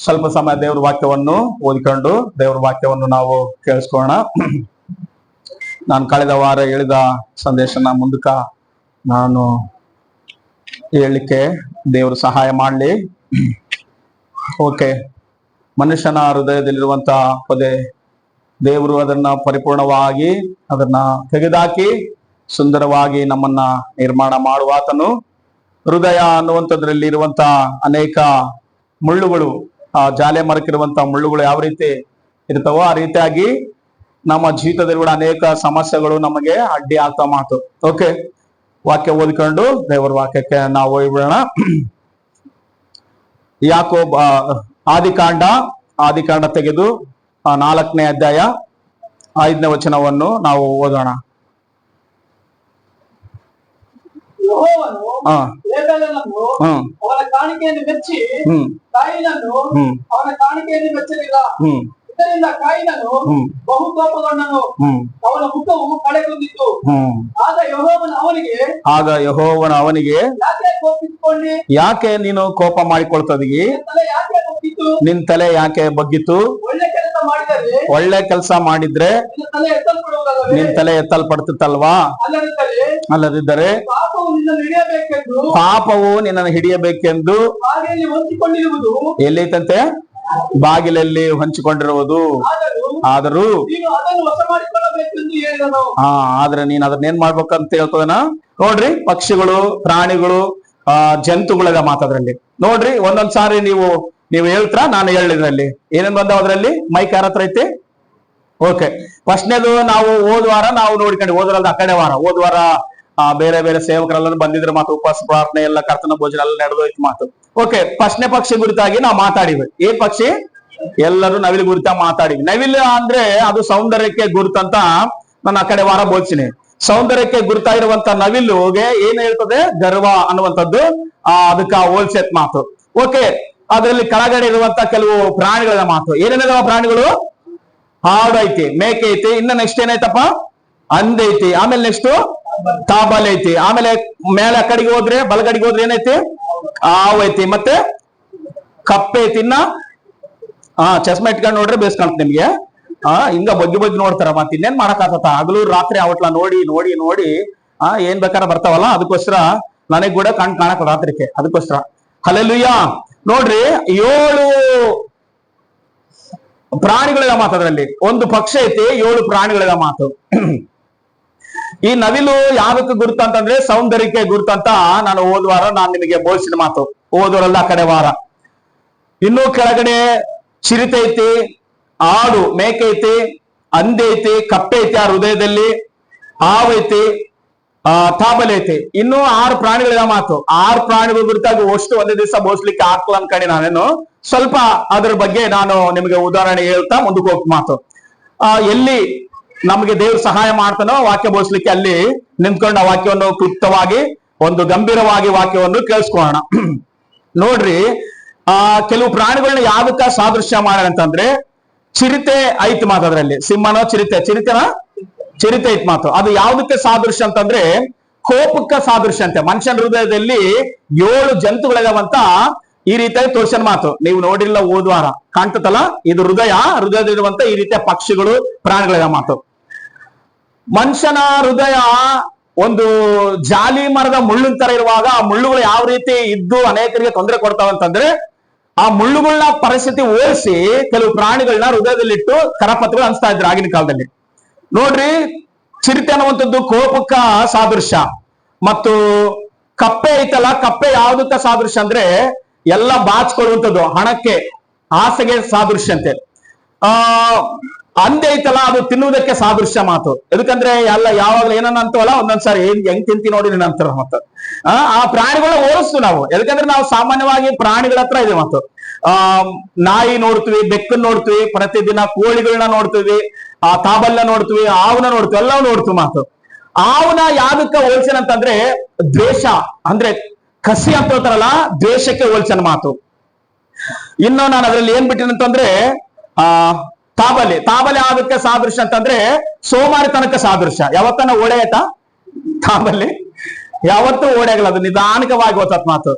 ಸ್ವಲ್ಪ ಸಮಯ ದೇವ್ರ ವಾಕ್ಯವನ್ನು ಓದಿಕೊಂಡು ದೇವ್ರ ವಾಕ್ಯವನ್ನು ನಾವು ಕೇಳಿಸ್ಕೊಳ್ಳೋಣ. ನಾನು ಕಳೆದ ವಾರ ಹೇಳಿದ ಸಂದೇಶನ ಮುಂದಕ್ಕ ನಾನು ಹೇಳಲಿಕ್ಕೆ ದೇವರು ಸಹಾಯ ಮಾಡಲಿ. ಓಕೆ, ಮನುಷ್ಯನ ಹೃದಯದಲ್ಲಿರುವಂತ ಪೊದೆ ದೇವರು ಅದನ್ನ ಪರಿಪೂರ್ಣವಾಗಿ ಅದನ್ನ ತೆಗೆದಾಕಿ ಸುಂದರವಾಗಿ ನಮ್ಮನ್ನ ನಿರ್ಮಾಣ ಮಾಡುವಾತನು. ಹೃದಯ ಅನ್ನುವಂಥದ್ರಲ್ಲಿ ಇರುವಂತ ಅನೇಕ ಮುಳ್ಳುಗಳು, ಆ ಜಾಲೆ ಮರಕ್ಕಿರುವಂತ ಮುಳ್ಳುಗಳು ಯಾವ ರೀತಿ ಇರ್ತಾವೋ ಆ ರೀತಿಯಾಗಿ ನಮ್ಮ ಜೀವಿತದಲ್ಲಿ ಕೂಡ ಅನೇಕ ಸಮಸ್ಯೆಗಳು ನಮಗೆ ಅಡ್ಡಿ ಆಗ್ತಾ ಮಾತು. ಓಕೆ, ವಾಕ್ಯ ಓದಿಕೊಂಡು ದೇವರ ವಾಕ್ಯಕ್ಕೆ ನಾವು ಹೋಗ್ಬಿಡೋಣ. ಯಾಕೋಬ್ ಆದಿಕಾಂಡ ತೆಗೆದು 4ನೇ ಅಧ್ಯಾಯ 5ನೇ ವಚನವನ್ನು ನಾವು ಓದೋಣ. ಅವನ ಕಾಣಿಕೆಯನ್ನು ಮೆಚ್ಚಿ ಕಾಯಿನನ್ನು ಅವನ ಕಾಣಿಕೆಯನ್ನು ಮೆಚ್ಚಲಿಲ್ಲ. ಇದರಿಂದ ಕಾಯಿನನು ಬಹು ಕೋಪಗೊಂಡನು, ಅವನ ಮುಖವು ಕಳೆಗುಂದಿತು. ಆಗ ಯೆಹೋವನು ಅವನಿಗೆ ಯಾಕೆ ಕೋಪಿಸಿಕೊಂಡಿ? ಯಾಕೆ ನೀನು ಕೋಪ ಮಾಡಿಕೊಳ್ತದೀ? ನಿನ್ ತಲೆ ಯಾಕೆ ಬಗ್ಗಿತು? ಒಳ್ಳೆ ಕೆಲಸ ಮಾಡಿದ್ರೆ ನಿನ್ ತಲೆ ಎತ್ತಲ್ಪಡ್ತಿತ್ತಲ್ವಾ? ಅಲ್ಲದಿದ್ದರೆ ಪಾಪವು ನಿನ್ನನ್ನು ಹಿಡಿಯಬೇಕೆಂದು ಎಲ್ಲೈತಂತೆ? ಬಾಗಿಲಲ್ಲಿ ಹಂಚಿಕೊಂಡಿರುವುದು. ಆದರೂ ಆದ್ರೆ ನೀನ್ ಅದನ್ನ ಏನ್ ಮಾಡ್ಬೇಕಂತ ಹೇಳ್ತದನ ನೋಡ್ರಿ. ಪಕ್ಷಿಗಳು, ಪ್ರಾಣಿಗಳು, ಜಂತುಗಳೆಲ್ಲ ಮಾತಾದ್ರಲ್ಲಿ ನೋಡ್ರಿ. ಒಂದೊಂದ್ ಸಾರಿ ನೀವು ಹೇಳ್ತಾ ನಾನು ಹೇಳಿದ್ರಲ್ಲಿ ಏನೇನ್ ಬಂದಾವ ಅದ್ರಲ್ಲಿ? ಮೈಕ್ ಯಾರ ಹತ್ರ ಐತಿ? ಓಕೆ, ಫಸ್ಟ್ನೇದು ನಾವು ಹೋದ್ವಾರ ನಾವು ನೋಡ್ಕೊಂಡು ಹೋದ್ರಲ್ಲ ಆ ಕಡೆ ವಾರ ಹೋದ್ವಾರ ಬೇರೆ ಬೇರೆ ಸೇವಕರೆಲ್ಲ ಬಂದಿದ್ರೆ ಮಾತು, ಉಪವಾಸ ಪ್ರಾರ್ಥನೆ ಎಲ್ಲ, ಕರ್ತನ ಭೋಜನ ಎಲ್ಲ ನಡೆದೋಯ್ತು ಮಾತು. ಓಕೆ, ಫಸ್ಟ್ನೇ ಪಕ್ಷಿ ಕುರಿತಾಗಿ ನಾವು ಮಾತಾಡಿವಿ. ಏನ್ ಪಕ್ಷಿ? ಎಲ್ಲರೂ ನವಿಲು ಗುರುತ ಮಾತಾಡಿವಿ. ನವಿಲು ಅಂದ್ರೆ ಅದು ಸೌಂದರ್ಯಕ್ಕೆ ಗುರುತಂತ ನಾನು ಆ ಕಡೆ ವಾರ ಬೋಧಿಸಿನಿ. ಸೌಂದರ್ಯಕ್ಕೆ ಗುರುತಾ ಇರುವಂತ ನವಿಲುಗೆ ಏನ್ ಹೇಳ್ತದೆ? ಗರ್ವ ಅನ್ನುವಂಥದ್ದು ಅದಕ್ಕ ಹೋಲ್ಸೆತ್ ಮಾತು. ಓಕೆ, ಅದರಲ್ಲಿ ಕೆಳಗಡೆ ಇರುವಂತ ಕೆಲವು ಪ್ರಾಣಿಗಳ ಮಾತು. ಏನೇನಿದಾವ ಪ್ರಾಣಿಗಳು? ಹಾಡು ಐತಿ, ಮೇಕೆ ಐತಿ, ಇನ್ನ ನೆಕ್ಸ್ಟ್ ಏನಾಯ್ತಪ್ಪ? ಅಂದೆ ಐತಿ, ಆಮೇಲೆ ನೆಕ್ಸ್ಟ್ ತಾಬಲ್ ಐತಿ, ಆಮೇಲೆ ಮೇಲೆ ಆ ಕಡೆಗೆ ಹೋದ್ರೆ ಬಲಗಡೆಗೆ ಹೋದ್ರೆ ಏನೈತಿ? ಹಾವು ಐತಿ, ಮತ್ತೆ ಕಪ್ಪೆ ಐತಿ. ಇನ್ನ ಚಸ್ಮಾ ಇಟ್ಕೊಂಡು ನೋಡ್ರೆ ಬೇಸ್ ಕಾಣ್ತ ನಿಮ್ಗೆ. ಹಿಂಗ ಬಗ್ಗೆ ನೋಡ್ತಾರ. ಮತ್ತೆ ಇನ್ನೇನ್ ಮಾಡಕ್ ಆತತ? ಹಗಲು ರಾತ್ರಿ ಅವಟ್ಲ ನೋಡಿ ನೋಡಿ ನೋಡಿ ಏನ್ ಬೇಕಾರ ಬರ್ತಾವಲ್ಲ, ಅದಕ್ಕೋಸ್ಕರ ನನಗ್ ಕೂಡ ಕಾಣಕ್ ರಾತ್ರಿಗೆ. ಅದಕ್ಕೋಸ್ಕರ ಹಲ್ಲೆಲೂಯಾ. ನೋಡ್ರಿ, 7 ಪ್ರಾಣಿಗಳ ಮಾತು ಅದರಲ್ಲಿ. ಒಂದು ಪಕ್ಷಿ ಐತಿ, 7 ಪ್ರಾಣಿಗಳ ಮಾತು. ಈ ನವಿಲು ಯಾವ್ದಕ್ಕೆ ಗುರುತ ಅಂತಂದ್ರೆ ಸೌಂದರ್ಯಕ್ಕೆ ಗುರುತಂತ ನಾನು ಹೋದ್ವಾರ ನಾನು ನಿಮಗೆ ಬೋಧಿಸಿದ ಮಾತು. ಹೋದವರಲ್ಲ ಆ ಕಡೆ ವಾರ. ಇನ್ನು ಕೆಳಗಡೆ ಚಿರತೆ ಐತಿ, ಆಡು, ಮೇಕೆ ಐತಿ, ಅಂದೆ ಐತಿ, ಕಪ್ಪೆ ಐತಿ ಆ ಹೃದಯದಲ್ಲಿ, ಹಾವು ಐತಿ, ತಾಬಲೆ ಐತಿ. ಇನ್ನು 6 ಪ್ರಾಣಿಗಳ ಮಾತು. 6 ಪ್ರಾಣಿಗಳ ಗುರುತಾಗಿ ಅಷ್ಟು ಒಂದೇ ದಿವಸ ಬೋಸ್ಲಿಕ್ಕೆ ಆಗ್ತಲ್ಲ ಅನ್ಕಂಡು ನಾನೇನು ಸ್ವಲ್ಪ ಅದ್ರ ಬಗ್ಗೆ ನಾನು ನಿಮಗೆ ಉದಾಹರಣೆ ಹೇಳ್ತಾ ಮುಂದಕ್ಕೆ ಹೋಗ್ ಮಾತು. ಎಲ್ಲಿ ನಮಗೆ ದೇವ್ರು ಸಹಾಯ ಮಾಡ್ತಾನೋ ವಾಕ್ಯ ಬೋಧಿಸ್ಲಿಕ್ಕೆ ಅಲ್ಲಿ ನಿಂತ್ಕೊಂಡು ಆ ವಾಕ್ಯವನ್ನು ಕ್ಲುಪ್ತವಾಗಿ ಒಂದು ಗಂಭೀರವಾಗಿ ವಾಕ್ಯವನ್ನು ಕೇಳಿಸ್ಕೊಳ್ಳೋಣ. ನೋಡ್ರಿ, ಕೆಲವು ಪ್ರಾಣಿಗಳನ್ನ ಯಾವ್ದಕ್ಕ ಸಾದೃಶ್ಯ ಮಾಡ್ಯಾರಂತಂದ್ರೆ ಚಿರತೆ ಐತ್ ಮಾತು ಅದ್ರಲ್ಲಿ. ಸಿಂಹನೋ ಚಿರತೆ ಐತ್ ಮಾತು. ಅದು ಯಾವ್ದಕ್ಕೆ ಸಾದೃಶ್ಯ ಅಂತಂದ್ರೆ ಕೋಪಕ್ಕ ಸಾದೃಶ್ಯ ಅಂತೆ. ಮನುಷ್ಯನ ಹೃದಯದಲ್ಲಿ 7 ಜಂತುಗಳಿದಾವಂತ ಈ ರೀತಿಯಾಗಿ ತೋರ್ಸನ್ ಮಾತು. ನೀವು ನೋಡಿಲ್ಲ ಓದ್ವಾರ ಕಾಣ್ತತಲ್ಲ, ಇದು ಹೃದಯದಲ್ಲಿರುವಂತ ಈ ರೀತಿಯ ಪಕ್ಷಿಗಳು, ಪ್ರಾಣಿಗಳಿದ ಮಾತು. ಮನುಷ್ಯನ ಹೃದಯ ಒಂದು ಜಾಲಿ ಮರದ ಮುಳ್ಳಿನ ತರ ಇರುವಾಗ ಆ ಮುಳ್ಳುಗಳು ಯಾವ ರೀತಿ ಇದ್ದು ಅನೇಕರಿಗೆ ತೊಂದರೆ ಕೊಡ್ತಾವಂತಂದ್ರೆ ಆ ಮುಳ್ಳುಗಳನ್ನ ಪರಿಸ್ಥಿತಿ ಹೋಲಿಸಿ ಕೆಲವು ಪ್ರಾಣಿಗಳನ್ನ ಹೃದಯದಲ್ಲಿಟ್ಟು ಕರಪತ್ರಗಳು ಅನ್ಸ್ತಾ ಇದ್ರು ಆಗಿನ ಕಾಲದಲ್ಲಿ. ನೋಡ್ರಿ, ಚಿರತೆ ಅನ್ನುವಂಥದ್ದು ಕೋಪಕ್ಕ ಸಾದೃಶ್ಯ. ಮತ್ತು ಕಪ್ಪೆ ಐತಲ್ಲ, ಕಪ್ಪೆ ಯಾವ್ದಕ್ಕ ಸಾದೃಶ್ಯ ಅಂದ್ರೆ ಎಲ್ಲ ಬಾಚ್ಕೊಳ್ಳುವಂಥದ್ದು, ಹಣಕ್ಕೆ, ಆಸೆಗೆ ಸಾದೃಶ್ಯ ಅಂತೆ. ಅಂದೆ ಐತಲ್ಲ, ಅದು ತಿನ್ನುವುದಕ್ಕೆ ಸಾದೃಶ್ಯ ಮಾತು. ಎದಕ್ಕಂದ್ರೆ ಎಲ್ಲ ಯಾವಾಗ್ಲೂ ಏನನ್ನ ಅಂತವಲ್ಲ ಒಂದೊಂದ್ಸಾರಿ ಹೆಂಗ್ ತಿಂತಿ ನೋಡಿ ಅಂತಾರ. ಮತ್ತ ಆ ಪ್ರಾಣಿಗಳ ಹೋಲಿಸ್ತು ನಾವು. ಎದಕ್ಕಂದ್ರೆ ನಾವು ಸಾಮಾನ್ಯವಾಗಿ ಪ್ರಾಣಿಗಳ ಹತ್ರ ಇದೆ ಮಾತು. ನಾಯಿ ನೋಡ್ತೀವಿ, ಬೆಕ್ಕನ್ನ ನೋಡ್ತೀವಿ, ಪ್ರತಿದಿನ ಕೋಳಿಗಳನ್ನ ನೋಡ್ತೀವಿ, ತಾಬಲ್ನ ನೋಡ್ತೀವಿ, ಹಾವನ್ನ ನೋಡ್ತೀವಿ, ಎಲ್ಲ ನೋಡ್ತೀವಿ ಮಾತು. ಹಾವನ್ನ ಯಾವ್ದಕ್ಕ ಹೋಲ್ಸನ್ ಅಂತಂದ್ರೆ ದ್ವೇಷ, ಅಂದ್ರೆ ಕಸಿ ಅಂತ ಹೇಳ್ತಾರಲ್ಲ, ದ್ವೇಷಕ್ಕೆ ಹೋಲ್ಸನ್ ಮಾತು. ಇನ್ನು ನಾನು ಅದ್ರಲ್ಲಿ ಏನ್ ಬಿಟ್ಟಿನಂತಂದ್ರೆ ತಾಬಲೆ ಅದಕ್ಕೆ ಸಾದೃಶ್ಯ ಅಂತಂದ್ರೆ ಸೋಮಾರಿತನಕ್ಕೆ ಸಾದೃಶ್ಯ. ಯಾವತ್ತನ ಓಡೆ ಆಯ್ತಾ ತಾಬಲೆ? ಯಾವತ್ತೂ ಓಡೆ ಆಗಲ್ಲ, ಅದು ನಿಧಾನಕವಾಗಿ ಹೋಗ್ತತ್ ಮಾತು.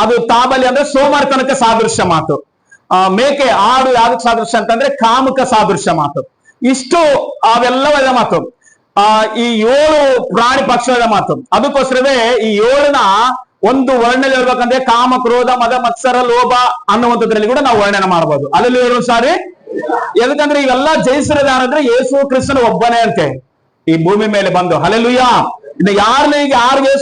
ಅದು ತಾಬಲೆ ಅಂದ್ರೆ ಸೋಮಾರಿತನಕ್ಕೆ ಸಾದೃಶ್ಯ ಮಾತು. ಮೇಕೆ ಆಡು ಯಾವ್ದಕ್ ಸಾದೃಶ್ಯ ಅಂತಂದ್ರೆ ಕಾಮಕ ಸಾದೃಶ್ಯ ಮಾತು. ಇಷ್ಟು ಅವೆಲ್ಲವದ ಮಾತು. ಈ 7 ಪ್ರಾಣಿ ಪಕ್ಷದ ಮಾತು. ಅದಕ್ಕೋಸ್ಕರವೇ ಈ 7ನ ಒಂದು ವರ್ಣನೆ ಹೇಳ್ಬೇಕಂದ್ರೆ ಕಾಮ, ಕ್ರೋಧ, ಮದ, ಮತ್ಸರ, ಲೋಭ ಅನ್ನುವಂಥದ್ರಲ್ಲಿ ಕೂಡ ನಾವು ವರ್ಣನೆ ಮಾಡಬಹುದು. ಅಲ್ಲಿ 7 ಸಾರಿ ಎದಕ್ಕಂದ್ರೆ ಇವೆಲ್ಲ ಜಯಿಸಿರೋದು ಯಾರಂದ್ರೆ ಯೇಸು ಕ್ರಿಸ್ತನ ಒಬ್ಬನೇ ಅಂತೆ ಈ ಭೂಮಿ ಮೇಲೆ ಬಂದು. ಹಲ್ಲೆಲೂಯಾ. ಇನ್ನು ಯಾರಿಗೆ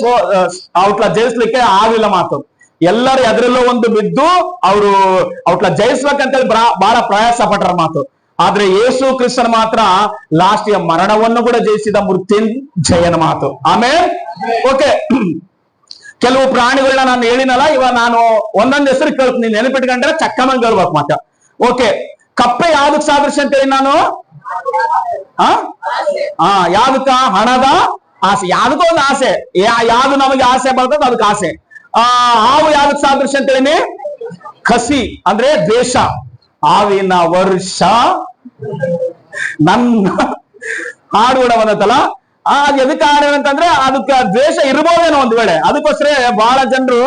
ಔಟ್ಲ ಜಯಿಸ್ಲಿಕ್ಕೆ ಆಗಿಲ್ಲ ಮಾತು. ಎಲ್ಲರೂ ಎದರಲ್ಲೋ ಒಂದು ಬಿದ್ದು ಅವರು ಔಟ್ಲ ಜಯಿಸ್ಬೇಕಂತೇಳಿ ಬಹಳ ಪ್ರಯಾಸ ಪಟ್ಟರ ಮಾತು. ಆದ್ರೆ ಯೇಸು ಕ್ರಿಸ್ತನ ಮಾತ್ರ ಲಾಸ್ಟಿಯ ಮರಣವನ್ನು ಕೂಡ ಜಯಿಸಿದ ಮೃತ್ಯುಂಜಯನ ಮಾತು. ಆಮೇಲೆ ಓಕೆ, ಕೆಲವು ಪ್ರಾಣಿಗಳನ್ನ ನಾನು ಹೇಳಿನಲ್ಲ, ಇವಾಗ ನಾನು ಒಂದೊಂದು ಹೆಸರು ಕೇಳ್ತೀನಿ, ನೆನಪಿಟ್ಕೊಂಡ್ರೆ ಚಕ್ಕಮಂಗ್ ಹೇಳ್ಬೇಕು ಮಾತ. ಓಕೆ, ಕಪ್ಪೆ ಯಾವ್ದಕ್ ಸಾದೃಶ್ಯ ಅಂತೇಳಿ ನಾನು ಯಾವ್ದಕ್ಕ? ಹಣದ ಆಸೆ. ಯಾವ್ದಕ್ಕೋ ಒಂದು ಆಸೆ, ಯಾವ್ದು ನಮಗೆ ಆಸೆ ಬರ್ತದ ಅದಕ್ಕೆ ಆಸೆ. ಹಾವು ಯಾವ್ದಕ್ ಸಾದೃಶ್ಯ ಅಂತೇಳಿನಿ? ಕಸಿ ಅಂದ್ರೆ ದ್ವೇಷ. ಹಾವಿನ ವರ್ಷ ನನ್ನ ಹಾಡು ಕೂಡ ಬಂದತ್ತಲ್ಲ, ಅದ್ ಎದಕ್ಕೆ ಹಾಡು ಅಂತಂದ್ರೆ ಅದಕ್ಕೆ ದ್ವೇಷ ಇರ್ಬೋದೇನೋ ಒಂದ್ ವೇಳೆ. ಅದಕ್ಕೋಸ್ಕರ ಬಹಳ ಜನರು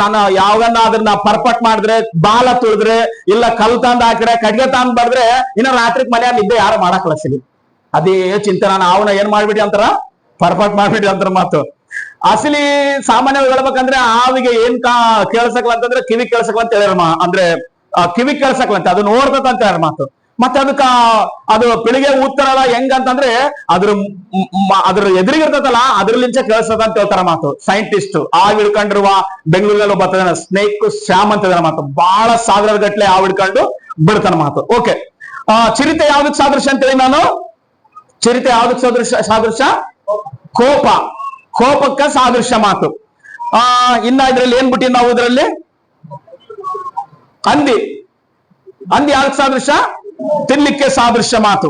ನಾನು ಯಾವಾಗನ್ನ ಅದನ್ನ ಪರ್ಪಟ್ ಮಾಡಿದ್ರೆ, ಬಾಲ ತುಳಿದ್ರೆ, ಇಲ್ಲ ಕಲ್ ತಂದ್ ಹಾಕಿದ್ರೆ, ಕಡ್ಗೆ ತಂದ್ ಬಡಿದ್ರೆ, ಇನ್ನ ರಾತ್ರಿ ಮನೆಯಲ್ಲಿ ನಿದ್ದೆ ಯಾರು ಮಾಡಕ್ ಕಳಿಸಿಲಿ. ಅದೇ ಚಿಂತನ ಅವನ ಏನ್ ಮಾಡ್ಬಿಡಿ ಅಂತಾರ, ಪರ್ಪಟ್ ಮಾಡ್ಬಿಡಿ ಅಂತಾರ ಮಾತು. ಅಸಲಿ ಸಾಮಾನ್ಯವಾಗಿ ಹೇಳ್ಬೇಕಂದ್ರೆ ಹಾವಿಗೆ ಏನ್ ಕೇಳ್ಸಕ್ಲ ಅಂತಂದ್ರೆ ಕಿವಿ ಕೇಳ್ಸಕ್ಲ ಅಂತ ಹೇಳ್ಯಾರ. ಅಂದ್ರೆ ಕಿವಿ ಕೇಳ್ಸಕ್ಲ ಅಂತ ಅದು ನೋಡ್ತದ ಅಂತ ಹೇಳ್ಯಾರ ಮಾತು. ಮತ್ತೆ ಅದಕ್ಕ ಅದು ಪಿಳಿಗೆ ಉತ್ತರಲ್ಲ ಹೆಂಗಂತಂದ್ರೆ ಅದ್ರ ಎದುರಿಗಿರ್ತದಲ್ಲ ಅದ್ರಲಿಂಚ ಕೇಳಿಸ್ತದ ಅಂತ ಹೇಳ್ತಾರ ಮಾತು ಸೈಂಟಿಸ್ಟ್. ಹಾವು ಹಿಡ್ಕೊಂಡಿರುವ ಬೆಂಗಳೂರಲ್ಲಿ ಒಬ್ಬ ಸ್ನೇಕ್ ಶ್ಯಾಮ್ ಅಂತ ಮಾತು. ಬಹಳ ಸಾವಿರ ಗಟ್ಲೆ ಹಾವು ಹಿಡ್ಕೊಂಡು ಬಿಡ್ತಾನ ಮಾತು. ಓಕೆ, ಚಿರತೆ ಯಾವ್ದಕ್ ಸಾದೃಶ್ಯ ಅಂತೇಳಿ ನಾನು? ಚಿರತೆ ಯಾವ್ದಕ್ ಸಾದೃಶ್ಯ? ಕೋಪ. ಕೋಪಕ್ಕ ಸಾದೃಶ್ಯ ಮಾತು. ಇನ್ನ ಇದ್ರಲ್ಲಿ ಏನ್ ಬಿಟ್ಟಿವಿ ನಾವು? ಇದ್ರಲ್ಲಿ ಹಂದಿ. ಹಂದಿ ಯಾವ್ದಕ್ ಸಾದೃಶ್ಯ? ತಿನ್ಲಿಕ್ಕೆ ಸಾದೃಶ್ಯ ಮಾತು.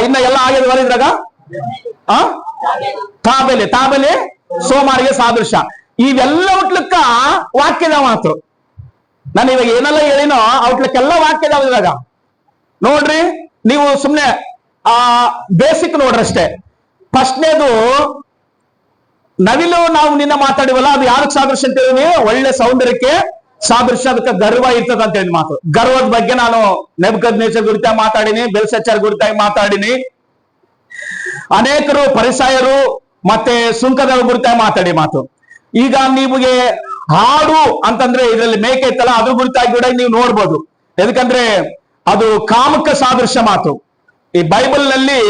ಇನ್ನ ಎಲ್ಲ ಆಗಿದ್ವಲ್ಲ ಇದ್ರಾಗ? ತಾಬೆಲೆ. ತಾಬೆಲೆ ಸೋಮಾರಿಗೆ ಸಾದೃಶ್ಯ. ಇವೆಲ್ಲ ಔಟ್ಲಕ್ಕ ವಾಕ್ಯದ ಮಾತು. ನಾನು ಇವಾಗ ಏನೆಲ್ಲ ಹೇಳಿನೋ ಔಟ್ಲಕ್ಕೆಲ್ಲ ವಾಕ್ಯದ ಇದ್ರಾಗ. ನೋಡ್ರಿ, ನೀವು ಸುಮ್ನೆ ಬೇಸಿಕ್ ನೋಡ್ರಿ ಅಷ್ಟೇ. ಫಸ್ಟ್ನೇದು ನವಿಲು. ನಾವು ನಿನ್ನ ಮಾತಾಡಿವಲ್ಲ, ಅದು ಯಾವ್ದಕ್ ಸಾದೃಶ್ಯ ಅಂತ ಹೇಳಿ? ಒಳ್ಳೆ ಸೌಂದರ್ಯಕ್ಕೆ ಸಾದೃಶ್ಯ. ಅದಕ್ಕೆ ಗರ್ವ ಇರ್ತದ ಅಂತ ಹೇಳಿ ಮಾತು. ಗರ್ವದ ಬಗ್ಗೆ ನಾನು ನೆಬೂಕದ್ನೆಚ್ಚರ್ ಕುರಿತಾಗಿ ಮಾತಾಡಿನಿ, ಬೆಲ್ಶಚ್ಚರ್ ಕುರಿತಾಗಿ ಮಾತಾಡಿನಿ, ಅನೇಕರು ಪರಿಸಾಯರು ಮತ್ತೆ ಸುಂಕದವ್ರ ಕುರಿತಾಗಿ ಮಾತಾಡಿ ಮಾತು. ಈಗ ನಿಮಗೆ ಹಾಡು ಅಂತಂದ್ರೆ ಇದರಲ್ಲಿ ಮೇಕೆ ಇತ್ತಲ್ಲ, ಅದ್ರ ಕುರಿತಾಗಿ ಕೂಡ ನೀವು ನೋಡ್ಬೋದು. ಯಾಕಂದ್ರೆ ಅದು ಕಾಮಕ ಸಾದೃಶ್ಯ ಮಾತು. ಈ ಬೈಬಲ್ ನಲ್ಲಿ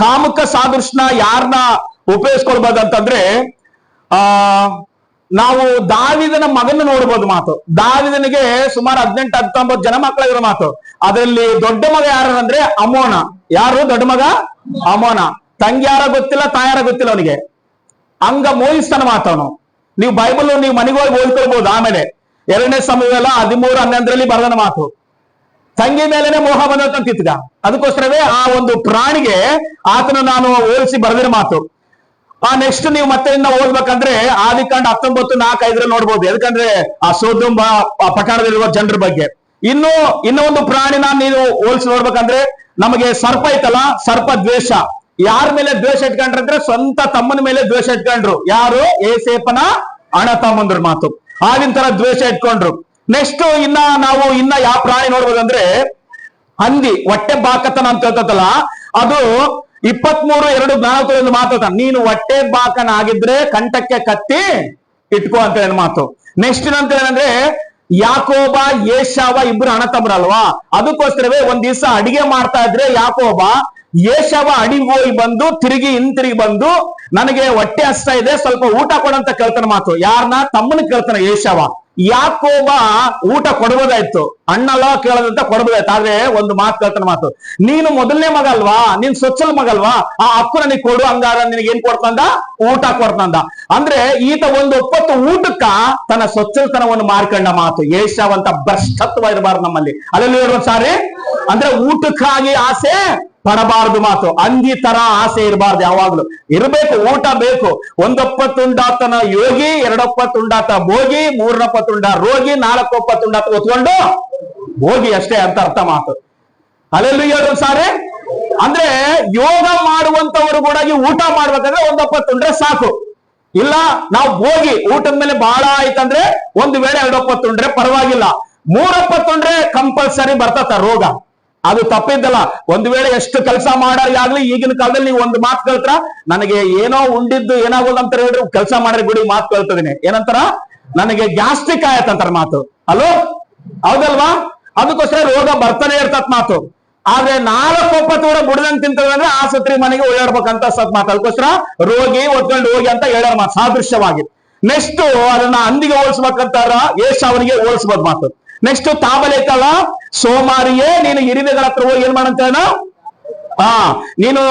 ಕಾಮಕ ಸಾದೃಶ್ಯನ ಯಾರನ್ನ ಉಪಯೋಗಿಸ್ಕೊಳ್ಬಹುದು ಅಂತಂದ್ರೆ ನಾವು ದಾವಿದನ ಮಗನ ನೋಡ್ಬೋದು ಮಾತು. ದಾವಿದನಿಗೆ ಸುಮಾರು 18-19 ಜನ ಮಕ್ಕಳಿರೋ ಮಾತು. ಅದರಲ್ಲಿ ದೊಡ್ಡ ಮಗ ಯಾರಂದ್ರೆ ಅಮೋನ. ಯಾರು ದೊಡ್ಡ ಮಗ? ಅಮೋನ. ತಂಗಿ ಯಾರ ಗೊತ್ತಿಲ್ಲ, ತಾಯಾರ ಗೊತ್ತಿಲ್ಲ ಅವನಿಗೆ. ಹಂಗ ಮೋಹಿಸ್ತಾನ ಮಾತವನು. ನೀವು ಬೈಬಲ್ ನೀವು ಮನೆಗೆ ಹೋಗಿ ಓದ್ಕೊಳ್ಬಹುದು. ಆಮೇಲೆ 2ನೇ ಸಮುವೇಲ 13:11 ಬರೆದನ ಮಾತು. ತಂಗಿ ಮೇಲೆನೆ ಮೋಹ ಬಂದಂತಿದ್ದ. ಅದಕ್ಕೋಸ್ಕರವೇ ಆ ಒಂದು ಪ್ರಾಣಿಗೆ ಆತನ ನಾನು ಹೋಲಿಸಿ ಬರೆದಿರೋ ಮಾತು. ನೆಕ್ಸ್ಟ್ ನೀವು ಮತ್ತೆ ಓದ್ಬೇಕಂದ್ರೆ ಆದಿಕಾಂಡ 19:4-5 ನೋಡ್ಬೋದು. ಯಾಕಂದ್ರೆ ಆ ಸೋದೋಮ್ ಪಟ್ಟಣದಲ್ಲಿರುವ ಜನರ ಬಗ್ಗೆ. ಇನ್ನೂ ಒಂದು ಪ್ರಾಣಿನ ನೀವು ಹೋಲಿಸಿ ನೋಡ್ಬೇಕಂದ್ರೆ ನಮಗೆ ಸರ್ಪ ಐತಲ್ಲ, ಸರ್ಪ ದ್ವೇಷ. ಯಾರ ಮೇಲೆ ದ್ವೇಷ ಇಟ್ಕೊಂಡ್ರಂದ್ರೆ ಸ್ವಂತ ತಮ್ಮನ ಮೇಲೆ ದ್ವೇಷ ಇಟ್ಕೊಂಡ್ರು. ಯಾರು? ಏಸೇಪನ ಅಣ್ಣ ತಮ್ಮಂದ್ರ ಮಾತು. ಆಗಿನ ತರ ದ್ವೇಷ ಇಟ್ಕೊಂಡ್ರು. ನೆಕ್ಸ್ಟ್ ನಾವು ಯಾವ ಪ್ರಾಣಿ ನೋಡ್ಬೋದಂದ್ರೆ ಹಂದಿ. ಹೊಟ್ಟೆ ಬಾಕತನ ಅಂತ ಹೇಳ್ತಲ್ಲ, ಅದು 23:2-4 ಮಾತಾಡ್ತಾನೆ. ನೀನು ಹೊಟ್ಟೆ ಬಾಕನಾಗಿದ್ರೆ ಕಂಠಕ್ಕೆ ಕತ್ತಿ ಇಟ್ಕೋ ಅಂತ ಹೇಳಿ ಮಾತು. ನೆಕ್ಸ್ಟ್ ಅಂತ ಏನಂದ್ರೆ ಯಾಕೋಬ ಏಷಾವ ಇಬ್ರು ಅಣ್ಣ ತಮ್ಮರಲ್ವಾ. ಅದಕ್ಕೋಸ್ಕರವೇ ಒಂದ್ ದಿವಸ ಅಡಿಗೆ ಮಾಡ್ತಾ ಇದ್ರೆ ಯಾಕೋಬ ಏಷಾವ ಅಡಿಗೆ ಹೋಗಿ ಬಂದು ಹಿಂತಿರುಗಿ ಬಂದು ನನಗೆ ಹೊಟ್ಟೆ ಹಸ್ತಾ ಇದೆ, ಸ್ವಲ್ಪ ಊಟ ಕೊಡಂತ ಕೇಳ್ತಾನ ಮಾತು. ಯಾರನ್ನ? ತಮ್ಮನ ಕೇಳ್ತಾನೆ ಏಷಾವ. ಯಾಕೋಬ ಊಟ ಕೊಡ್ಬೋದಾಯ್ತು, ಅಣ್ಣಲ್ಲ ಕೇಳದಂತ ಕೊಡ್ಬೋದಾಯ್ತು. ಆದ್ರೆ ಒಂದು ಮಾತು ಕೇಳ್ತಾನ ಮಾತು. ನೀನು ಮೊದಲನೇ ಮಗ ಅಲ್ವಾ, ನೀನ್ ಸೊಚ್ಚಲ ಮಗ ಅಲ್ವಾ, ಆ ಅಪ್ಪು ನನಗೆ ಕೊಡು, ಹಂಗಾರ ನಿನಗೆ ಏನ್ ಕೊಡ್ತಂದ? ಊಟ ಕೊಡ್ತಂದ. ಅಂದ್ರೆ ಈತ ಒಂದು ಒಪ್ಪತ್ತು ಊಟಕ್ಕ ತನ್ನ ಸೊಚ್ಚಲ್ತನವನ್ನು ಮಾರ್ಕೊಂಡ ಮಾತು. ಏಷಾವಂತ ಭ್ರಷ್ಟತ್ವ ಇರಬಾರ್ದು ನಮ್ಮಲ್ಲಿ. ಅದ್ರಲ್ಲಿ ಸಾರಿ ಅಂದ್ರೆ ಊಟಕ್ಕಾಗಿ ಆಸೆ ಪಡಬಾರದು ಮಾತು. ಹಂದಿ ತರ ಆಸೆ ಇರಬಾರ್ದು. ಯಾವಾಗ್ಲೂ ಇರಬೇಕು, ಊಟ ಬೇಕು. 1 ಒಪ್ಪತ್ತು ಉಂಡಾತನ ಯೋಗಿ, 2 ಒಪ್ಪತ್ತು ಉಂಡಾತ ಭೋಗಿ, 3 ಒಪ್ಪತ್ತು ಉಂಡ ರೋಗಿ, 4 ಒಪ್ಪತ್ತು ಉಂಡಾತ ಹೊತ್ಕೊಂಡು ಹೋಗಿ ಅಷ್ಟೇ ಅಂತ ಅರ್ಥ ಮಾತು. ಅಲ್ಲೆಲ್ಲೂ ಸಾರಿ ಅಂದ್ರೆ ಯೋಗ ಮಾಡುವಂತವರು ಕೂಡ ಊಟ ಮಾಡ್ಬೇಕಂದ್ರೆ 1 ಒಪ್ಪತ್ತು ಉಂಡ್ರೆ ಸಾಕು. ಇಲ್ಲ ನಾವು ಹೋಗಿ ಊಟದ ಮೇಲೆ ಬಹಳ ಆಯ್ತಂದ್ರೆ 1 ವೇಳೆ 2 ಒಪ್ಪತ್ತು ಉಂಡ್ರೆ ಪರವಾಗಿಲ್ಲ. 3:71 ಕಂಪಲ್ಸರಿ ಬರ್ತತ ರೋಗ. ಅದು ತಪ್ಪಿದ್ದಲ್ಲ. ಒಂದು ವೇಳೆ ಎಷ್ಟು ಕೆಲಸ ಮಾಡೋರ್ಗಾಗ್ಲಿ ಈಗಿನ ಕಾಲದಲ್ಲಿ ನೀವು ಒಂದು ಮಾತು ಕೇಳ್ತಾರ, ನನಗೆ ಏನೋ ಉಂಡಿದ್ದು ಏನಾಗೋದು ಅಂತ ಹೇಳ್ರಿ, ಕೆಲಸ ಮಾಡ್ರಿ ಬಿಡಿ ಮಾತು ಕೇಳ್ತದಿನಿ, ಏನಂತಾರ, ನನಗೆ ಗ್ಯಾಸ್ಟ್ರಿಕ್ ಆಯತ್ತಂತಾರ ಮಾತು. ಅಲೋ, ಹೌದಲ್ವಾ? ಅದಕ್ಕೋಸ್ಕರ ರೋಗ ಬರ್ತಾನೆ ಇರ್ತತ್ ಮಾತು. ಆದ್ರೆ 4 ಕೂಡ ಬುಡದಂಗ್ ತಿಂತದಂದ್ರೆ ಆಸ್ಪತ್ರೆ ಮನೆಗೆ ಓಡಾಡ್ಬೇಕಂತ ಸತ್ ಮಾತು. ಅದಕ್ಕೋಸ್ಕರ ರೋಗಿ ಒತ್ಕೊಂಡು ಹೋಗಿ ಅಂತ ಹೇಳೋರ್ ಮಾತು ಸಾದೃಶ್ಯವಾಗಿ. ನೆಕ್ಸ್ಟ್ ಅದನ್ನ ಹಂದಿಗೆ ಹೋಲಿಸ್ಬೇಕಂತಾರ, ಏಸಾವನಿಗೆ ಹೋಲಿಸ್ಬೋದು ಮಾತು. ನೆಕ್ಸ್ಟ್ ತಾಬಲೇತಲ್ಲ, ಸೋಮಾರಿಯೇ ನೀನು ಹಿರಿಮೆಗಳ ಹತ್ರ ಹೋಗಿ ಏನ್ ಮಾಡಂತ ನೀನು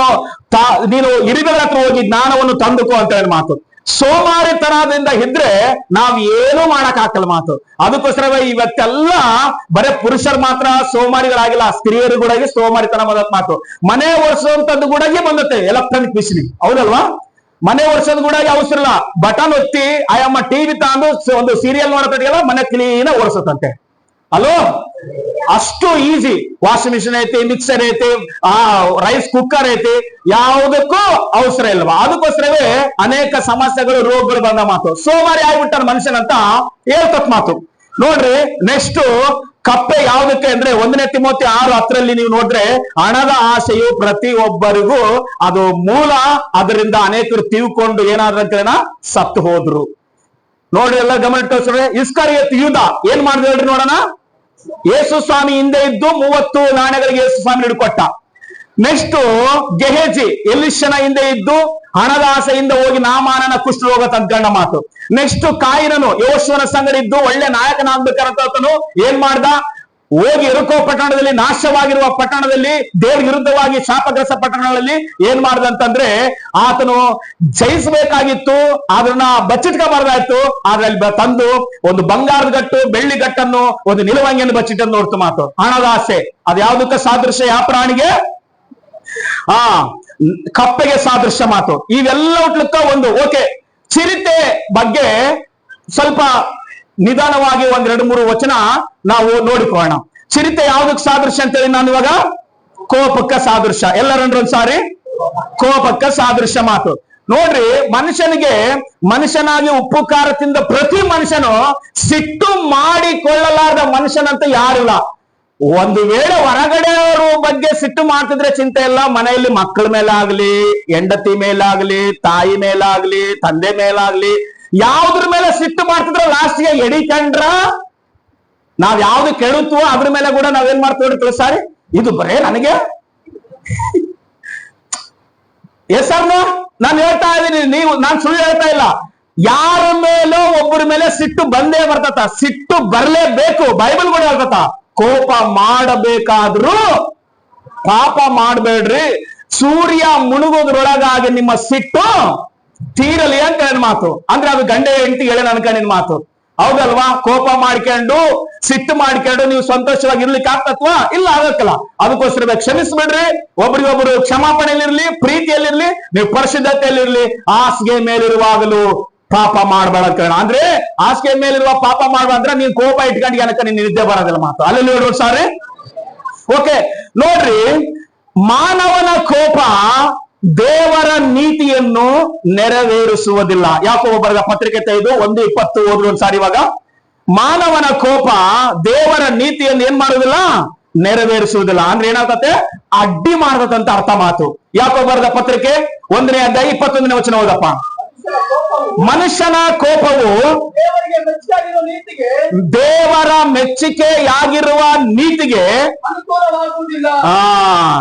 ಹಿರಿಮೆಗಳ ಹತ್ರ ಹೋಗಿ ಜ್ಞಾನವನ್ನು ತಂದುಕೋ ಅಂತ ಹೇಳಿ ಮಾತು. ಸೋಮಾರಿತನದಿಂದ ಇದ್ರೆ ನಾವ್ ಏನೂ ಮಾಡಕ್ ಹಾಕಲ್ಲ ಮಾತು. ಅದಕ್ಕೋಸ್ಕರ ಇವತ್ತೆಲ್ಲ ಬರೇ ಪುರುಷರು ಮಾತ್ರ ಸೋಮಾರಿಗಳಾಗಿಲ್ಲ, ಸ್ತ್ರೀಯರು ಕೂಡ ಸೋಮಾರಿತನ ಬಂದತ್ ಮಾತು. ಮನೆ ಓಡಿಸುವಂತದ್ದು ಕೂಡ ಬಂದತ್ತೆ ಎಲೆಕ್ಟ್ರಾನಿಕ್ ಮಿಷಿನ್, ಹೌದಲ್ವಾ? ಮನೆ ಓಡಿಸೋದು ಕೂಡ ಅವಸರ ಇಲ್ಲ, ಬಟನ್ ಒತ್ತಿ ಆಯಮ್ಮ ಟಿವಿ ತಂದು ಒಂದು ಸೀರಿಯಲ್ ನೋಡೋದಿಲ್ಲ, ಮನೆ ಕ್ಲೀನ್ ಓಡಿಸತ್ತಂತೆ. ಅಲೋ, ಅಷ್ಟು ಈಸಿ. ವಾಷಿಂಗ್ ಮಿಷಿನ್ ಐತಿ, ಮಿಕ್ಸರ್ ಐತಿ, ರೈಸ್ ಕುಕ್ಕರ್ ಐತಿ, ಯಾವುದಕ್ಕೂ ಅವಸರ ಇಲ್ವಾ? ಅದಕ್ಕೋಸ್ಕರವೇ ಅನೇಕ ಸಮಸ್ಯೆಗಳು, ರೋಗಗಳು ಬಂದ ಮಾತು. ಸೋಮಾರಿ ಆಗ್ಬಿಟ್ಟಾರ ಮನುಷ್ಯನಂತ ಹೇಳ್ತತ್ ಮಾತು. ನೋಡ್ರಿ, ನೆಕ್ಸ್ಟ್ ಕಪ್ಪೆ ಯಾವುದಕ್ಕೆ ಅಂದ್ರೆ 1 ತಿಮೋಥಿ 6:10 ನೀವು ನೋಡ್ರೆ, ಹಣದ ಆಸೆಯು ಪ್ರತಿಯೊಬ್ಬರಿಗೂ ಅದು ಮೂಲ, ಅದರಿಂದ ಅನೇಕರು ತಿಳ್ಕೊಂಡು ಏನಾದ್ರಂತ ಸತ್ತು ಹೋದ್ರು. ನೋಡ್ರಿ, ಎಲ್ಲ ಗಮನ. ಇಸ್ಕರಿಯೋತ್ ಯೂದ ಏನ್ ಮಾಡಿದ ಹೇಳ್ರಿ ನೋಡೋಣ. ಯೇಸು ಸ್ವಾಮಿ ಹಿಂದೆ ಇದ್ದು 30 ನಾಣ್ಯಗಳಿಗೆ ಯೇಸು ಸ್ವಾಮಿ ಹಿಡ್ಕೊಟ್ಟ. ನೆಕ್ಸ್ಟ್ ಗೆಹಜಿ ಎಲಿಷನ ಹಿಂದೆ ಇದ್ದು ಹಣದ ಆಸೆಯಿಂದ ಹೋಗಿ ನಾಮಾನನ ಕುಷ್ಠರೋಗ ತಂದ್ಕೊಂಡ ಮಾತು. ನೆಕ್ಸ್ಟ್ ಕಾಯಿನನು ಯೋಶುವನ ಸಂಗಡ ಇದ್ದು ಒಳ್ಳೆ ನಾಯಕನಾಗ್ಬೇಕಂತನು ಏನ್ ಮಾಡ್ದ, ಹೋಗಿ ಎರುಕೋ ಪಟ್ಟಣದಲ್ಲಿ, ನಾಶವಾಗಿರುವ ಪಟ್ಟಣದಲ್ಲಿ, ದೇವ್ರ ವಿರುದ್ಧವಾಗಿ ಶಾಪಗ್ರಸ್ತ ಪಟ್ಟಣಗಳಲ್ಲಿ ಏನ್ ಮಾಡ್ದಂತಂದ್ರೆ ಆತನು ಜಯಿಸಬೇಕಾಗಿತ್ತು, ಅದನ್ನ ಬಚ್ಚಿಟ್ಕೋಬಾರ್ದಾಯ್ತು. ಆದ್ರೆ ಅಲ್ಲಿ ತಂದು ಒಂದು ಬಂಗಾರದ ಗಟ್ಟು, ಬೆಳ್ಳಿ ಗಟ್ಟನ್ನು, ಒಂದು ನಿಲುವಂಗಿಯನ್ನು ಬಚ್ಚಿಟ್ಟನ್ನು ನೋಡ್ತು ಮಾತು. ಹಣದ ಆಸೆ ಅದು ಯಾವ್ದಕ್ಕ ಸಾದೃಶ್ಯ? ಯಾವ ಪ್ರಾಣಿಗೆ? ಕಪ್ಪೆಗೆ ಸಾದೃಶ್ಯ ಮಾತು. ಇವೆಲ್ಲ ಹುಟ್ಲಕ್ಕ ಒಂದು ಓಕೆ. ಚಿರತೆ ಬಗ್ಗೆ ಸ್ವಲ್ಪ ನಿಧಾನವಾಗಿ 1-2-3 ವಚನ ನಾವು ನೋಡಿಕೊಳ್ಳೋಣ. ಚಿರತೆ ಯಾವ್ದಕ್ಕೆ ಸಾದೃಶ್ಯ ಅಂತೇಳಿ ನಾನು ಇವಾಗ ಕೋಪಕ್ಕ ಸಾದೃಶ್ಯ. ಎಲ್ಲರೊಂದ್ಸಾರಿ ಕೋಪಕ್ಕ ಸಾದೃಶ್ಯ ಮಾತು. ನೋಡ್ರಿ, ಮನುಷ್ಯನಾಗಿ ಉಪ್ಪು ಖಾರ ತಿಂದ ಪ್ರತಿ ಮನುಷ್ಯನು ಸಿಟ್ಟು ಮಾಡಿಕೊಳ್ಳಲಾರದ ಮನುಷ್ಯನಂತ ಯಾರಿಲ್ಲ. ಒಂದು ವೇಳೆ ಹೊರಗಡೆಯವರು ಬಗ್ಗೆ ಸಿಟ್ಟು ಮಾಡ್ತಿದ್ರೆ ಚಿಂತೆ ಇಲ್ಲ, ಮನೆಯಲ್ಲಿ ಮಕ್ಕಳ ಮೇಲಾಗ್ಲಿ, ಹೆಂಡತಿ ಮೇಲಾಗ್ಲಿ, ತಾಯಿ ಮೇಲಾಗ್ಲಿ, ತಂದೆ ಮೇಲಾಗ್ಲಿ, ಯಾವ್ದ್ರ ಮೇಲೆ ಸಿಟ್ಟು ಮಾಡ್ತಿದ್ರ ಲಾಸ್ಟ್ಗೆ ಎಡಿಕಂಡ್ರ ನಾವ್ ಯಾವ್ದು ಕೆಡುತ್ತೋ ಅದ್ರ ಮೇಲೆ ಕೂಡ ನಾವೇನ್ ಮಾಡ್ತೀವಿ ಸಾರಿ, ಇದು ಬರೇ ನನಗೆ ಹೆಸರ್ನ ನಾನು ಹೇಳ್ತಾ ಇದ್ದೀನಿ, ನಾನು ಸುಳ್ಳು ಹೇಳ್ತಾ ಇಲ್ಲ. ಯಾರ ಮೇಲೋ ಒಬ್ಬರ ಮೇಲೆ ಸಿಟ್ಟು ಬಂದೇ ಬರ್ತತ, ಸಿಟ್ಟು ಬರ್ಲೇಬೇಕು. ಬೈಬಲ್ ಕೂಡ ಹೇಳ್ತತ, ಕೋಪ ಮಾಡಬೇಕಾದ್ರೂ ಪಾಪ ಮಾಡಬೇಡ್ರಿ, ಸೂರ್ಯ ಮುಳುಗೋದ್ರೊಳಗಾಗಿ ನಿಮ್ಮ ಸಿಟ್ಟು ತೀರಲಿ ಅಂತ ಹೇಳಿದ ಮಾತು. ಅಂದ್ರೆ ಅದು ಗಂಡ ಹೆಂಡತಿ ಹೇಳಿ ಅನ್ಕೊಂಡಿನ ಮಾತು, ಹೌದಲ್ವಾ? ಕೋಪ ಮಾಡ್ಕೊಂಡು ಸಿಟ್ಟು ಮಾಡ್ಕೊಂಡು ನೀವು ಸಂತೋಷವಾಗಿ ಇರ್ಲಿಕ್ಕೆ ಆಗ್ತತ್ವಾ? ಇಲ್ಲ, ಆಗಕ್ಕಲ್ಲ. ಅದಕ್ಕೋಸ್ಕರ ಕ್ಷಮಿಸ್ಬಿಡ್ರಿ, ಒಬ್ರಿಗೊಬ್ರು ಕ್ಷಮಾಪಣೆಯಲ್ಲಿರ್ಲಿ, ಪ್ರೀತಿಯಲ್ಲಿರ್ಲಿ, ನೀವು ಪರಿಶುದ್ಧತೆಯಲ್ಲಿರ್ಲಿ. ಹಾಸಿಗೆ ಮೇಲಿರುವಾಗಲೂ ಪಾಪ ಮಾಡ್ಬೇಡ ಕೇಳ. ಅಂದ್ರೆ ಹಾಸಿಗೆ ಮೇಲಿರುವ ಪಾಪ ಮಾಡ್ಬೇಡ ಅಂದ್ರೆ ನೀನ್ ಕೋಪ ಇಟ್ಕೊಂಡು ಏನಕ್ಕ ನೀನ್ ನಿದ್ದೆ ಬರೋದಿಲ್ಲ ಮಾತು. ಅಲ್ಲಿ ನೋಡ್ರಿ ಸಾರಿ. ಓಕೆ, ನೋಡ್ರಿ, ಮಾನವನ ಕೋಪ ದೇವರ ನೀತಿಯನ್ನು ನೆರವೇರಿಸುವುದಿಲ್ಲ. ಯಾಕೋ ಬರೆದ ಪತ್ರಿಕೆ 5:1-20 ಓದ್ರು ಒಂದ್ಸಾರಿ. ಇವಾಗ ಮಾನವನ ಕೋಪ ದೇವರ ನೀತಿಯನ್ನು ಏನ್ ಮಾಡುವುದಿಲ್ಲ, ನೆರವೇರಿಸುವುದಿಲ್ಲ. ಅಂದ್ರೆ ಏನಾಗತ್ತೆ, ಅಡ್ಡಿ ಮಾಡದಂತ ಅರ್ಥ ಮಾತು. ಯಾಕೋ ಬರೆದ ಪತ್ರಿಕೆ 1ನೇ ಅಧ್ಯಾಯ 21ನೇ ವಚನ ಓದಪ್ಪ. ಮನುಷ್ಯನ ಕೋಪವು ದೇವರ ಮೆಚ್ಚುಗೆಯಾಗಿರುವ ನೀತಿಗೆ ಅನುಕೂಲವಾಗುವುದಿಲ್ಲ.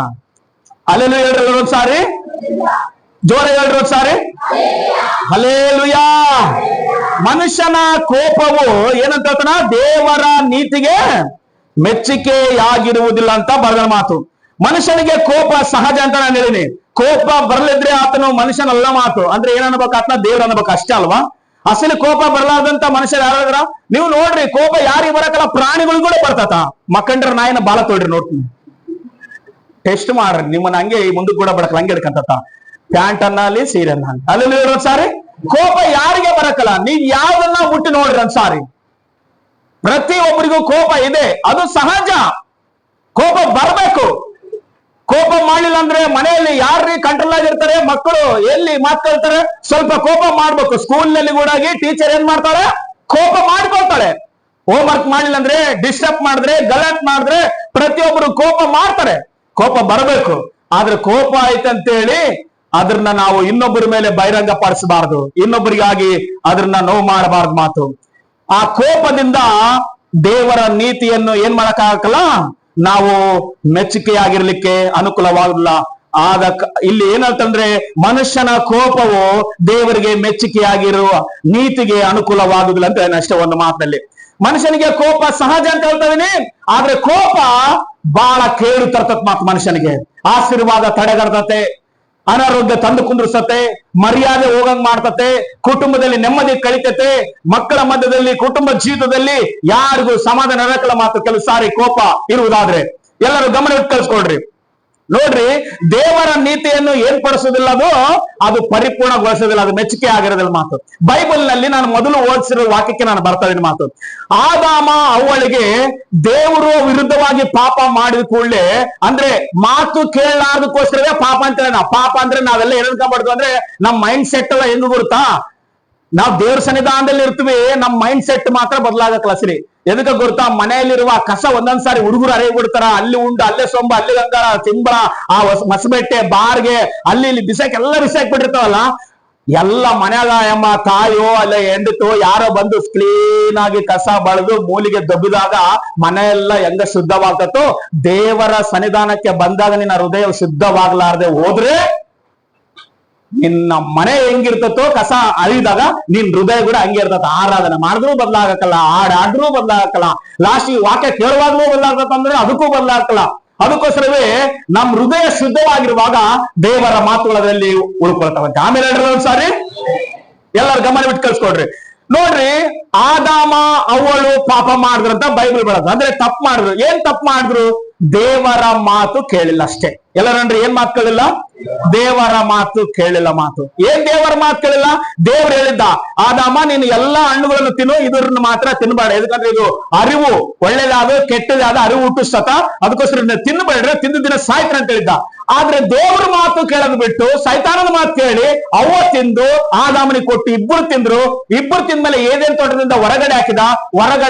ಅಲ್ಲೆಲ್ಲೂ ಹೇಳ್ರಿ ಒಂದ್ಸಾರಿ, ಜೋರ ಹೇಳ್ರಿ ಒಂದ್ಸಾರಿ, ಹಲ್ಲೆಲೂಯಾ. ಮನುಷ್ಯನ ಕೋಪವು ಏನಂತ ಹೇಳ್ತಾನ, ದೇವರ ನೀತಿಗೆ ಮೆಚ್ಚುಗೆಯಾಗಿರುವುದಿಲ್ಲ ಅಂತ ಬರೆದ ಮಾತು. ಮನುಷ್ಯನಿಗೆ ಕೋಪ ಸಹಜ ಅಂತ ನಾನು ಹೇಳಿನಿ. ಕೋಪ ಬರ್ಲಿದ್ರೆ ಆತನು ಮನುಷ್ಯನಲ್ಲ ಮಾತು. ಅಂದ್ರೆ ಏನ್ ಅನ್ಬೇಕು, ಆತನ ದೇವ್ರ ಅನ್ಬೇಕು ಅಷ್ಟೇ ಅಲ್ವಾ? ಅಸಲಿ ಕೋಪ ಬರ್ಲಾರ್ದಂತ ಮನುಷ್ಯರು ಯಾರಾದ್ರ ನೀವು ನೋಡ್ರಿ. ಕೋಪ ಯಾರಿಗೆ ಬರಕಲ್ಲ, ಪ್ರಾಣಿಗಳು ಕೂಡ ಬರ್ತತ. ಮಕ್ಕಂಡ್ರ ನಾಯಿನ ಬಾಳ ತೊಡ್ರಿ, ನೋಡ್ತೀನಿ, ಟೆಸ್ಟ್ ಮಾಡ್ರಿ, ನಿಮ್ಮನ್ನ ಹಂಗೆ ಮುಂದಕ್ಕೆ ಕೂಡ ಬರಕಲ್ಲ, ಹಂಗೆ ಹಿಡ್ಕಂತ ಪ್ಯಾಂಟ್ ಅನ್ನಲಿ ಸೀರೆ ಅನ್ನ ಅಲ್ಲಿ ಸಾರಿ. ಕೋಪ ಯಾರಿಗೆ ಬರಕಲ್ಲ, ನೀವ್ ಯಾವ್ದನ್ನ ಮುಟ್ಟಿ ನೋಡ್ರಿ ಅನ್ಸಾರಿ. ಪ್ರತಿ ಒಬ್ಬರಿಗೂ ಕೋಪ ಇದೆ, ಅದು ಸಹಜ. ಕೋಪ ಬರ್ಬೇಕು. ಕೋಪ ಮಾಡಿಲ್ಲ ಅಂದ್ರೆ ಮನೆಯಲ್ಲಿ ಯಾರ್ರೀ ಕಂಟ್ರೋಲ್ ಆಗಿರ್ತಾರೆ? ಮಕ್ಕಳು ಎಲ್ಲಿ ಮಾತಾಡ್ತಾರೆ? ಸ್ವಲ್ಪ ಕೋಪ ಮಾಡ್ಬೇಕು. ಸ್ಕೂಲ್ ನಲ್ಲಿ ಕೂಡ ಟೀಚರ್ ಏನ್ ಮಾಡ್ತಾರೆ, ಕೋಪ ಮಾಡ್ಕೊಳ್ತಾಳೆ. ಹೋಮ್ ವರ್ಕ್ ಮಾಡಲಿಲ್ಲ ಅಂದ್ರೆ, ಡಿಸ್ಟರ್ಬ್ ಮಾಡಿದ್ರೆ, ಗಲಾಟ್ ಮಾಡಿದ್ರೆ ಪ್ರತಿಯೊಬ್ಬರು ಕೋಪ ಮಾಡ್ತಾರೆ. ಕೋಪ ಬರಬೇಕು. ಆದ್ರೆ ಕೋಪ ಆಯ್ತಂತೇಳಿ ಅದನ್ನ ನಾವು ಇನ್ನೊಬ್ಬರ ಮೇಲೆ ಬಹಿರಂಗ ಪಡಿಸಬಾರದು, ಇನ್ನೊಬ್ಬರಿಗಾಗಿ ಅದನ್ನ ನೋವು ಮಾಡಬಾರದು. ಮಾತು ಆ ಕೋಪದಿಂದ ದೇವರ ನೀತಿಯನ್ನು ಏನ್ ಮಾಡಕ್ಕಾಗಲ್ಲ, ನಾವು ಮೆಚ್ಚುಗೆಯಾಗಿರ್ಲಿಕ್ಕೆ ಅನುಕೂಲವಾಗಲ್ಲ. ಆದ ಇಲ್ಲಿ ಏನಂತಂದ್ರೆ ಮನುಷ್ಯನ ಕೋಪವು ದೇವರಿಗೆ ಮೆಚ್ಚುಗೆಯಾಗಿರುವ ನೀತಿಗೆ ಅನುಕೂಲವಾಗುದಿಲ್ಲ ಅಂತ ಅಷ್ಟೇ ಒಂದು ಮಾತಿನಲ್ಲಿ. ಮನುಷ್ಯನಿಗೆ ಕೋಪ ಸಹಜ ಅಂತ ಹೇಳ್ತಾ ಇದೀನಿ, ಆದ್ರೆ ಕೋಪ ಬಹಳ ಕೇಳು ತರ್ತತ್ ಮಾತು. ಮನುಷ್ಯನಿಗೆ ಆಶೀರ್ವಾದ ತಡೆಗಟ್ಟತೆ, ಅನಾರೋಗ್ಯ ತಂದು ಕುಂದ್ರಿಸತ್ತೆ, ಮರ್ಯಾದೆ ಹೋಗಂಗ್ ಮಾಡ್ತತೆ, ಕುಟುಂಬದಲ್ಲಿ ನೆಮ್ಮದಿ ಕಳಿತತೆ, ಮಕ್ಕಳ ಮಧ್ಯದಲ್ಲಿ ಕುಟುಂಬ ಜೀವಿತದಲ್ಲಿ ಯಾರಿಗೂ ಸಮಾಧಾನ ಇರಕಲ್ಲ ಮಾತು. ಕೆಲವು ಸಾರಿ ಕೋಪ ಇರುವುದಾದ್ರೆ ಎಲ್ಲರೂ ಗಮನ ಇಟ್ಟು ಕಳ್ಸ್ಕೊಳ್ರಿ. ನೋಡ್ರಿ, ದೇವರ ನೀತಿಯನ್ನು ಏರ್ಪಡಿಸೋದಿಲ್ಲ, ಅದು ಪರಿಪೂರ್ಣಗೊಳಿಸೋದಿಲ್ಲ, ಅದು ಮೆಚ್ಚುಗೆ ಆಗಿರೋದಿಲ್ಲ ಮಾತು. ಬೈಬಲ್ ನಲ್ಲಿ ನಾನು ಮೊದಲು ಓದಿಸಿರೋ ವಾಕ್ಯಕ್ಕೆ ನಾನು ಬರ್ತಾ ಇದ್ದೀನಿ ಮಾತು. ಆದಾಮ ಅವ್ವಳಿಗೆ ದೇವರು ವಿರುದ್ಧವಾಗಿ ಪಾಪ ಮಾಡಿದ ಕೂಡಲೇ, ಅಂದ್ರೆ ಮಾತು ಕೇಳಲಾರ್ದಕ್ಕೋಸ್ಕರವೇ ಪಾಪ ಅಂತ. ಪಾಪ ಅಂದ್ರೆ ನಾವೆಲ್ಲ ಏನ್ ಅನ್ಕೊಂಡ್ಬಾರ್ದು ಅಂದ್ರೆ, ನಮ್ ಮೈಂಡ್ ಸೆಟ್ ಎಲ್ಲ ಹೆಂಗ್ ಗೊತ್ತಾ, ನಾವ್ ದೇವ್ರ ಸನ್ನಿಧಾನದಲ್ಲಿ ಇರ್ತೀವಿ, ನಮ್ ಮೈಂಡ್ ಸೆಟ್ ಮಾತ್ರ ಬದಲಾಗಕ್ಕಲ್ಲ. ಸರಿ, ಎದಕ್ಕೆ ಗೊತ್ತಾ, ಮನೆಯಲ್ಲಿರುವ ಕಸ ಒಂದೊಂದ್ಸಾರಿ ಹುಡುಗರು ಅರೆ ಬಿಡ್ತಾರ, ಅಲ್ಲಿ ಉಂಡು ಅಲ್ಲೇ ಸೊಂಬ, ಅಲ್ಲಿ ಗಂಗಾರ, ತಿಂಬಳ, ಆ ಮಸಬೆಟ್ಟೆ, ಬಾರ್ಗೆ, ಅಲ್ಲಿ ಇಲ್ಲಿ ಬಿಸಾಕಿ ಎಲ್ಲ ಬಿಸಾಕಿ ಬಿಟ್ಟಿರ್ತಾವಲ್ಲ, ಎಲ್ಲ ಮನ್ಯಾಗ ಎಂಬ ತಾಯೋ ಅಲ್ಲ ಹೆಂಡತೋ ಯಾರೋ ಬಂದು ಕ್ಲೀನ್ ಆಗಿ ಕಸ ಬಳಿದು ಮೂಲಿಗೆ ದಬ್ಬಿದಾಗ ಮನೆಯೆಲ್ಲ ಹೆಂಗ ಶುದ್ಧವಾಗ್ತತೋ, ದೇವರ ಸನ್ನಿಧಾನಕ್ಕೆ ಬಂದಾಗ ನಿನ್ನ ಹೃದಯ ಶುದ್ಧವಾಗ್ಲಾರ್ದೆ ಹೋದ್ರೆ ನಿನ್ನ ಮನೆ ಹೆಂಗಿರ್ತತೋ, ಕಸ ಅಳಿದಾಗ ನಿನ್ ಹೃದಯ ಕೂಡ ಹಂಗೆ ಇರ್ತದ. ಆರಾಧನೆ ಮಾಡಿದ್ರೂ ಬದಲಾಗಕ್ಕಲ್ಲ, ಹಾಡಾದ್ರೂ ಬದಲಾಗಕ್ಕಲ್ಲ, ಲಾಸ್ಟ್ ಈ ವಾಕ್ಯ ಕೇಳುವಾಗ್ಲೂ ಬದಲಾಗತ್ತಂದ್ರೆ ಅದಕ್ಕೂ ಬದಲಾಗಕ್ಕಲ್ಲ. ಅದಕ್ಕೋಸ್ಕರವೇ ನಮ್ ಹೃದಯ ಶುದ್ಧವಾಗಿರುವಾಗ ದೇವರ ಮಾತುಗಳಲ್ಲಿ ಉಳ್ಕೊಳ್ತಾವಂತೆ. ಆಮೇಲೆ ಸಾರಿ ಎಲ್ಲರೂ ಗಮನ ಬಿಟ್ಟು ಕಳ್ಸ್ಕೊಡ್ರಿ. ನೋಡ್ರಿ, ಆದಾಮ ಅವಳು ಪಾಪ ಮಾಡಿದ್ರಂತ ಬೈಬಲ್ ಬೆಳದ, ಅಂದ್ರೆ ತಪ್ಪು ಮಾಡಿದ್ರು. ಏನ್ ತಪ್ಪು ಮಾಡಿದ್ರು? ದೇವರ ಮಾತು ಕೇಳಿಲ್ಲ ಅಷ್ಟೇ. ಎಲ್ಲರನ್ರಿ ಏನ್ ಮಾತು ಕೇಳಿಲ್ಲ? ದೇವರ ಮಾತು ಕೇಳಿಲ್ಲ ಮಾತು. ಏನ್ ದೇವರ ಮಾತು ಕೇಳಿಲ್ಲ? ದೇವ್ರು ಹೇಳಿದ್ದ, ಆದಾಮ ನೀನು ಎಲ್ಲಾ ಹಣ್ಣುಗಳನ್ನು ತಿನ್ನು, ಇದ್ರನ್ನ ಮಾತ್ರ ತಿನ್ಬೇಡ, ಯಾಕಂದ್ರೆ ಇದು ಅರಿವು ಒಳ್ಳೇದಾದ ಕೆಟ್ಟದಾದ ಅರಿವು ಹುಟ್ಟಿಸ್ತತ, ಅದಕ್ಕೋಸ್ಕರ ತಿನ್ನಬೇಡ್ರೆ ತಿಂದ ದಿನ ಸಾಯ್ತಾನೆ ಅಂತ ಹೇಳಿದ್ದ. ಆದ್ರೆ ದೇವ್ರ ಮಾತು ಕೇಳೋದು ಬಿಟ್ಟು ಸೈತಾನದ ಮಾತು ಕೇಳಿ ಅವ್ವ ತಿಂದು ಆದಾಮನಿಗೆ ಕೊಟ್ಟು ಇಬ್ಬರು ತಿಂದ್ರು. ಇಬ್ಬರು ತಿಂದ್ಮೇಲೆ ಏದೇನ್ ತೋಟದಿಂದ ಹೊರಗಡೆ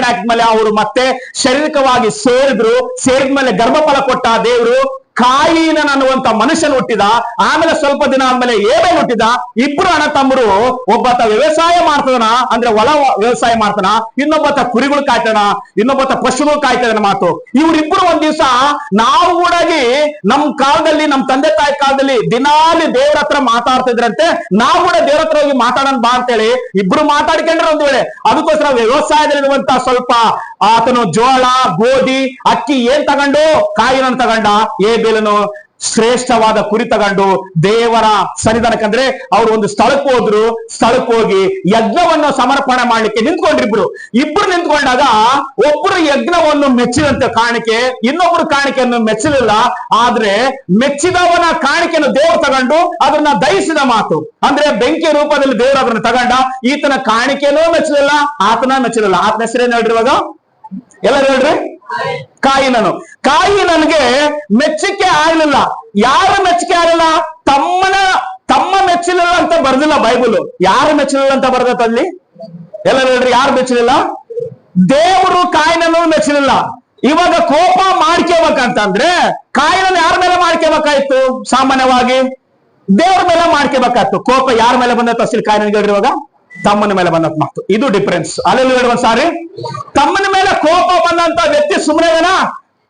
ಹಾಕಿದ್ಮೇಲೆ ಅವರು ಮತ್ತೆ ಶಾರೀರಿಕವಾಗಿ ಸೇರಿದ್ರು. ಸೇರಿದ್ಮೇಲೆ ಗರ್ಭಫಲ ಕೊಟ್ಟ ದೇವರು ಕಾಯಿನ ಅನ್ನುವಂತ ಮನುಷ್ಯನ ಹುಟ್ಟಿದ. ಆಮೇಲೆ ಸ್ವಲ್ಪ ದಿನ ಆದ್ಮೇಲೆ ಏಬೇಲ್ ಹುಟ್ಟಿದ. ಇಬ್ರು ಅಣ್ಣ ತಮ್ಮರು, ಒಬ್ಬತ ವ್ಯವಸಾಯ ಮಾಡ್ತದನ, ಅಂದ್ರೆ ಹೊಲ ವ್ಯವಸಾಯ ಮಾಡ್ತಾನ, ಇನ್ನೊಬ್ಬತ ಕುರಿಗಳು ಕಾಯ್ತಾನ, ಇನ್ನೊಬ್ಬತ ಪಶುಗಳು ಕಾಯ್ತಾನ ಮಾತು. ಇವ್ರಿಬ್ರು ಒಂದ್ ದಿವಸ ನಾವು ಕೂಡಾಗಿ ನಮ್ ಕಾಲದಲ್ಲಿ, ನಮ್ ತಂದೆ ತಾಯಿ ಕಾಲದಲ್ಲಿ ದಿನಾಲಿ ದೇವ್ರ ಹತ್ರ ಮಾತಾಡ್ತಿದ್ರಂತೆ. ನಾವು ಕೂಡ ದೇವ್ರ ಹತ್ರ ಹೋಗಿ ಮಾತಾಡೋಣ ಬಾ ಅಂತೇಳಿ ಇಬ್ರು ಮಾತಾಡ್ಕೊಂಡ್ರೆ ಒಂದ್ ವೇಳೆ. ಅದಕ್ಕೋಸ್ಕರ ವ್ಯವಸಾಯದಲ್ಲಿರುವಂತ ಸ್ವಲ್ಪ ಆತನು ಜೋಳ, ಗೋಧಿ, ಅಕ್ಕಿ ಏನ್ ತಗೊಂಡು ಕಾಯಿನ ತಗೊಂಡ, ಏಬೇಲನು ಶ್ರೇಷ್ಠವಾದ ಕುರಿ ತಗೊಂಡು ದೇವರ ಸನ್ನಿಧಾನಕ್ಕೆ, ಅಂದ್ರೆ ಅವ್ರು ಒಂದು ಸ್ಥಳಕ್ಕೆ ಹೋದ್ರು. ಸ್ಥಳಕ್ಕೆ ಹೋಗಿ ಯಜ್ಞವನ್ನು ಸಮರ್ಪಣೆ ಮಾಡ್ಲಿಕ್ಕೆ ನಿಂತ್ಕೊಂಡ್ರಿಬ್ರು. ಇಬ್ರು ನಿಂತ್ಕೊಂಡಾಗ ಒಬ್ರು ಯಜ್ಞವನ್ನು ಮೆಚ್ಚಿದಂತೆ ಕಾಣಿಕೆ, ಇನ್ನೊಬ್ರು ಕಾಣಿಕೆಯನ್ನು ಮೆಚ್ಚಲಿಲ್ಲ. ಆದ್ರೆ ಮೆಚ್ಚಿದವನ ಕಾಣಿಕೆಯನ್ನು ದೇವರು ತಗೊಂಡು ಅದನ್ನ ದಹಿಸಿದ ಮಾತು. ಅಂದ್ರೆ ಬೆಂಕಿ ರೂಪದಲ್ಲಿ ದೇವರು ಅದನ್ನ ತಗೊಂಡ. ಈತನ ಕಾಣಿಕೆನೂ ಮೆಚ್ಚಲಿಲ್ಲ, ಆತನ ಮೆಚ್ಚಲಿಲ್ಲ. ಆತನ ಹೆಸರೇನು ಹೇಳ್ರಿ ಇವಾಗ? ಎಲ್ಲರೂ ಹೇಳ್ರಿ. ಕಾಯಿನನಿಗೆ ಮೆಚ್ಚುಗೆ ಆಗಲಿಲ್ಲ. ಯಾರು ಮೆಚ್ಚುಗೆ ಆಗಲಿಲ್ಲ? ತಮ್ಮ ಮೆಚ್ಚಲಿಲ್ಲ ಅಂತ ಬರ್ದಿಲ್ಲ ಬೈಬಲ್. ಯಾರು ಮೆಚ್ಚಲಿಲ್ಲ ಅಂತ ಬರ್ದತ್ತಲ್ಲಿ? ಎಲ್ಲರೂ ಹೇಳ್ರಿ, ಯಾರು ಮೆಚ್ಚಲಿಲ್ಲ? ದೇವರು ಕಾಯಿನನ್ನು ಮೆಚ್ಚಲಿಲ್ಲ. ಇವಾಗ ಕೋಪ ಮಾಡ್ಕೋಬೇಕಂತಂದ್ರೆ ಕಾಯಿನನ್ನು ಯಾರ ಮೇಲೆ ಮಾಡ್ಕೋಬೇಕಾಯ್ತು? ಸಾಮಾನ್ಯವಾಗಿ ದೇವ್ರ ಮೇಲೆ ಮಾಡ್ಕೋಬೇಕಾಯ್ತು. ಕೋಪ ಯಾರ ಮೇಲೆ ಬಂದತ್ತು? ಅಸಲಿ ಕಾಯಿನನಿಗೆ ಹೇಳ್ರಿ ಇವಾಗ ತಮ್ಮನ ಮೇಲೆ ಬಂದತ್ ಮಾತು. ಇದು ಡಿಫರೆನ್ಸ್. ಅಲ್ಲಿ ಹೇಳುವ ಸಾರಿ, ತಮ್ಮನ ಮೇಲೆ ಕೋಪ ಬಂದಂತ ವ್ಯಕ್ತಿ ಸುಮ್ಮನೆನ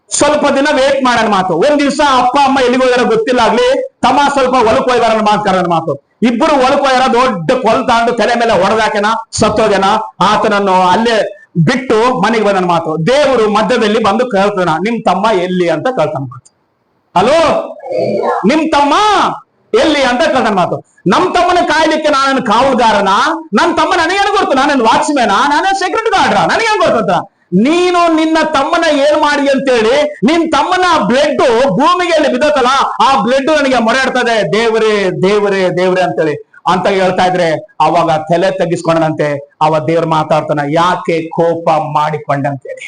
ಸ್ವಲ್ಪ ದಿನ ವೇಟ್ ಮಾಡೋಣ ಮಾತು. ಒಂದ್ ದಿವಸ ಅಪ್ಪ ಅಮ್ಮ ಎಲ್ಲಿಗೆ ಹೋಗ್ಯಾರ ಗೊತ್ತಿಲ್ಲ ಆಗ್ಲಿ, ತಮ್ಮ ಸ್ವಲ್ಪ ಹೊಲಕ್ ಹೋಗ್ಯಾರ ಮಾತಾಡೋಣ ಮಾತು. ಇಬ್ಬರು ಹೊಲಕ್ ಹೋಗ್ಯಾರ, ದೊಡ್ಡ ಕೊಲ್ ತಾಂಡು ತಲೆ ಮೇಲೆ ಹೊಡೆದಾಕೆನ ಸತ್ತೋದನ. ಆತನನ್ನು ಅಲ್ಲೇ ಬಿಟ್ಟು ಮನೆಗೆ ಬಂದನ ಮಾತು. ದೇವರು ಮಧ್ಯದಲ್ಲಿ ಬಂದು ಕೇಳ್ತಾನ, ನಿಮ್ ತಮ್ಮ ಎಲ್ಲಿ ಅಂತ ಕೇಳ್ತಾನ ಮಾತು. ಹಲೋ, ನಿಮ್ ತಮ್ಮ ಎಲ್ಲಿ ಅಂತ ಕೇಳ್ತಾನ ಮಾತು. ನಮ್ ತಮ್ಮನ ಕಾಯ್ಲಿಕ್ಕೆ ನಾನೇನು ಕಾವಲುಗಾರನ? ನನ್ ತಮ್ಮ ನನಗೇನು ಗೊತ್ತು? ನಾನೇನು ವಾಚ್ಮ್ಯಾನ? ನಾನೇನು ಸೆಕ್ಯೂರಿಟಿ ಗಾರ್ಡ್ರ? ನನಗೇನು ಗೊತ್ತಂತ? ನೀನು ನಿನ್ನ ತಮ್ಮನ ಏನ್ ಮಾಡಿ ಅಂತೇಳಿ ನಿನ್ ತಮ್ಮನ ಬ್ಲಡ್ ಭೂಮಿಗೆ ಅಲ್ಲಿ ಬಿದ್ದತಲ್ಲ, ಆ ಬ್ಲಡ್ ನನಗೆ ಮೊರೆ ಇಡ್ತದೆ, ದೇವರೇ ದೇವರೇ ದೇವರೇ ಅಂತೇಳಿ ಅಂತ ಹೇಳ್ತಾ ಇದ್ರೆ ಅವಾಗ ತಲೆ ತಗ್ಗಿಸ್ಕೊಂಡಂತೆ ಅವ ದೇವ್ರು ಮಾತಾಡ್ತಾನ, ಯಾಕೆ ಕೋಪ ಮಾಡಿಕೊಂಡಂತೇಳಿ.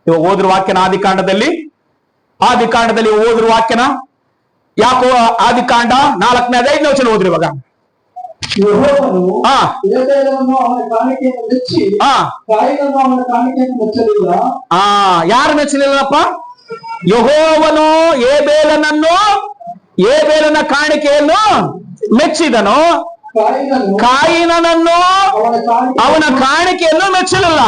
ಇವಾಗ ಓದ್ರ ವಾಕ್ಯನ ಆದಿಕಾಂಡದಲ್ಲಿ ಓದ್ರ ವಾಕ್ಯನ ಯಾಕೋ ಆದಿಕಾಂಡ 4ನೇ 5ನೇ ವಚನ ಓದ್ರಿ ಇವಾಗ. ಯೆಹೋವನು ಹಾ ಏಬೇಲನನ್ನು ಅವನ ಕಾಣಿಕೆಯನ್ನು ಮೆಚ್ಚಿ ಹಾ ಕಾಯಿನನ್ನು ಅವನ ಕಾಣಿಕೆಯನ್ನು ಮೆಚ್ಚಲಿಲ್ಲ. ಯಾರು ಮೆಚ್ಚಲಿಲ್ಲಪ್ಪ? ಯೆಹೋವನು ಏಬೇಲನ ಕಾಣಿಕೆಯನ್ನು ಮೆಚ್ಚಿದನು, ಕಾಯಿನನನ್ನು ಅವನ ಕಾಣಿಕೆಯನ್ನು ಮೆಚ್ಚಲಿಲ್ಲ.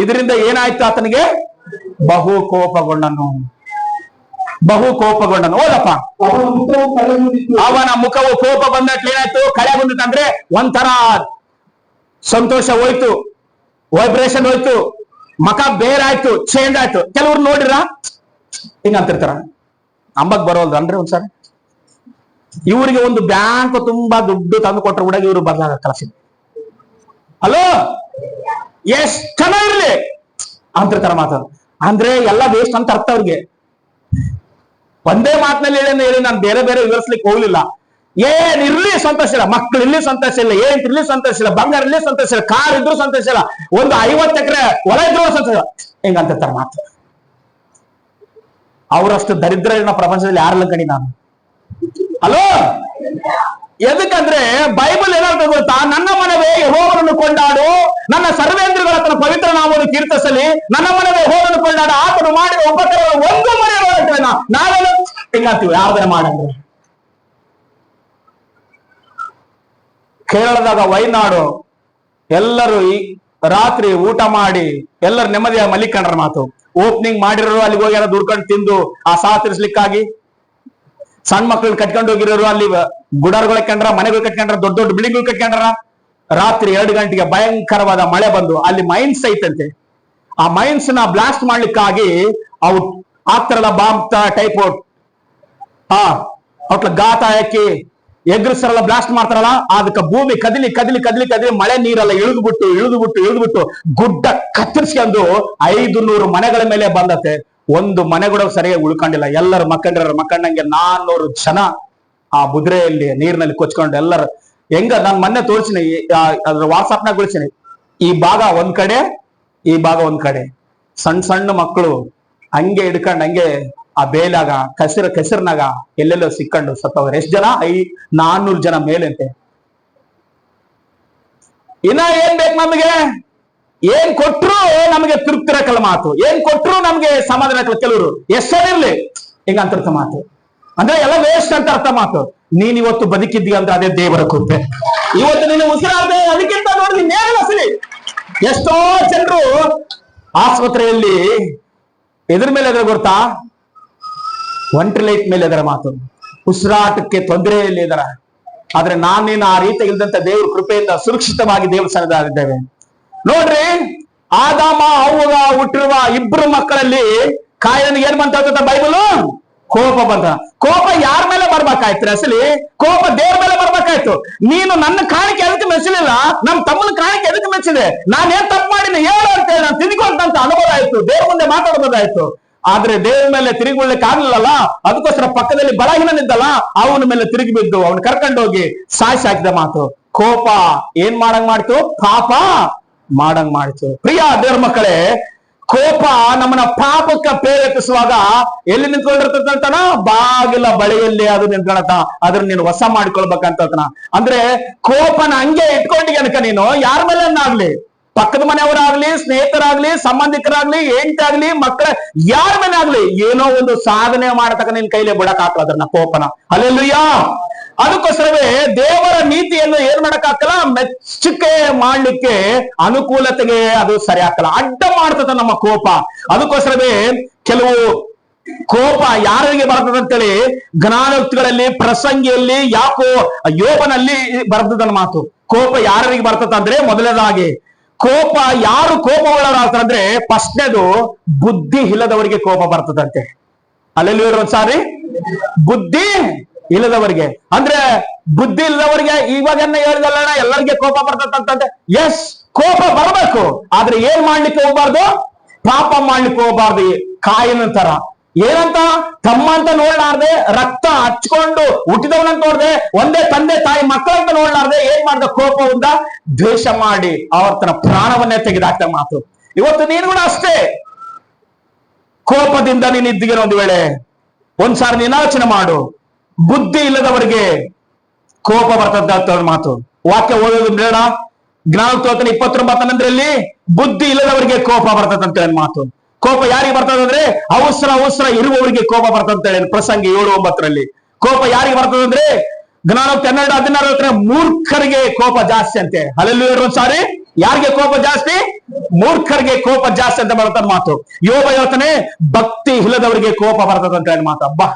ಇದರಿಂದ ಏನಾಯ್ತು? ಆತನಿಗೆ ಬಹು ಕೋಪಗೊಂಡನು. ಓದಪ್ಪ. ಅವನ ಮುಖವು ಕೋಪ ಬಂದಟ್ಲೆ ಏನಾಯ್ತು? ಕಳೆ ಬಂದಿತ್ತು ಅಂದ್ರೆ ಒಂಥರ ಸಂತೋಷ ಹೋಯ್ತು, ವೈಬ್ರೇಷನ್ ಹೋಯ್ತು, ಮುಖ ಬೇರಾಯ್ತು, ಚೇಂಜ್ ಆಯ್ತು. ಕೆಲವ್ರು ನೋಡಿರ ಹಿಂಗ ಅಂತಿರ್ತಾರ, ಅಂಬಕ್ ಬರೋಲ್ದು ಅಂದ್ರೆ ಒಂದ್ಸರಿ ಇವರಿಗೆ ಒಂದು ಬ್ಯಾಂಕ್ ತುಂಬಾ ದುಡ್ಡು ತಂದು ಕೊಟ್ಟರು ಕೂಡ ಇವರು ಬದಲಾಗ ಕಲಸಿ. ಹಲೋ, ಎಷ್ಟ್ ಜನ ಇರ್ಲಿ ಅಂತಿರ್ತಾರ ಮಾತಾಡ ಅಂದ್ರೆ ಎಲ್ಲ ವೇಸ್ಟ್ ಅಂತ ಅರ್ಥ ಅವ್ರಿಗೆ. ಒಂದೇ ಮಾತಿನಲ್ಲಿ ಹೇಳಿ ನಾನು ಬೇರೆ ಬೇರೆ ವಿವರಿಸ್ಲಿಕ್ಕೆ ಹೋಗ್ಲಿಲ್ಲ. ಏನ್ ಇರ್ಲಿ ಸಂತೋಷ ಇಲ್ಲ, ಮಕ್ಳು ಇರ್ಲಿ ಸಂತೋಷ ಇಲ್ಲ, ಏನ್ ಇರ್ಲಿ ಸಂತೋಷ ಇಲ್ಲ, ಬಂಗಾರ ಇರ್ಲಿ ಸಂತೋಷ ಇಲ್ಲ, ಕಾರ್ ಇದ್ರು ಸಂತೋಷ ಇಲ್ಲ, ಒಂದು 50 ಎಕರೆ ಹೊಲ ಇದ್ರು ಸಂತೋಷ ಇಲ್ಲ, ಹಿಂಗಂತಿರ್ತಾರ ಮಾತು. ಅವರಷ್ಟು ದರಿದ್ರ ಪ್ರಪಂಚದಲ್ಲಿ ಯಾರಲ್ಲ ಕಣಿ ನಾನು. ಹಲೋ, ಎದಕ್ಕಂದ್ರೆ ಬೈಬಲ್ ಏನಾಗ್ತದೆ ಗೊತ್ತಾ? ನನ್ನ ಮನವೇ ಯೆಹೋವನನ್ನು ಕೊಂಡಾಡು, ನನ್ನ ಸರ್ವೇಂದ್ರಗಳ ತನ್ನ ಪವಿತ್ರ ನಾಮವನ್ನು ಕೀರ್ತಿಸಲಿ, ನನ್ನ ಮನವೇ ಯೆಹೋವನನ್ನು ಕೊಂಡಾಡು, ಆತನು ಮಾಡಿದ ಉಪಕಾರಗಳು ಒಂದು ಮರೆಯಲ್ಲ. ನಾವೇನು ಹಿಂಗಾಗ್ತೀವಿ ಯಾವ್ದಾರ ಮಾಡಂದ್ರೆ. ಕೇರಳದಾಗ ವೈನಾಡು ಎಲ್ಲರೂ ಈ ರಾತ್ರಿ ಊಟ ಮಾಡಿ ಎಲ್ಲರೂ ನೆಮ್ಮದಿಯಾಗಿ ಮಲಿಕೊಂಡ್ರ ಮಾತು. ಓಪನಿಂಗ್ ಮಾಡಿರೋರು ಅಲ್ಲಿಗೆ ಹೋಗಿ ಯಾರು ದುಡ್ಕೊಂಡು ತಿಂದು ಆ ಸಹ ತಿರ್ಸ್ಲಿಕ್ಕಾಗಿ, ಸಣ್ಣ ಮಕ್ಳು ಕಟ್ಕೊಂಡು ಹೋಗಿರೋರು ಅಲ್ಲಿ ಗುಡಾರ್ಗಳು ಕಟ್ಕೊಂಡ್ರ, ಮನೆಗಳು ಕಟ್ಕೊಂಡ್ರ, ದೊಡ್ಡ ದೊಡ್ಡ ಬಿಲ್ಡಿಂಗ್ಗಳು ಕಟ್ಕೊಂಡ್ರ. ರಾತ್ರಿ 2 ಗಂಟೆಗೆ ಭಯಂಕರವಾದ ಮಳೆ ಬಂದು ಅಲ್ಲಿ ಮೈನ್ಸ್ ಐತಂತೆ. ಆ ಮೈನ್ಸ್ ನ ಬ್ಲಾಸ್ಟ್ ಮಾಡ್ಲಿಕ್ಕಾಗಿ ಅವು ಆಗ್ತಾರಲ್ಲ ಬಾಂಬ್ ಟೈಪ್ ಅವ್ರ ಗಾತ ಹಾಕಿ ಎಗ್ರಿಸರಲ್ಲ, ಬ್ಲಾಸ್ಟ್ ಮಾಡ್ತಾರಲ್ಲ, ಅದಕ್ಕೆ ಭೂಮಿ ಕದಿಲಿ ಕದಿಲಿ ಕದಿಲಿ ಕದಿಲಿ ಮಳೆ ನೀರೆಲ್ಲ ಇಳಿದ್ಬಿಟ್ಟು ಗುಡ್ಡ ಕತ್ತರಿಸ್ಕೊಂಡು 500 ಮನೆಗಳ ಮೇಲೆ ಬಂದತೆ. ಒಂದು ಮನೆ ಕೂಡ ಸರಿಯಾಗಿ ಉಳ್ಕೊಂಡಿಲ್ಲ. ಎಲ್ಲರೂ ಮಕ್ಕಂಡಂಗೆ 400 ಜನ ಆ ಬುದ್ರೆಯಲ್ಲಿ ನೀರಿನಲ್ಲಿ ಕೊಚ್ಕೊಂಡು ಎಲ್ಲರೂ ಹೆಂಗ ನಾನು ಮೊನ್ನೆ ತೋರಿಸಿನಿ, ಅದ್ರ ವಾಟ್ಸಾಪ್ನಾಗ ಕಳಿಸಿನಿ. ಈ ಭಾಗ ಒಂದ್ ಕಡೆ, ಈ ಭಾಗ ಒಂದ್ ಕಡೆ, ಸಣ್ಣ ಮಕ್ಕಳು ಹಂಗೆ ಹಿಡ್ಕೊಂಡು ಹಂಗೆ ಆ ಬೇಲಾಗ ಕೆಸರಿನಾಗ ಎಲ್ಲೆಲ್ಲೋ ಸಿಕ್ಕೊಂಡು ಸತ್ತವ್ರೆ. ಎಷ್ಟು ಜನ? 400 ಜನ ಮೇಲಂತೆ. ಇನ್ನ ಏನ್ ಬೇಕು ನಮಗೆ? ಏನ್ ಕೊಟ್ರು ನಮಗೆ ತೃಪ್ತಿರಕಲ್ಲ ಮಾತು, ಏನ್ ಕೊಟ್ರು ನಮ್ಗೆ ಸಮಾಧಾನ ಹಾಕಲ್ಲ. ಕೆಲವರು ಎಷ್ಟಿರ್ಲಿ ಹಿಂಗ ಅಂತ ಮಾತು ಅಂದ್ರೆ ಎಲ್ಲ ವೇಸ್ಟ್ ಅಂತ ಅರ್ಥ ಮಾತು. ನೀನ್ ಇವತ್ತು ಬದುಕಿದ್ದೀಯ ಅಂದ್ರೆ ಅದೇ ದೇವರ ಕೃಪೆ. ಇವತ್ತು ನೀನು ಉಸಿರಾಡದೆ ಅದಕ್ಕಿಂತ ನೋಡಿ ನೇರಸಲಿ. ಎಷ್ಟೋ ಜನರು ಆಸ್ಪತ್ರೆಯಲ್ಲಿ ಎದ್ರ ಮೇಲೆ ಎದ್ರ ಗೊತ್ತಾ? ವೆಂಟಿಲೇಟ್ ಮೇಲೆ ಇದರ ಮಾತು, ಉಸಿರಾಟಕ್ಕೆ ತೊಂದರೆಯಲ್ಲಿ ಇದರ. ಆದ್ರೆ ನಾನೇನು ಆ ರೀತಿ ಇಲ್ದಂತ ದೇವ್ರ ಕೃಪೆಯಿಂದ ಸುರಕ್ಷಿತವಾಗಿ ದೇವ್ರ ಸನ್ನಿಧಾನದಲ್ಲಿದ್ದೇವೆ. ನೋಡ್ರಿ, ಆದಾಮ ಅವ್ವ ಹುಟ್ಟಿರುವ 2 ಮಕ್ಕಳಲ್ಲಿ ಕಾಯಿನಿಗೆ ಏನ್ ಬಂತ ಬೈಬಲ್? ಕೋಪ ಬಂತ. ಕೋಪ ಯಾರ ಮೇಲೆ ಬರ್ಬೇಕಾಯ್ತು? ಅಸಲಿ ಕೋಪ ದೇವ್ರ ಮೇಲೆ ಬರ್ಬೇಕಾಯ್ತು. ನೀನು ನನ್ನ ಕಾಣಿಕೆ ಅದಕ್ಕೆ ಮೆಚ್ಚಲಿಲ್ಲ, ನಮ್ ತಮ್ಮನ ಕಾಣಿಕೆ ಅದಕ್ಕೆ ಮೆಚ್ಚಿದೆ. ನಾನೇನ್ ತಪ್ಪು ಮಾಡಿನಿ ಹೇಳು ಅಂತೇಳಿ ನಾನು ತಿದ್ಕೊಂಡಂತ ಅನುಭವ ಆಯ್ತು, ದೇವ್ರ ಮುಂದೆ ಮಾತಾಡಬಹುದಾಯ್ತು. ಆದ್ರೆ ದೇವ್ರ ಮೇಲೆ ತಿರುಗಿಕೊಳ್ಳಿಕ್ಕೆ ಆಗ್ಲಿಲ್ಲಲ್ಲ, ಅದಕ್ಕೋಸ್ಕರ ಪಕ್ಕದಲ್ಲಿ ಬಲಹೀನನಿದ್ದಲ್ಲ, ಅವನ ಮೇಲೆ ತಿರುಗಿ ಬಿದ್ದು ಅವನು ಕರ್ಕೊಂಡೋಗಿ ಸಾಯಿಸಿ ಹಾಕಿದ ಮಾತು. ಕೋಪ ಏನ್ ಮಾಡಂಗ್ ಮಾಡ್ತು? ಪಾಪ ಮಾಡಂಗ್ ಮಾಡ್ತು. ಪ್ರಿಯ ದೇವ್ರ ಮಕ್ಕಳೇ, ಕೋಪ ನಮ್ಮನ್ನ ಪಾಪಕ್ಕೆ ಪ್ರೇರೇಪಿಸುವಾಗ ಎಲ್ಲಿ ನಿಂತ್ಕೊಂಡಿರ್ತಂತಾನ? ಬಾಗಿಲ ಬಳಿಯಲ್ಲಿ ಅದು ನಿಂತ್ಕೊಳತ. ಅದ್ರ ನೀನು ಹೊಸ ಮಾಡ್ಕೊಳ್ಬೇಕಂತ. ಅಂದ್ರೆ ಕೋಪನ ಹಂಗೆ ಇಟ್ಕೊಂಡಿಗೆ ಅನ್ಕ ನೀನು ಯಾರ ಮೇಲೆ ಆಗ್ಲಿ, ಪಕ್ಕದ ಮನೆಯವರಾಗ್ಲಿ, ಸ್ನೇಹಿತರಾಗ್ಲಿ, ಸಂಬಂಧಿಕರಾಗ್ಲಿ, ಹೆಂಡತಿ ಮಕ್ಕಳ ಯಾರ ಮೇಲೆ ಆಗ್ಲಿ, ಏನೋ ಒಂದು ಸಾಧನೆ ಮಾಡತಕ್ಕ ನಿನ್ ಕೈಲಿ ಬಿಡಕ್ ಹಾಕಲ್ಲ ಅದ್ರನ್ನ ಕೋಪನ. ಹಲ್ಲೆಲೂಯಾ. ಅದಕ್ಕೋಸ್ಕರವೇ ದೇವರ ನೀತಿಯನ್ನು ಏನ್ ಮಾಡಕ್ ಹಾಕಲ್ಲ, ಮೆಚ್ಚುಗೆ ಮಾಡ್ಲಿಕ್ಕೆ ಅನುಕೂಲತೆಗೆ ಅದು ಸರಿ ಹಾಕಲ್ಲ, ಅಡ್ಡ ಮಾಡ್ತದ ನಮ್ಮ ಕೋಪ. ಅದಕ್ಕೋಸ್ಕರವೇ ಕೆಲವು ಕೋಪ ಯಾರಿಗೆ ಬರ್ತದಂತೇಳಿ ಜ್ಞಾನೋಕ್ತಿಗಳಲ್ಲಿ, ಪ್ರಸಂಗಿಯಲ್ಲಿ, ಯಾಕೋ ಯೋಬನಲ್ಲಿ ಬರ್ತದನ್ನ ಮಾತು. ಕೋಪ ಯಾರಿಗೆ ಬರ್ತದ ಅಂದ್ರೆ, ಮೊದಲನೇದಾಗಿ ಕೋಪ ಯಾರು ಕೋಪಗೊಳ್ಳೋರಾಗ್ತಾರಂದ್ರೆ, ಫಸ್ಟ್ನೇದು ಬುದ್ಧಿ ಇಲ್ಲದವರಿಗೆ ಕೋಪ ಬರ್ತದಂತೆ. ಅಲ್ಲೆಲ್ಲಿ ಒಂದ್ಸಾರಿ ಬುದ್ಧಿ ಇಲ್ಲದವರಿಗೆ ಅಂದ್ರೆ, ಬುದ್ಧಿ ಇಲ್ಲದವರಿಗೆ ಇವಾಗ ಹೇಳಿದಲ್ಲ ಎಲ್ಲರಿಗೆ ಕೋಪ ಬರ್ತದಂತೆ. ಎಸ್, ಕೋಪ ಬರಬೇಕು, ಆದ್ರೆ ಏನ್ ಮಾಡ್ಲಿಕ್ಕೆ ಹೋಗ್ಬಾರ್ದು? ಪಾಪ ಮಾಡ್ಲಿಕ್ಕೆ ಹೋಗ್ಬಾರ್ದು. ಕಾಯಿನ ತರ ಏನಂತ ತಮ್ಮ ಅಂತ ನೋಡ್ಲಾರ್ದೆ, ರಕ್ತ ಹಚ್ಕೊಂಡು ಹುಟ್ಟಿದವನಂತ ನೋಡ್ದೆ, ಒಂದೇ ತಂದೆ ತಾಯಿ ಮಕ್ಕಳಂತ ನೋಡ್ಲಾರ್ದೆ ಏನ್ ಮಾಡ್ದ? ಕೋಪದಿಂದ ದ್ವೇಷ ಮಾಡಿ ಅವ್ರ ತನ್ನ ಪ್ರಾಣವನ್ನೇ ತೆಗೆದಾಕ್ತ ಮಾತು. ಇವತ್ತು ನೀನು ಕೂಡ ಅಷ್ಟೇ, ಕೋಪದಿಂದ ನೀನು ಇದ್ದೀಗ ಒಂದು ವೇಳೆ ಒಂದ್ಸಾರಿ ನೀನು ಆಲೋಚನೆ ಮಾಡು. ಬುದ್ಧಿ ಇಲ್ಲದವರಿಗೆ ಕೋಪ ಬರ್ತದ ಮಾತು. ವಾಕ್ಯ ಓದೋದು ಬೇಡ. ಜ್ಞಾನೋಕ್ತೋತನ 29 ಬುದ್ಧಿ ಇಲ್ಲದವರಿಗೆ ಕೋಪ ಬರ್ತದಂತ ಮಾತು. ಕೋಪ ಯಾರಿಗೆ ಬರ್ತದಂದ್ರೆ ಅವಸರ ಇರುವವರಿಗೆ ಕೋಪ ಬರ್ತಂತ ಪ್ರಸಂಗಿ 7:9 ಕೋಪ ಯಾರಿಗೆ ಬರ್ತದಂದ್ರೆ ಜ್ಞಾನೋಕ್ತ 12:16 ಮೂರ್ಖರಿಗೆ ಕೋಪ ಜಾಸ್ತಿ ಅಂತೆ. ಹಲ್ಲೆಲೂಯಾ. ಸಾರಿ, ಯಾರಿಗೆ ಕೋಪ ಜಾಸ್ತಿ? ಮೂರ್ಖರಿಗೆ ಕೋಪ ಜಾಸ್ತಿ ಅಂತ ಬರ್ತದ ಮಾತು. ಯೋಬ ಹೇಳ್ತಾನೆ ಭಕ್ತಿ ಇಲ್ಲದವರಿಗೆ ಕೋಪ ಬರ್ತದಂತ ಮಾತು. ಅಬ್ಬಾ,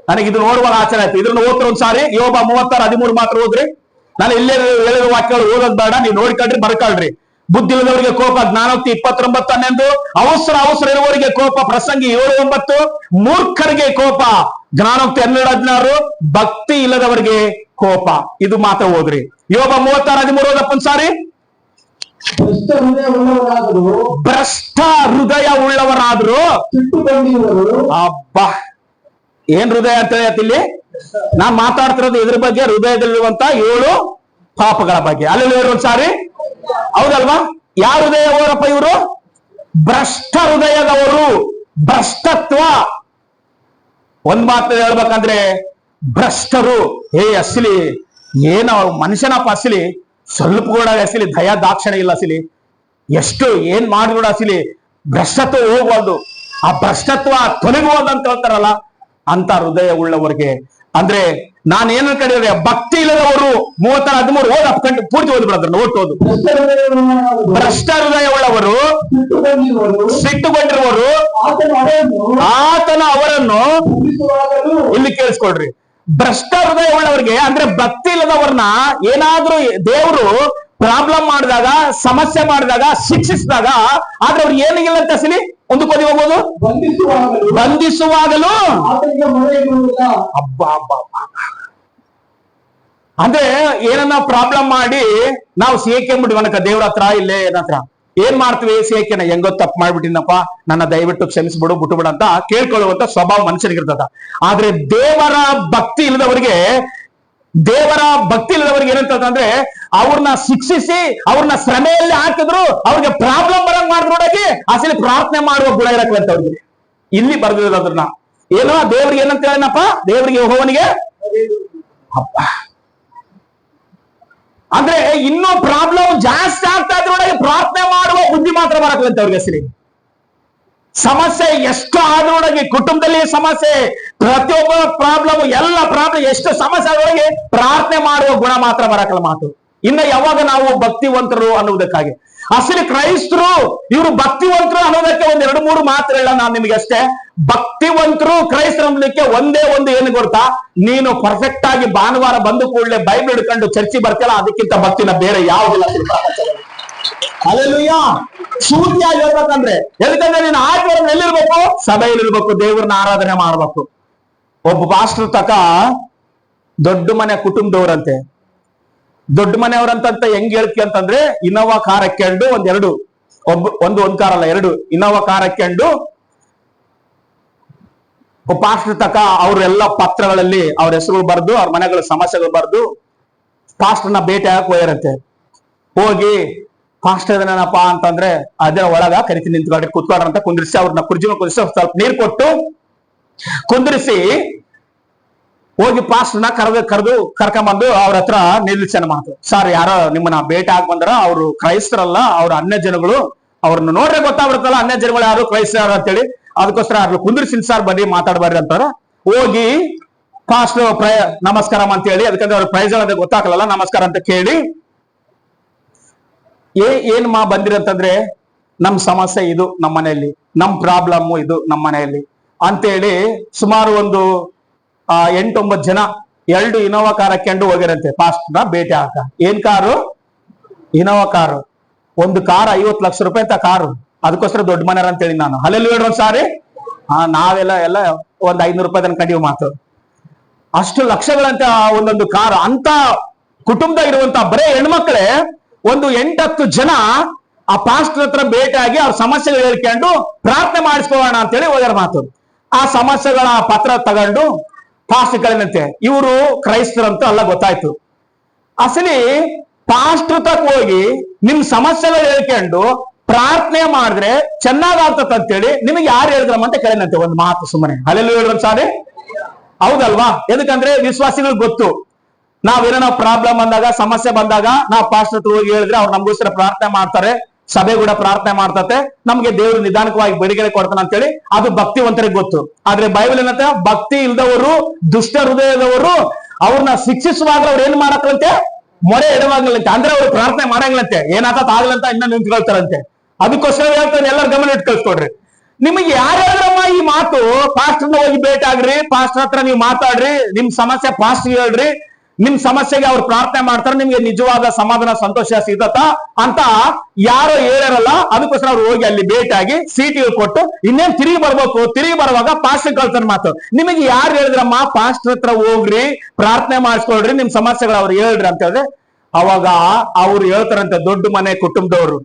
ನನಗೆ ಇದು ನೋಡುವಾಗ ಆಶ್ಚರ್ಯ ಆಯ್ತು. ಇದನ್ನ ಓದ್ತಾರೆ ಒಂದ್ಸಾರಿ. ಯೋಬ 36:13 ಮಾತ್ರ ಓದ್ರಿ. ನಾನು ಇಲ್ಲೇ ಹೇಳಿದ ವಾಕ್ಯಗಳು ಓದೋದ್ ಬೇಡ, ನೀವು ನೋಡ್ಕೊಳ್ರಿ, ಬರ್ಕೊಳ್ರಿ. ಬುದ್ಧಿ ಇಲ್ಲದವರಿಗೆ ಕೋಪ ಜ್ಞಾನೋಕ್ತಿ 29:11 ಅವಸರ ಇರುವವರಿಗೆ ಕೋಪ ಪ್ರಸಂಗಿ 7:9 ಮೂರ್ಖರಿಗೆ ಕೋಪ ಜ್ಞಾನೋಕ್ತಿ 12:16 ಭಕ್ತಿ ಇಲ್ಲದವರಿಗೆ ಕೋಪ. ಇದು ಮಾತ್ರ ಓದ್ರಿ. ಯೋಬ 36:13 ಓದಪ್ಪನ್ ಸಾರಿ. ಭ್ರಷ್ಟ ಹೃದಯ ಉಳ್ಳವರಾದ್ರು ಅಬ್ಬಾ, ಏನ್ ಹೃದಯ ಅಂತ ಇಲ್ಲಿ ನಾನ್ ಮಾತಾಡ್ತಿರೋದು ಇದ್ರ ಬಗ್ಗೆ, ಹೃದಯದಲ್ಲಿರುವಂತ 7 ಪಾಪಗಳ ಬಗ್ಗೆ. ಅಲ್ಲಿ ಸಾರಿ, ಹೌದಲ್ವಾ? ಯಾವ ಹೃದಯವರಪ್ಪ ಇವರು? ಭ್ರಷ್ಟ ಹೃದಯದವರು. ಭ್ರಷ್ಟತ್ವ. ಒಂದ್ ಮಾತು ಹೇಳ್ಬೇಕಂದ್ರೆ ಭ್ರಷ್ಟರು ಅಸಲಿ ಏನ ಮನುಷ್ಯನಪ್ಪ, ಅಸಲಿ ಸ್ವಲ್ಪ ಕೂಡ ಅಸಲಿ ದಯಾ ದಾಕ್ಷಿಣ್ಯ ಇಲ್ಲ. ಅಸಲಿ ಎಷ್ಟು ಏನ್ ಮಾಡಿದ್ರು ಅಸಲಿ ಭ್ರಷ್ಟತ್ವ ಹೋಗ್ಬೋದು, ಆ ಭ್ರಷ್ಟತ್ವ ತೊಲಗುವುದು ಅಂತ ಹೇಳ್ತಾರಲ್ಲ, ಅಂತ ಹೃದಯ ಉಳ್ಳವರಿಗೆ. ಅಂದ್ರೆ ನಾನು ಏನ್ ಕಡಿದ್ರೆ ಭಕ್ತಿ ಇಲ್ಲದವರು 36:13 ಓದ್ ಪೂರ್ತಿ ಓದ್ಬಿಡೋದ್ರ ಓದು. ಭ್ರಷ್ಟ ಹೃದಯ ಉಳ್ಳವರು, ಸಿಟ್ಟುಗೊಂಡಿರುವರು, ಆತನ ಅವರನ್ನು ಇಲ್ಲಿ ಕೇಳಿಸ್ಕೊಳ್ರಿ. ಭ್ರಷ್ಟ ಹೃದಯ ಉಳ್ಳವರಿಗೆ ಅಂದ್ರೆ ಭಕ್ತಿ ಇಲ್ಲದವ್ರನ್ನ ಏನಾದ್ರೂ ದೇವರು ಪ್ರಾಬ್ಲಮ್ ಮಾಡಿದಾಗ, ಸಮಸ್ಯೆ ಮಾಡಿದಾಗ, ಶಿಕ್ಷಿಸಿದಾಗ, ಆದ್ರೆ ಅವ್ರಿಗೆ ಏನಿಲ್ಲ ಅಂತ ಅಸಲಿ ಒಂದು ಕೊದಿ ಹೋಗ್ಬೋದು. ಬಂಧಿಸುವಾಗಲೂ ಹಬ್ಬ ಅಂದ್ರೆ ಏನನ್ನ ಪ್ರಾಬ್ಲಮ್ ಮಾಡಿ ನಾವು ಸೇಕೆಂಬಿಡ್ವಿ ಅನಕ ದೇವ್ರ ಹತ್ರ, ಇಲ್ಲೇ ಏನತ್ರ ಏನ್ ಮಾಡ್ತೀವಿ, ಸೇಕೆನ ಹೆಂಗೋ ತಪ್ಪು ಮಾಡ್ಬಿಟ್ಟಿನಪ್ಪ, ನನ್ನ ದಯವಿಟ್ಟು ಕ್ಷಮಿಸ್ಬಿಡು, ಬಿಟ್ಟುಬಿಡ ಅಂತ ಕೇಳ್ಕೊಳ್ಳುವಂತ ಸ್ವಭಾವ ಮನುಷ್ಯನಿಗಿರ್ತದ. ಆದ್ರೆ ದೇವರ ಭಕ್ತಿ ಇಲ್ಲದವರಿಗೆ ಏನಂತಂದ್ರೆ ಅವ್ರನ್ನ ಶಿಕ್ಷಿಸಿ ಅವ್ರನ್ನ ಶ್ರಮೆಯಲ್ಲಿ ಹಾಕಿದ್ರು, ಅವ್ರಿಗೆ ಪ್ರಾಬ್ಲಮ್ ಬರಂಗ್ ಮಾಡಿದ್ರೊಳಗೆ ಅಸಲಿ ಪ್ರಾರ್ಥನೆ ಮಾಡುವ ಗುಣ ಇರಕ್ಲಂತ ಅವ್ರಿಗೆ ಇಲ್ಲಿ ಬರ್ದಿರೋದನ್ನ. ಏನೋ ದೇವ್ರಿಗೆ ಏನಂತ ಹೇಳನಪ್ಪ, ದೇವರಿಗೆ ಯೆಹೋವನಿಗೆ ಅಪ್ಪ ಅಂದ್ರೆ ಇನ್ನೂ ಪ್ರಾಬ್ಲಮ್ ಜಾಸ್ತಿ ಆಗ್ತಾ ಇದ್ರೊಳಗೆ ಪ್ರಾರ್ಥನೆ ಮಾಡುವ ಬುದ್ಧಿ ಮಾತ್ರ ಬರಕ್ಲಂತ ಅವ್ರಿಗೆ ಅಸಲಿ. ಸಮಸ್ಯೆ ಎಷ್ಟು ಆದ್ರೊಳಗೆ, ಕುಟುಂಬದಲ್ಲಿ ಸಮಸ್ಯೆ, ಪ್ರತಿಯೊಬ್ಬ ಪ್ರಾಬ್ಲಮ್, ಎಲ್ಲ ಪ್ರಾಬ್ಲಮ್ ಎಷ್ಟು ಸಮಸ್ಯೆ ಆದ್ರೊಳಗೆ ಪ್ರಾರ್ಥನೆ ಮಾಡುವ ಗುಣ ಮಾತ್ರ ಬರಕಲ್ಲ ಮಾತು. ಇನ್ನು ಯಾವಾಗ ನಾವು ಭಕ್ತಿವಂತರು ಅನ್ನುವುದಕ್ಕಾಗಿ, ಅಸಲಿ ಕ್ರೈಸ್ತರು ಇವರು ಭಕ್ತಿವಂತರು ಅನ್ನೋದಕ್ಕೆ 2-3 ಮಾತ್ರ ಹೇಳ ನಾನು ನಿಮಗೆ ಅಷ್ಟೇ. ಭಕ್ತಿವಂತರು ಕ್ರೈಸ್ತರು ಅನ್ನೋದಕ್ಕೆ ಒಂದೇ ಒಂದು ಏನು ಗೊತ್ತಾ, ನೀನು ಪರ್ಫೆಕ್ಟ್ ಆಗಿ ಭಾನುವಾರ ಬಂದು ಕೂಡಲೇ ಬೈಬಲ್ ಹಿಡ್ಕೊಂಡು ಚರ್ಚಿ ಬರ್ತಿಲ್ಲ, ಅದಕ್ಕಿಂತ ಭಕ್ತಿನ ಬೇರೆ ಯಾವುದಿಲ್ಲ. ಅಲ್ಲೆಲ್ಲೂಯ್ಯ. ಸೂಟಿಯಾಗಿ ಹೇಳ್ಬೇಕಂದ್ರೆ, ಎದಕ್ಕಂದ್ರೆ ನೀನು ಆಚರಣೆ ಎಲ್ಲಿರ್ಬೇಕು? ಸಭೆಯಲ್ಲಿರ್ಬೇಕು, ದೇವ್ರನ್ನ ಆರಾಧನೆ ಮಾಡ್ಬೇಕು. ಒಬ್ಬ ಪಾಸ್ಟರ್ ತಕ ದೊಡ್ಡ ಮನೆ ಕುಟುಂಬದವ್ರಂತೆ. ದೊಡ್ಡ ಮನೆಯವ್ರಂತ ಹೆಂಗ್ ಹೇಳ್ತಿ ಅಂತಂದ್ರೆ, ಇನೋವಾ ಕಾರ್ ಹಾಕೊಂಡು ಒಂದು ಕಾರ್ ಅಲ್ಲ 2 ಇನೋವಾ ಕಾರ್ ಹಾಕೊಂಡು ಪಾಸ್ಟರ್ ತಕ ಅವ್ರೆಲ್ಲ ಪತ್ರಗಳಲ್ಲಿ ಅವ್ರ ಹೆಸರುಗಳು ಬರ್ದು, ಅವ್ರ ಮನೆಗಳ ಸಮಸ್ಯೆಗಳು ಬರ್ದು ಪಾಸ್ಟರ್ನ ಭೇಟಿ ಆಗಕ್ ಹೋಗಿರಂತೆ. ಹೋಗಿ ಪಾಸ್ಟರ್ ಏನಪ್ಪ ಅಂತಂದ್ರೆ ಅದರ ಒಳಗ ಕರಿತಿ ನಿಂತ್ಕೊಂಡ್ರೆ ಕೂತ್ಕೊಂಡ್ರಂತ ಕುಂದಿರಿಸಿ, ಅವ್ರನ್ನ ಕುರ್ಜಿನ ಕುದಿಸಿ ಸ್ವಲ್ಪ ನೀರು ಕೊಟ್ಟು ಕುಂದಿರಿಸಿ ಹೋಗಿ ಪಾಸ್ಟರ್ನ ಕರ್ಕೊಂಬಂದು ಅವ್ರ ಹತ್ರ ನಿಲ್ಲಿಸನ ಮಾತು. ಸರ್, ಯಾರೋ ನಿಮ್ಮನ್ನ ಭೇಟಿ ಆಗಿ ಬಂದ್ರ, ಅವ್ರು ಕ್ರೈಸ್ತರಲ್ಲ, ಅವ್ರ ಅನ್ಯ ಜನಗಳು, ಅವ್ರನ್ನ ನೋಡ್ರೆ ಗೊತ್ತಾಗ್ಬಿಡುತ್ತಲ್ಲ ಅನ್ಯ ಜನಗಳು ಯಾರು ಕ್ರೈಸ್ತರ ಯಾರು ಅಂತೇಳಿ, ಅದಕ್ಕೋಸ್ಕರ ಅವ್ರು ಕುಂದಿರ್ಸಿನ್ ಸರ್, ಬನ್ನಿ ಮಾತಾಡ್ಬಾರ್ರಿ ಅಂತಾರ. ಹೋಗಿ ಪಾಸ್ಟರ್ ನಮಸ್ಕಾರ ಅಂತ ಹೇಳಿ, ಅದಕ್ಕಂದ್ರೆ ಅವ್ರ ಪ್ರೈಸ್ ಅದ ಗೊತ್ತಾಗಲ್ಲ, ನಮಸ್ಕಾರ ಅಂತ ಕೇಳಿ, ಏನ್ ಬಂದಿರಂತಂದ್ರೆ ನಮ್ ಸಮಸ್ಯೆ ಇದು, ನಮ್ಮ ಮನೆಯಲ್ಲಿ ನಮ್ ಪ್ರಾಬ್ಲಮ್ ಇದು, ನಮ್ಮ ಮನೆಯಲ್ಲಿ ಅಂತೇಳಿ ಸುಮಾರು ಒಂದು 8-9 ಜನ 2 ಇನೋವಾ ಕಾರ್ ಹಾಕೊಂಡು ಹೋಗಿರಂತೆ ಪಾಸ್ಟರ್ನ ಭೇಟಿ ಆಗ. ಏನ್ ಕಾರು? Innova car. ಒಂದು ಕಾರ್ 50 ಲಕ್ಷ ರೂಪಾಯಿ ಅಂತ ಕಾರು. ಅದಕ್ಕೋಸ್ಕರ ದೊಡ್ಡ ಮನೆಯವ್ರ ಅಂತೇಳಿ ನಾನು ಅಲ್ಲೆಲ್ಲಿ ಹೇಳ್ರಿ ಸಾರಿ. ನಾವೆಲ್ಲ ಒಂದ್ 500 ರೂಪಾಯಿ ತನಕ ಕಡಿಮೆ ಮಾತು. ಅಷ್ಟು ಲಕ್ಷಗಳಂತ ಒಂದೊಂದು ಕಾರ್. ಅಂತ ಕುಟುಂಬ ಇರುವಂತ ಬರೇ ಹೆಣ್ಮಕ್ಳೇ ಒಂದು 8-10 ಜನ ಆ ಪಾಸ್ಟರ್ ಹತ್ರ ಭೇಟಿಯಾಗಿ ಅವ್ರ ಸಮಸ್ಯೆಗಳು ಹೇಳ್ಕೊಂಡು ಪ್ರಾರ್ಥನೆ ಮಾಡಿಸ್ಕೋಣ ಅಂತೇಳಿ ಹೋಗ್ಯಾರ ಮಾತು. ಆ ಸಮಸ್ಯೆಗಳ ಪತ್ರ ತಗೊಂಡು ಪಾಸ್ಟರ್ ಕಳಿನಂತೆ. ಇವರು ಕ್ರೈಸ್ತರಂತೂ ಅಲ್ಲ ಗೊತ್ತಾಯ್ತು. ಅಸಲಿ ಪಾಸ್ಟರ್ ತಕ್ಕ ಹೋಗಿ ನಿಮ್ ಸಮಸ್ಯೆಗಳು ಹೇಳ್ಕೊಂಡು ಪ್ರಾರ್ಥನೆ ಮಾಡಿದ್ರೆ ಚೆನ್ನಾಗಾಗ್ತದ ಅಂತೇಳಿ ನಿಮಗೆ ಯಾರು ಹೇಳಿದ್ರಮ್ಮ ಅಂತ ಕೇಳಿನಂತೆ ಒಂದು ಮಾತು ಸುಮ್ಮನೆ. ಅಲ್ಲೆಲ್ಲೂ ಹೇಳಿದ್ರು ಸಾರಿ. ಹೌದಲ್ವಾ? ಎದಕ್ಕಂದ್ರೆ ವಿಶ್ವಾಸಿಗಳಿಗೆ ಗೊತ್ತು, ನಾವೇನೋ ಪ್ರಾಬ್ಲಮ್ ಬಂದಾಗ, ಸಮಸ್ಯೆ ಬಂದಾಗ ನಾವು ಪಾಸ್ಟರ್ ಹತ್ರ ಹೋಗಿ ಹೇಳಿದ್ರೆ ಅವ್ರು ನಮಗೋಸ್ಕರ ಪ್ರಾರ್ಥನೆ ಮಾಡ್ತಾರೆ, ಸಭೆ ಕೂಡ ಪ್ರಾರ್ಥನೆ ಮಾಡ್ತತೆ, ನಮ್ಗೆ ದೇವರು ನಿಧಾನಕವಾಗಿ ಬಿಡುಗಡೆ ಕೊಡ್ತಾನೆ ಅಂತೇಳಿ ಅದು ಭಕ್ತಿವಂತರಿಗೆ ಗೊತ್ತು. ಆದ್ರೆ ಬೈಬಲ್ ಏನಂತ, ಭಕ್ತಿ ಇಲ್ದವರು, ದುಷ್ಟ ಹೃದಯದವರು ಅವ್ರನ್ನ ಶಿಕ್ಷಿಸುವಾಗ ಅವ್ರು ಏನ್ ಮಾಡಕ್ಕಂತೆ, ಮೊರೆ ಇಡವಾಗ್ಲಂತೆ. ಅಂದ್ರೆ ಅವ್ರು ಪ್ರಾರ್ಥನೆ ಮಾಡಂಗ್ಲಂತೆ, ಏನಾಗತ್ತ ಆಗ್ಲಂತ ಇನ್ನ ನಿಂತ್ಕೊಳ್ತಾರಂತೆ. ಅದಕ್ಕೋಸ್ಕರ ಹೇಳ್ತಾರೆ, ಎಲ್ಲರೂ ಗಮನ ಇಟ್ಟು ಕಳ್ಸ್ಕೊಡ್ರಿ. ನಿಮಗೆ ಯಾರು ಹೇಳಿದ್ರಮ್ಮ ಈ ಮಾತು? ಪಾಸ್ಟರ್ನ ಹೋಗಿ ಭೇಟಿ ಆಗ್ರಿ, ಪಾಸ್ಟರ್ ಹತ್ರ ನೀವು ಮಾತಾಡ್ರಿ, ನಿಮ್ ಸಮಸ್ಯೆ ಪಾಸ್ಟರ್ ಹೇಳ್ರಿ, ನಿಮ್ ಸಮಸ್ಯೆಗೆ ಅವ್ರು ಪ್ರಾರ್ಥನೆ ಮಾಡ್ತಾರೆ, ನಿಮ್ಗೆ ನಿಜವಾದ ಸಮಾಧಾನ ಸಂತೋಷ ಸಿಗತ್ತ ಅಂತ ಯಾರೋ ಹೇಳಿರಲ್ಲ. ಅದಕ್ಕೋಸ್ಕರ ಅವ್ರು ಹೋಗಿ ಅಲ್ಲಿ ಭೇಟಿಯಾಗಿ ಸೀಟಿ ಕೊಟ್ಟು ಇನ್ನೇನ್ ತಿರುಗಿ ಬರ್ಬೇಕು. ತಿರುಗಿ ಬರುವಾಗ ಪಾಸ್ಟರ್ ಕಳ್ತಾರ ಮಾತು. ನಿಮಗೆ ಯಾರು ಹೇಳಿದ್ರಮ್ಮ ಪಾಸ್ಟರ್ ಹತ್ರ ಹೋಗ್ರಿ, ಪ್ರಾರ್ಥನೆ ಮಾಡಿಸ್ಕೊಳ್ರಿ, ನಿಮ್ ಸಮಸ್ಯೆಗಳು ಅವ್ರು ಹೇಳ್ರಿ ಅಂತ ಹೇಳಿದ್ರೆ, ಅವಾಗ ಅವ್ರು ಹೇಳ್ತಾರಂತೆ, ದೊಡ್ಡ ಮನೆ ಕುಟುಂಬದವರು,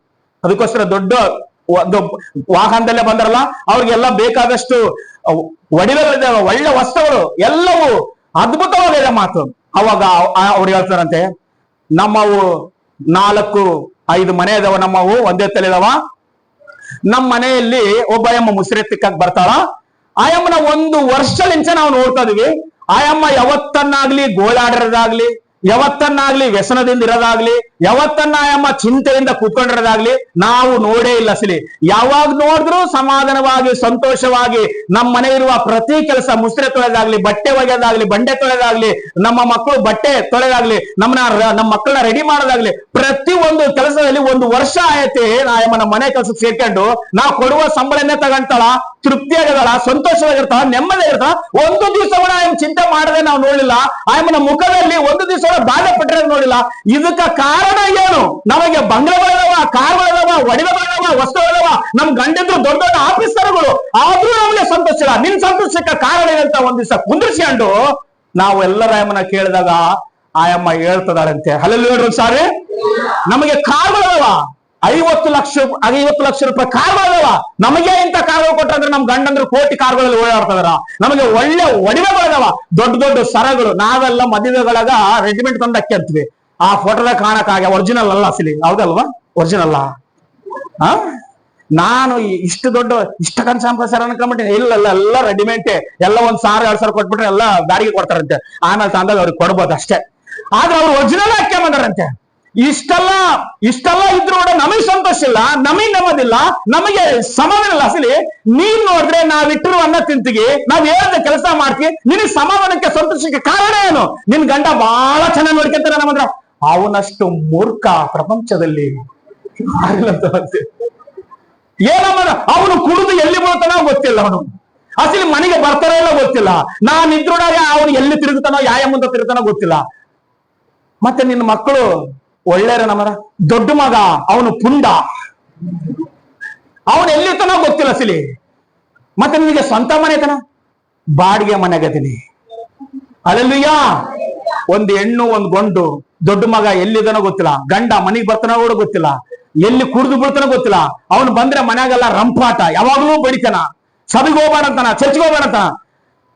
ಅದಕ್ಕೋಸ್ಕರ ದೊಡ್ಡ ಒಂದು ವಾಹನದಲ್ಲೇ ಬಂದ್ರಲ್ಲ, ಅವ್ರಿಗೆಲ್ಲ ಬೇಕಾದಷ್ಟು ಒಡಿವೆಗಳಿದ್ದಾವೆ, ಒಳ್ಳೆ ವಸ್ತುಗಳು ಎಲ್ಲವೂ ಅದ್ಭುತವಾಗಿದೆ ಮಾತು. ಅವಾಗ ಅವ್ರು ಹೇಳ್ತಾರಂತೆ, ನಮ್ಮವು 4-5 ಮನೆ ಇದಾವ, ನಮ್ಮವು ಒಂದೇ ತಲೆ ಇದಾವ. ನಮ್ಮ ಮನೆಯಲ್ಲಿ ಒಬ್ಬ ಅಮ್ಮ ಮುಸ್ರೆ ತಿಕ್ಕಕ್ ಬರ್ತಾಳ. ಆಯಮ್ಮನ 1 ವರ್ಷಲಿಂಚ ನಾವು ನೋಡ್ತಾ ಇದೀವಿ. ಆಯಮ್ಮ ಯಾವತ್ತನ್ನಾಗ್ಲಿ ಗೋಳಾಡಿರೋದಾಗ್ಲಿ, ಯಾವತ್ತನ್ನಾಗ್ಲಿ ವ್ಯಸನದಿಂದ ಇರೋದಾಗ್ಲಿ, ಯಾವತ್ತನ್ನ ಆಯಮ್ಮ ಚಿಂತೆಯಿಂದ ಕೂತ್ಕೊಂಡಿರೋದಾಗ್ಲಿ ನಾವು ನೋಡೇ ಇಲ್ಲ. ಅಸಲಿ ಯಾವಾಗ ನೋಡಿದ್ರು ಸಮಾಧಾನವಾಗಿ ಸಂತೋಷವಾಗಿ ನಮ್ಮ ಮನೆ ಇರುವ ಪ್ರತಿ ಕೆಲಸ, ಮುಸ್ರೆ ತೊಳೆದಾಗ್ಲಿ, ಬಟ್ಟೆ ಒಗೆಯೋದಾಗ್ಲಿ, ಬಂಡೆ ತೊಳೆದಾಗ್ಲಿ, ನಮ್ಮ ಮಕ್ಕಳು ಬಟ್ಟೆ ತೊಳೆದಾಗ್ಲಿ, ನಮ್ಮ ಮಕ್ಕಳನ್ನ ರೆಡಿ ಮಾಡೋದಾಗ್ಲಿ, ಪ್ರತಿ ಒಂದು ಕೆಲಸದಲ್ಲಿ 1 ವರ್ಷ ಆಯತೆ ಆಯಮ್ಮನ ಮನೆ ಕೆಲಸಕ್ಕೆ ಸೇರ್ಕೊಂಡು ನಾವು ಕೊಡುವ ಸಂಬಳನೇ ತಗೊಂತಾಳ, ತೃಪ್ತಿಯಾಗಿರ್ತಾಳ, ಸಂತೋಷವಾಗಿರ್ತಾಳ, ನೆಮ್ಮದಿಯಾಗಿರ್ತಾಳ. 1 ದಿವಸ ಕೂಡ ಆಯಮ್ಮ ಚಿಂತೆ ಮಾಡದೆ ನಾವು ನೋಡ್ಲಿಲ್ಲ. ಆಯಮ್ಮನ ಮುಖದಲ್ಲಿ 1 ದಿವಸ ಬಾಧೆ ಪಟ್ಟರೆ ನೋಡಿಲ್ಲ. ಇದಕ್ಕ ಕಾರಣ ಏನು? ನಮಗೆ ಬಂಗ್ಲೆಗಳಿದಾವ, ಕಾರ್ಗಳಿದಾವ, ಒಡವೆಗಳಿದಾವ, ವಸ್ತುಗಳಿದಾವ, ನಮ್ ಗಂಡಿದ್ರು ದೊಡ್ಡ ದೊಡ್ಡ ಆಫೀಸರ್ಗಳು, ಆದ್ರೂ ನಮಗೆ ಸಂತೋಷ ಇಲ್ಲ. ನಿನ್ ಸಂತೋಷಕ್ಕೆ ಕಾರಣ ಏನಂತ 1 ದಿವಸ ಕುಂದ್ರಿಸ್ಕೊಂಡು ನಾವು ಎಲ್ಲರ ಆಯಮ್ಮನ ಕೇಳಿದಾಗ ಆಯಮ್ಮ ಹೇಳ್ತದಾರಂತೆ, ಹಲ್ಲೆಲೂಯಾ ಸಾರಿ, ನಮಗೆ ಕಾರ್ಗಳಿದಾವ, 50 ಲಕ್ಷ ರೂಪಾಯಿ ಕಾರ್ಗಳಿದಾವ, ನಮಗೆ ಇಂಥ ಕಾರ್ಗಳು ಕೊಟ್ಟಂದ್ರೆ ನಮ್ ಗಂಡಂದ್ರು ಕೋಟಿ ಕಾರ್ಗಳಲ್ಲಿ ಓಡಾಡ್ತದಾರ, ನಮಗೆ ಒಳ್ಳೆ ಒಡವೆಗಳಿದಾವ, ದೊಡ್ಡ ದೊಡ್ಡ ಸರಗಳು. ನಾವೆಲ್ಲ ಮದುವೆಗಳಾಗ ರೆಡಿಮೇಡ್ ತಂದು ಹಾಕ್ಯಂತೀವಿ, ಆ ಫೋಟೋದಾಗ ಕಾಣಕ್ಕಾಗ ಒರಿಜಿನಲ್ ಅಲ್ಲ ಅಸಲಿ, ಹೌದಲ್ವಾ? ಒರಿಜಿನಲ್ ನಾನು ಇಷ್ಟ ಕನ್ಸಾಂಪ್ರಸಾರ ಅನ್ಕೊಂಡ್ಬಿಟ್ಟೆ. ಇಲ್ಲ ಎಲ್ಲ ರೆಡಿಮೇಡ್, ಎಲ್ಲ 1,000-2,000 ಕೊಟ್ಬಿಟ್ರೆ ಎಲ್ಲ ಗಾಡಿಗೆ ಕೊಡ್ತಾರಂತೆ. ಆಮೇಲೆ ತಂದಾಗ ಅವ್ರಿಗೆ ಕೊಡ್ಬೋದು ಅಷ್ಟೇ. ಆದ್ರೆ ಅವ್ರು ಒರಿಜಿನಲ್ ಹಾಕ್ಯಂಬಂದಾರಂತೆ. ಇಷ್ಟೆಲ್ಲ ಇದ್ರೂ ಕೂಡ ನಮಗೆ ಸಂತೋಷ ಇಲ್ಲ, ನಮಗೆ ನೆಮ್ಮದಿಲ್ಲ, ನಮಗೆ ಸಮಾಧಾನ ಇಲ್ಲ. ಅಸಲಿ ನೀನ್ ನೋಡಿದ್ರೆ ನಾವಿಟ್ಟಿರುವ ಅನ್ನ ತಿಂತೀವಿ, ನಾವ್ ಹೇಳಿದ ಕೆಲಸ ಮಾಡ್ತೀವಿ, ನಿನಗೆ ಸಮಾಧಾನಕ್ಕೆ ಸಂತೋಷಕ್ಕೆ ಕಾರಣ ಏನು? ನಿನ್ ಗಂಡ ಬಹಳ ಚೆನ್ನಾಗಿ ನೋಡ್ಕೊಂತಾನೆ ನಮ್ಮಂದ್ರ. ಅವನಷ್ಟು ಮೂರ್ಖ ಪ್ರಪಂಚದಲ್ಲಿ ಏನಮ್ಮ, ಅವನು ಕುಡಿದು ಎಲ್ಲಿ ಬೀಳ್ತಾನೋ ಗೊತ್ತಿಲ್ಲ, ಅವನು ಅಸಲಿ ಮನೆಗೆ ಬರ್ತಾನೋ ಇಲ್ಲ ಗೊತ್ತಿಲ್ಲ, ನಾನಿದ್ರೊಳಗೆ ಅವನು ಎಲ್ಲಿ ತಿರುಗುತ್ತಾನೋ, ಮುಂದೆ ತಿರುಗುತ್ತಾನೋ ಗೊತ್ತಿಲ್ಲ. ಮತ್ತೆ ನಿನ್ನ ಮಕ್ಕಳು ಒಳ್ಳೆಯ ನಮರ, ದೊಡ್ಡ ಮಗ ಅವನು ಪುಂಡ, ಅವನು ಎಲ್ಲಿರ್ತಾನೋ ಗೊತ್ತಿಲ್ಲ ಅಸಲಿ. ಮತ್ತೆ ನಿನಗೆ ಸ್ವಂತ ಮನೆ ತನ, ಬಾಡಿಗೆ ಮನೆಗದೀನಿ. ಅಲ್ಲೆಲ್ಲೂಯ್ಯ, 1 ಹೆಣ್ಣು 1 ಗಂಡು, ದೊಡ್ಡ ಮಗ ಎಲ್ಲಿದ್ದಾನೋ ಗೊತ್ತಿಲ್ಲ, ಗಂಡ ಮನೆಗೆ ಬರ್ತಾನೋ ಕೂಡ ಗೊತ್ತಿಲ್ಲ, ಎಲ್ಲಿ ಕುಡಿದು ಬಿಡ್ತಾನೋ ಗೊತ್ತಿಲ್ಲ. ಅವನು ಬಂದ್ರೆ ಮನೆಗೆಲ್ಲ ರಂಪಾಟ, ಯಾವಾಗ್ಲೂ ಬಡಿತಾನ, ಸಭೆಗೆ ಹೋಗ್ಬೇಡಂತಾನ, ಚರ್ಚ್ಗೆ ಹೋಗ್ಬೇಡಂತಾನ.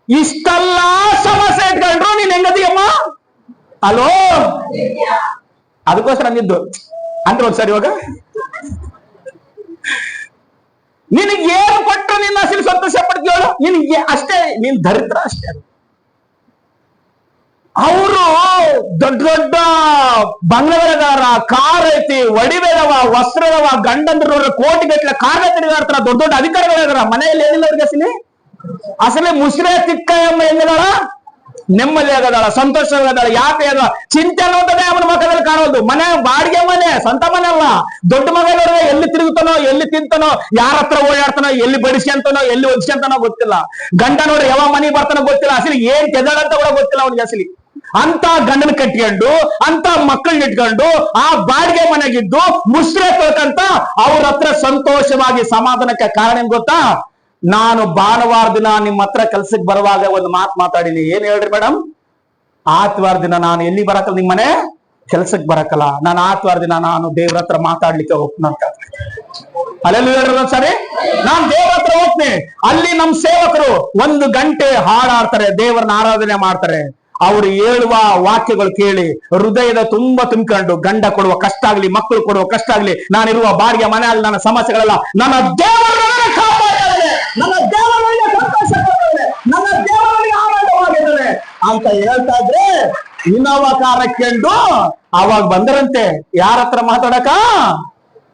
ಇಷ್ಟೆಲ್ಲ ಸಮಸ್ಯೆ ಇಟ್ಕೊಂಡ್ರು ನೀನ್ ಹೆಂಗದಿಯಮ್ಮ? ಅಲೋ, ಅದಕ್ಕೋಸ್ಕರ ಅಂದಿದ್ದು ಅಂದ್ರೆ ಒಂದ್ಸರಿ ಇವಾಗ ನಿನಗೆ ಏನು ಕೊಟ್ಟರು ನಿನ್ನ ಅಸಲಿ ಸಂತೋಷ ಪಡ್ತೀವಳು, ನಿನಗೆ ಅಷ್ಟೇ, ನೀನ್ ದರಿದ್ರ ಅಷ್ಟೇ. ಅವರು ದೊಡ್ಡ ದೊಡ್ಡ ಬಂಗ್ಲೆದಾರ, ಕಾರ್ ಐತಿ, ಒಡಿವೆದವ, ವಸ್ತ್ರದವ, ಗಂಡಂದ್ರ ಕೋಟಿ ಗಟ್ಟಲೆ ಕಾರ್ ತಿರುಗಾಡ್ತಾರ, ದೊಡ್ಡ ದೊಡ್ಡ ಅಧಿಕಾರಿಗಳಿದಾರ. ಮನೆಯಲ್ಲಿ ಏನಿಲ್ಲ ಅವ್ರಿಗೆ ಅಸಲಿ ಮುಸ್ರೆ ತಿಕ್ಕ ಎಂಬ ಎಲ್ಲಿದಾಳ, ನೆಮ್ಮದಿ ಆಗದಾಳ, ಸಂತೋಷ ಆಗದಾಳ. ಯಾಕೆ ಅದ ಚಿಂತೆ ಅನ್ನೋದೇ ಅವನ ಮಕ್ಕಳಲ್ಲಿ ಕಾಣೋದು. ಮನೆ ಬಾಡಿಗೆ ಮನೆ, ಸ್ವಂತ ಮನೆ ಅಲ್ಲ. ದೊಡ್ಡ ಮಗ ನೋಡಿದ್ರೆ ಎಲ್ಲಿ ತಿರುಗುತ್ತಾನೋ, ಎಲ್ಲಿ ತಿಂತಾನೋ, ಯಾರ ಹತ್ರ ಓಡಾಡ್ತಾನೋ, ಎಲ್ಲಿ ಬಡಿಸ್ಕೊಂತಾನೋ, ಎಲ್ಲಿ ಒದಿಸ್ಕೊಂತಾನೋ ಗೊತ್ತಿಲ್ಲ. ಗಂಡ ನೋಡ್ರಿ ಯಾವ ಮನೆಗೆ ಬರ್ತಾನೋ ಗೊತ್ತಿಲ್ಲ, ಅಸಲಿ ಏನ್ ಕೆದಳಂತ ಕೂಡ ಗೊತ್ತಿಲ್ಲ ಅವನಿಗೆ ಅಸಲಿ. ಅಂತ ಗಂಡನ ಕಟ್ಕೊಂಡು, ಅಂತ ಮಕ್ಕಳನ್ನ ಇಟ್ಕೊಂಡು, ಆ ಬಾಡಿಗೆ ಮನೆಗಿದ್ದು ಮುಸ್ರೆ ತೊಳ್ಕಂತ ಅವ್ರ ಹತ್ರ ಸಂತೋಷವಾಗಿ ಸಮಾಧಾನಕ್ಕೆ ಕಾರಣ ಏನ್ ಗೊತ್ತಾ? ನಾನು ಭಾನುವಾರ ದಿನ ನಿಮ್ಮ ಹತ್ರ ಕೆಲ್ಸಕ್ಕೆ ಬರುವಾಗ ಒಂದು ಮಾತು ಮಾತಾಡಿನಿ. ಏನ್ ಹೇಳ್ರಿ ಮೇಡಮ್? ಆತ್ವಾರ ದಿನ ನಾನು ಎಲ್ಲಿ ಬರಕಲ್ಲ, ನಿಮ್ ಮನೆ ಕೆಲ್ಸಕ್ಕೆ ಬರಕಲ್ಲ, ನಾನು ಆತ್ವಾರ ದಿನ ನಾನು ದೇವ್ರ ಹತ್ರ ಮಾತಾಡ್ಲಿಕ್ಕೆ ಹೋಗ್ತಂತ. ಅಲ್ಲೆಲ್ಲ ಹೇಳ್ರಿ ಸರಿ, ನಾನ್ ದೇವ್ರ ಹತ್ರ ಹೋಗ್ತೀನಿ. ಅಲ್ಲಿ ನಮ್ ಸೇವಕರು 1 ಗಂಟೆ ಹಾಡಾಡ್ತಾರೆ, ದೇವರನ್ನ ಆರಾಧನೆ ಮಾಡ್ತಾರೆ. ಅವರು ಹೇಳುವ ವಾಕ್ಯಗಳು ಕೇಳಿ ಹೃದಯದ ತುಂಬಾ ತುಂಬಿಕೊಂಡು, ಗಂಡ ಕೊಡುವ ಕಷ್ಟ ಆಗ್ಲಿ, ಮಕ್ಕಳು ಕೊಡುವ ಕಷ್ಟ ಆಗ್ಲಿ, ನಾನಿರುವ ಬಾಡಿಗೆ ಮನೆಯಲ್ಲಿ ನನ್ನ ಸಮಸ್ಯೆಗಳೆಲ್ಲ ನನ್ನ ದೇವರನ್ನ ಕಾಪಾಡಿದ್ದಾನೆ, ನನ್ನ ದೇವರಲ್ಲಿ ಸಂತೋಷ ಕೊಡ್ತಾನೆ, ನನ್ನ ದೇವರಲ್ಲಿ ಆನಂದವಾಗಿದ್ದಾನೆ. ಅಂತ ಹೇಳ್ತಾ ಇದ್ರೆ ಇನ್ನೊಬ್ಬ ಕಾರ ಕೇಳ್ದು ಅವಾಗ ಬಂದರಂತೆ ಯಾರ ಹತ್ರ ಮಾತಾಡಕ,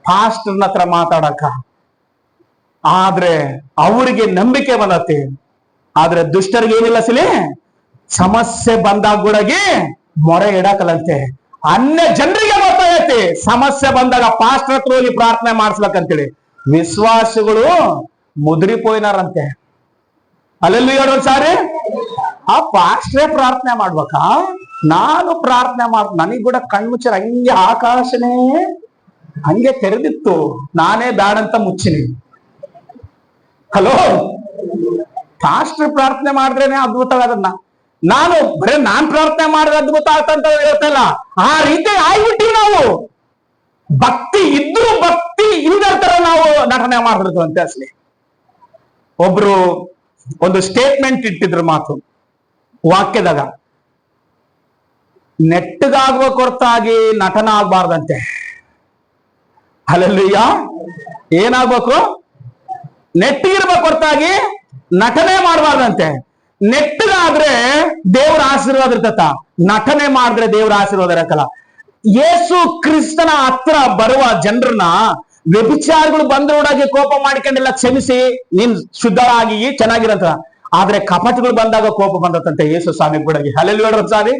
ಪಾಸ್ಟರ್ನ ಹತ್ರ ಮಾತಾಡಕ. ಆದ್ರೆ ಅವರಿಗೆ ನಂಬಿಕೆ ಬಂದತ್ತೆ. ಆದ್ರೆ ದುಷ್ಟರಿಗೆ ಏನಿಲ್ಲ ಸಿಲಿ, ಸಮಸ್ಯೆ ಬಂದಾಗ ಕೂಡಗಿ ಮೊರೆ ಇಡಕಲಂತೆ. ಅನ್ಯ ಜನರಿಗೆ ಗೊತ್ತಾಗೈತಿ ಸಮಸ್ಯೆ ಬಂದಾಗ ಪಾಸ್ಟರ್ ಹತ್ರ ಹೋಗಿ ಪ್ರಾರ್ಥನೆ ಮಾಡಿಸ್ಬೇಕಂತೇಳಿ. ವಿಶ್ವಾಸಗಳು ಮುದ್ರಿ ಪೋಯ್ನಾರಂತೆ. ಅಲ್ಲೆಲ್ಲೂ ಸಾರಿ ಆ ಪಾಸ್ಟ್ರೇ ಪ್ರಾರ್ಥನೆ ಮಾಡ್ಬೇಕಾ? ನಾನು ಪ್ರಾರ್ಥನೆ ನನಗ್ ಕೂಡ ಕಣ್ಮುಚ್ಚರ ಹಂಗೆ ಆಕಾಶನೇ ಹಂಗೆ ತೆರೆದಿತ್ತು, ನಾನೇ ಬ್ಯಾಡಂತ ಮುಚ್ಚಿನಿ. ಹಲೋ, ಪಾಸ್ಟ್ರ್ ಪ್ರಾರ್ಥನೆ ಮಾಡಿದ್ರೇನೆ ಅದ್ಭುತ ಅದನ್ನ. ನಾನು ಬರೇ ನಾನ್ ಪ್ರಾರ್ಥನೆ ಮಾಡಿದ್ರೆ ಅದ್ಭುತ ಆಗ್ತಂತ ಹೇಳ್ತಲ್ಲ, ಆ ರೀತಿ ಆಗ್ಬಿಟ್ಟಿವಿ ನಾವು. ಭಕ್ತಿ ಇದ್ರು ಭಕ್ತಿ ಇಲ್ಲದ ತರ ನಾವು ನಟನೆ ಮಾಡಿದ್ರು ಅಂತ ಅಸಲಿ. ಒಬ್ರು ಒಂದು ಸ್ಟೇಟ್ಮೆಂಟ್ ಇಟ್ಟಿದ್ರು ಮಾತು ವಾಕ್ಯದಾಗ, ನೆಟ್ಟಗಾಗುವ ಹೊರತಾಗಿ ನಟನ ಆಗ್ಬಾರ್ದಂತೆ. ಅಲ್ಲಲ್ಲಿಯ ಏನಾಗ್ಬೇಕು? ನೆಟ್ಟಿಗಿರ್ಬೇಕು ಹೊರತಾಗಿ ನಟನೆ ಮಾಡಬಾರ್ದಂತೆ. ನೆಟ್ಟಗಾದ್ರೆ ದೇವರ ಆಶೀರ್ವಾದ ಇರ್ತತ, ನಟನೆ ಮಾಡಿದ್ರೆ ದೇವರ ಆಶೀರ್ವಾದ ಇರಕಲ್ಲ. ಯೇಸು ಕ್ರಿಸ್ತನ ಹತ್ರ ಬರುವ ಜನರನ್ನ ವ್ಯಭಿಚಾರಗಳು ಬಂದ್ರೋಡಾಗಿ ಕೋಪ ಮಾಡ್ಕೊಂಡೆಲ್ಲ ಕ್ಷಮಿಸಿ ನೀನ್ ಶುದ್ಧರಾಗಿ ಚೆನ್ನಾಗಿರಂತ. ಆದ್ರೆ ಕಪಟಗಳು ಬಂದಾಗ ಕೋಪ ಬಂದತ್ತಂತೆ ಯೇಸು ಸ್ವಾಮಿ ಕೂಡ. ಹಲ್ಲೆಲೂಯಾ ಸಾರಿ.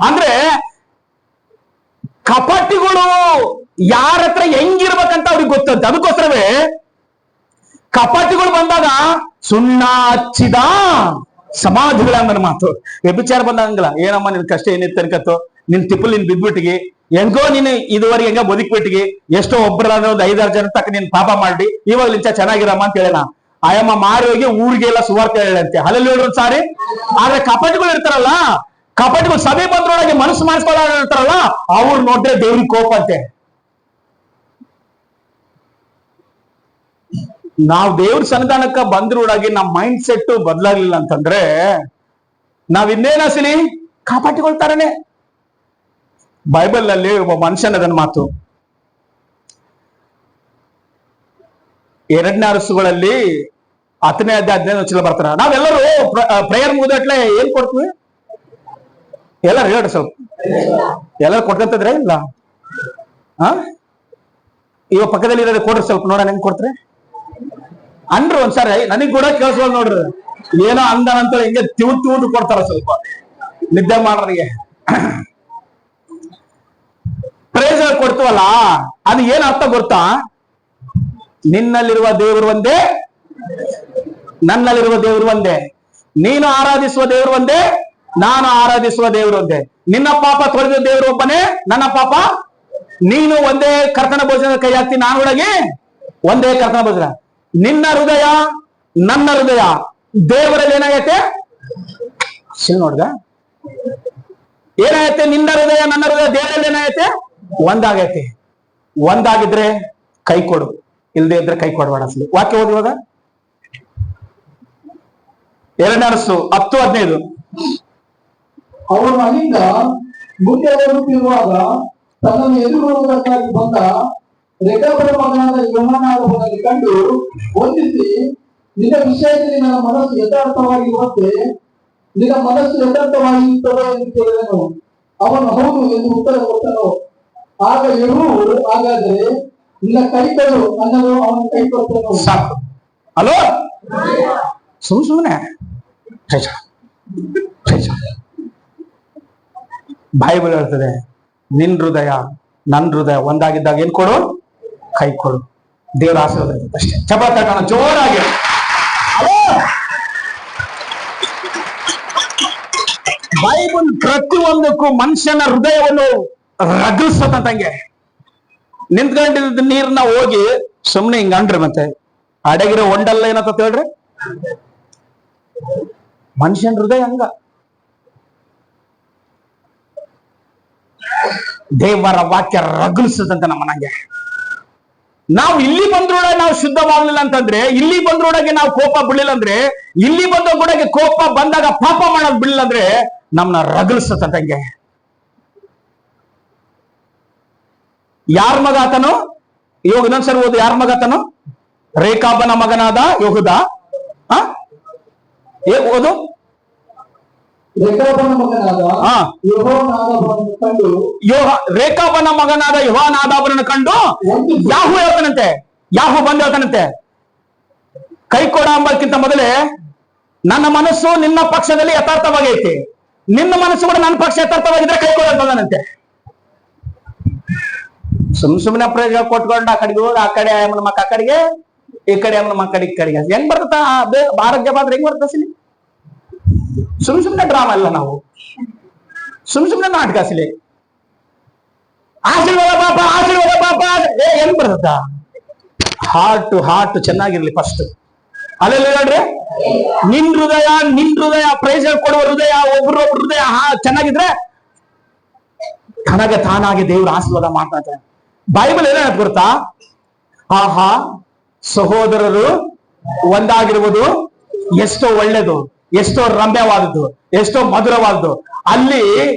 ಅಂದ್ರೆ ಕಪಟಿಗಳು ಯಾರ ಹತ್ರ ಹೆಂಗಿರ್ಬೇಕಂತ ಅವ್ರಿಗೆ ಗೊತ್ತಂತೆ. ಅದಕ್ಕೋಸ್ಕರವೇ ಕಪಟಿಗಳು ಬಂದಾಗ ಸುಣ್ಣ ಹಚ್ಚಿದ ಸಮಾಧಿಗಳ ನನ್ನ ಮಾತು. ವ್ಯಭಿಚಾರ ಬಂದಂಗಿಲ್ಲ, ಏನಮ್ಮ ನಿನ್ ಕಷ್ಟ ಏನಿತ್ತು ಅನ್ಕತ್ತು, ನಿನ್ ತಿಪ್ಪಲ್ ನಿನ್ ಬಿದ್ಬಿಟ್ಟಿಗೆ, ಹೆಂಗೋ ನೀನು ಇದುವರೆಗೆ ಹೆಂಗ ಬದುಕ್ಬಿಟ್ಟಿಗೆ, ಎಷ್ಟೋ ಒಬ್ಬರ ಒಂದು 5-6 ಜನ ತಕ್ಕ ನೀನ್ ಪಾಪ ಮಾಡಿ ಇವಾಗ ನಿಂಚ ಚೆನ್ನಾಗಿರಮ್ಮ ಅಂತ ಹೇಳೋಣ. ಆಯಮ್ಮ ಮಾರಿ ಹೋಗಿ ಊರಿಗೆಲ್ಲ ಸುವಾರ್ತೆ ಹೇಳಂತೆ. ಹಲ್ಲೆಲೂಯಾ ಸಾರಿ. ಆದ್ರೆ ಕಪಟಿಗಳು ಇರ್ತಾರಲ್ಲ, ಕಪಟಿಗಳು ಸಭೆ ಬಂದ್ರೊಳಗೆ ಮನಸ್ಸು ಮಾಡಿಸ್ಕೊಳ್ಳೋರ್ತಾರಲ್ಲ, ಅವ್ರು ನೋಡ್ರೆ ದೇವ್ರಿಗೆ ಕೋಪ ಅಂತೆ. ನಾವು ದೇವ್ರ ಸನ್ನಿಧಾನಕ್ಕ ಬಂದ್ರೊಳಗೆ ನಮ್ಮ ಮೈಂಡ್ ಸೆಟ್ ಬದಲಾಗ್ಲಿಲ್ಲ ಅಂತಂದ್ರೆ ನಾವ್ ಇನ್ನೇನ ಸಿಲಿ ಕಾಪಾಟಿಕೊಳ್ತಾರನೆ. ಬೈಬಲ್ ಅಲ್ಲಿ ಒಬ್ಬ ಮನುಷ್ಯನ ಅದನ್ನ ಮಾತು, 2ನೇ ಅರಸುಗಳಲ್ಲಿ 10ನೇ ಅಧ್ಯಾಯ 15ನೇ ವಚನ ಬರ್ತಾರ. ನಾವೆಲ್ಲರೂ ಪ್ರೇಯರ್ ಮುಗಿದಟ್ಲೆ ಏನ್ ಕೊಡ್ತೀವಿ? ಎಲ್ಲರೂ ಹೇಳಿ ಸ್ವಲ್ಪ, ಎಲ್ಲರೂ ಕೊಡ್ಕಂತದ್ರೆ ಇಲ್ಲ? ಇವ ಪಕ್ಕದಲ್ಲಿ ಇರೋದು ಕೊಡ್ರಿ ಸ್ವಲ್ಪ ನೋಡ, ಹೆಂಗ್ ಕೊಡ್ತಾರೆ ಅಂದ್ರು ಒಂದ್ಸಾರಿ. ನನಗ್ ಕೂಡ ಕೇಳಿಸೋದು ನೋಡ್ರಿ, ಏನೋ ಅಂದನಂತ ಹಿಂಗೆ ತಿವ್ತು ಕೊಡ್ತಾರ ಸ್ವಲ್ಪ ನಿದ್ದೆ ಮಾಡೋರಿಗೆ. ಪ್ರೈಸ್ ಕೊಡ್ತೀವಲ್ಲ, ಅದು ಏನ್ ಅರ್ಥ ಗೊತ್ತಾ? ನಿನ್ನಲ್ಲಿರುವ ದೇವರು ಒಂದೇ, ನನ್ನಲ್ಲಿರುವ ದೇವರು ಒಂದೇ, ನೀನು ಆರಾಧಿಸುವ ದೇವರು ಒಂದೇ, ನಾನು ಆರಾಧಿಸುವ ದೇವರು ಒಂದೇ. ನಿನ್ನ ಪಾಪ ತೊಳೆದ ದೇವರು ಒಬ್ಬನೇ, ನನ್ನ ಪಾಪ ನೀನು ಒಂದೇ ಕರ್ತನ ಭೋಜನ ಕೈ ಹಾಕ್ತಿ, ನಾನು ಒಳಗೆ ಒಂದೇ ಕರ್ತನ ಭೋಜನ. ನಿನ್ನ ಹೃದಯ ನನ್ನ ಹೃದಯ ದೇವರಲ್ಲಿ ಏನಾಗೈತೆ ನೋಡ್ದ? ಏನಾಗೈತೆ? ನಿನ್ನ ಹೃದಯ ನನ್ನ ಹೃದಯ ದೇವರಲ್ಲಿ ಏನಾಗೈತೆ? ಒಂದಾಗೈತೆ. ಒಂದಾಗಿದ್ರೆ ಕೈ ಕೊಡು, ಇಲ್ಲದೆ ಇದ್ರೆ ಕೈ ಕೊಡಬೇಡ. ಅಸಲಿ ವಾಕ್ಯ ಓದುವಾಗ 2ನೇ ಅರಸು 10:15. ಅವನು ಅಲ್ಲಿಂದ ಮುಂದೆ ಹೋಗುತ್ತಿರುವಾಗ ತನ್ನನ್ನು ಎದುರುಗೊಳ್ಳುವುದಕ್ಕಾಗಿ ಬಂದ ರೆಗಬರ ಮಗನಾದ ಯೋಹಾನನನ್ನು ಕಂಡು ವಂದಿಸಿ, ನಿನ್ನ ವಿಷಯದಲ್ಲಿ ನನ್ನ ಮನಸ್ಸು ಯಥಾರ್ಥವಾಗಿರುವಂತೆ ನಿನ್ನ ಮನಸ್ಸು ಯಥಾರ್ಥವಾಗಿರುತ್ತದೆ ಎಂದು ಕೇಳಿದನು. ಅವನು ಹೌದು ಎಂದು ಉತ್ತರ ಕೊಟ್ಟನು. ಆಗ ಯೆಹೋವನು, ಹಾಗಾದರೆ ನಿನ್ನ ಕೈ ಕೊಡು ಅನ್ನಲು ಅವನ ಕೈ ಕೊಟ್ಟನು. ಸಾಕು ಅಲೋ, ಸುಮ್ಮನೆ ಬೈಬಲ್ ಹೇಳ್ತದೆ, ನಿನ್ ಹೃದಯ ನನ್ನ ಹೃದಯ ಒಂದಾಗಿದ್ದಾಗ ಏನ್ ಕೊಡು? ಕೈ ಕೊಡು. ದೇವರ ಆಶೀರ್ವಾದ ಇರುತ್ತೆ ಅಷ್ಟೇ. ಚಪಾತ ಜೋರಾಗಿ. ಬೈಬಲ್ ಪ್ರತಿಯೊಂದಕ್ಕೂ ಮನುಷ್ಯನ ಹೃದಯವನ್ನು ರಗಲ್ಸತಂಗೆ. ನಿಂತ್ಕೊಂಡಿದ್ದ ನೀರ್ನ ಹೋಗಿ ಸುಮ್ನೆ ಹಿಂಗ ಅಂಡ್ರಿ, ಮತ್ತೆ ಅಡಗಿರೋ ಒಂಡಲ್ಲ ಏನಂತ ಹೇಳ್ರಿ, ಮನುಷ್ಯನ ಹೃದಯ ಹಂಗ. ದೇವರ ವಾಕ್ಯ ರಗಲ್ಸದಂತ ನಮ್ಮನಂಗೆ. ನಾವು ಇಲ್ಲಿ ಬಂದ್ರೊಳಗೆ ನಾವು ಶುದ್ಧವಾಗ್ಲಿಲ್ಲ ಅಂತಂದ್ರೆ, ಇಲ್ಲಿ ಬಂದ್ರೊಳಗೆ ನಾವು ಕೋಪ ಬಿಡ್ಲಿಲ್ಲ ಅಂದ್ರೆ, ಇಲ್ಲಿ ಬಂದ ಕೂಡಗೆ ಕೋಪ ಬಂದಾಗ ಪಾಪ ಮಾಡೋದು ಬಿಡ್ಲಿಲ್ಲ ಅಂದ್ರೆ ನಮ್ಮನ್ನ ರಗಲ್ಸತಂಗೆ. ಯಾರ ಮಗ ಆತನು? ಇವಾಗ ಇನ್ನೊಂದ್ಸರಿ ಓದು, ಯಾರ ಮಗ ಆತನು? ರೇಖಾಬನ ಮಗನಾದ ಯೆಹೂದ. ಓದು, ರೇಖಾಬನ ಮಗನಾದ ಹಾ ಯೆಹೋನಾದಾಬನನ್ನು ಕಂಡು ರೇಖಾಬನ ಮಗನಾದ ಯೆಹೋನಾದಾಬನನ್ನು ಕಂಡು ಯಾಹು ಹೇಳ್ತಾನಂತೆ. ಯಾಹು ಬಂದು ಹೇಳ್ತಾನಂತೆ, ಕೈ ಕೊಡ ಅಂಬಕ್ಕಿಂತ ಮೊದಲೇ ನನ್ನ ಮನಸ್ಸು ನಿನ್ನ ಪಕ್ಷದಲ್ಲಿ ಯಥಾರ್ಥವಾಗೈತಿ, ನಿನ್ನ ಮನಸ್ಸು ಕೂಡ ನನ್ನ ಪಕ್ಷ ಯಥಾರ್ಥವಾಗಿದ್ರೆ ಕೈ ಕೊಡ ಅಂತಂದನಂತೆ. ಸುಮ್ನೆ ಪ್ರಯೋಜನ ಕೊಟ್ಕೊಂಡು ಆ ಕಡೆಗೆ ಹೋಗಿ, ಆ ಕಡೆ ಅಮ್ಮನ ಮಕ್ಕ ಆ ಕಡೆಗೆ, ಈ ಕಡೆ ಅಮ್ಮನ ಮಕ್ಕ ಈ ಕಡೆಗೆ ಹೆಂಗ್ ಬರ್ತದ ಆರೋಗ್ಯ ಬಾದ್ರೆ ಹೆಂಗ್ ಬರ್ತದ ಸಿಲಿ? ಸುಮ್ನೆ ಡ್ರಾಮಾ ಅಲ್ಲ, ನಾವು ಸುಮ್ನೆ ನಾಟಕ ಸಿಲಿ. ಆಶೀರ್ವಾದ ಪಾಪ ಹೆಂಗ್ ಬರ್ತದ? ಹಾರ್ಟ್ ಚೆನ್ನಾಗಿರ್ಲಿ ಫಸ್ಟ್. ಅಲ್ಲೆಲ್ಲ ಹೇಳ್ರಿ, ನಿನ್ ಹೃದಯ ಪ್ರೈಸ್ ಕೊಡುವ ಹೃದಯ, ಒಬ್ರು ಹೃದಯ ಚೆನ್ನಾಗಿದ್ರೆ ತನಗೆ ತಾನಾಗಿ ದೇವ್ರ ಆಶೀರ್ವಾದ ಮಾಡ್ತಾ. ಬೈಬಲ್ ಏನೇನ ಗೊತ್ತಾ? ಆಹಾ, ಸಹೋದರರು ಒಂದಾಗಿರುವುದು ಎಷ್ಟೋ ಒಳ್ಳೇದು, ಎಷ್ಟೋ ರಮ್ಯವಾದದ್ದು, ಎಷ್ಟೋ ಮಧುರವಾದದ್ದು. ಅಲ್ಲಿ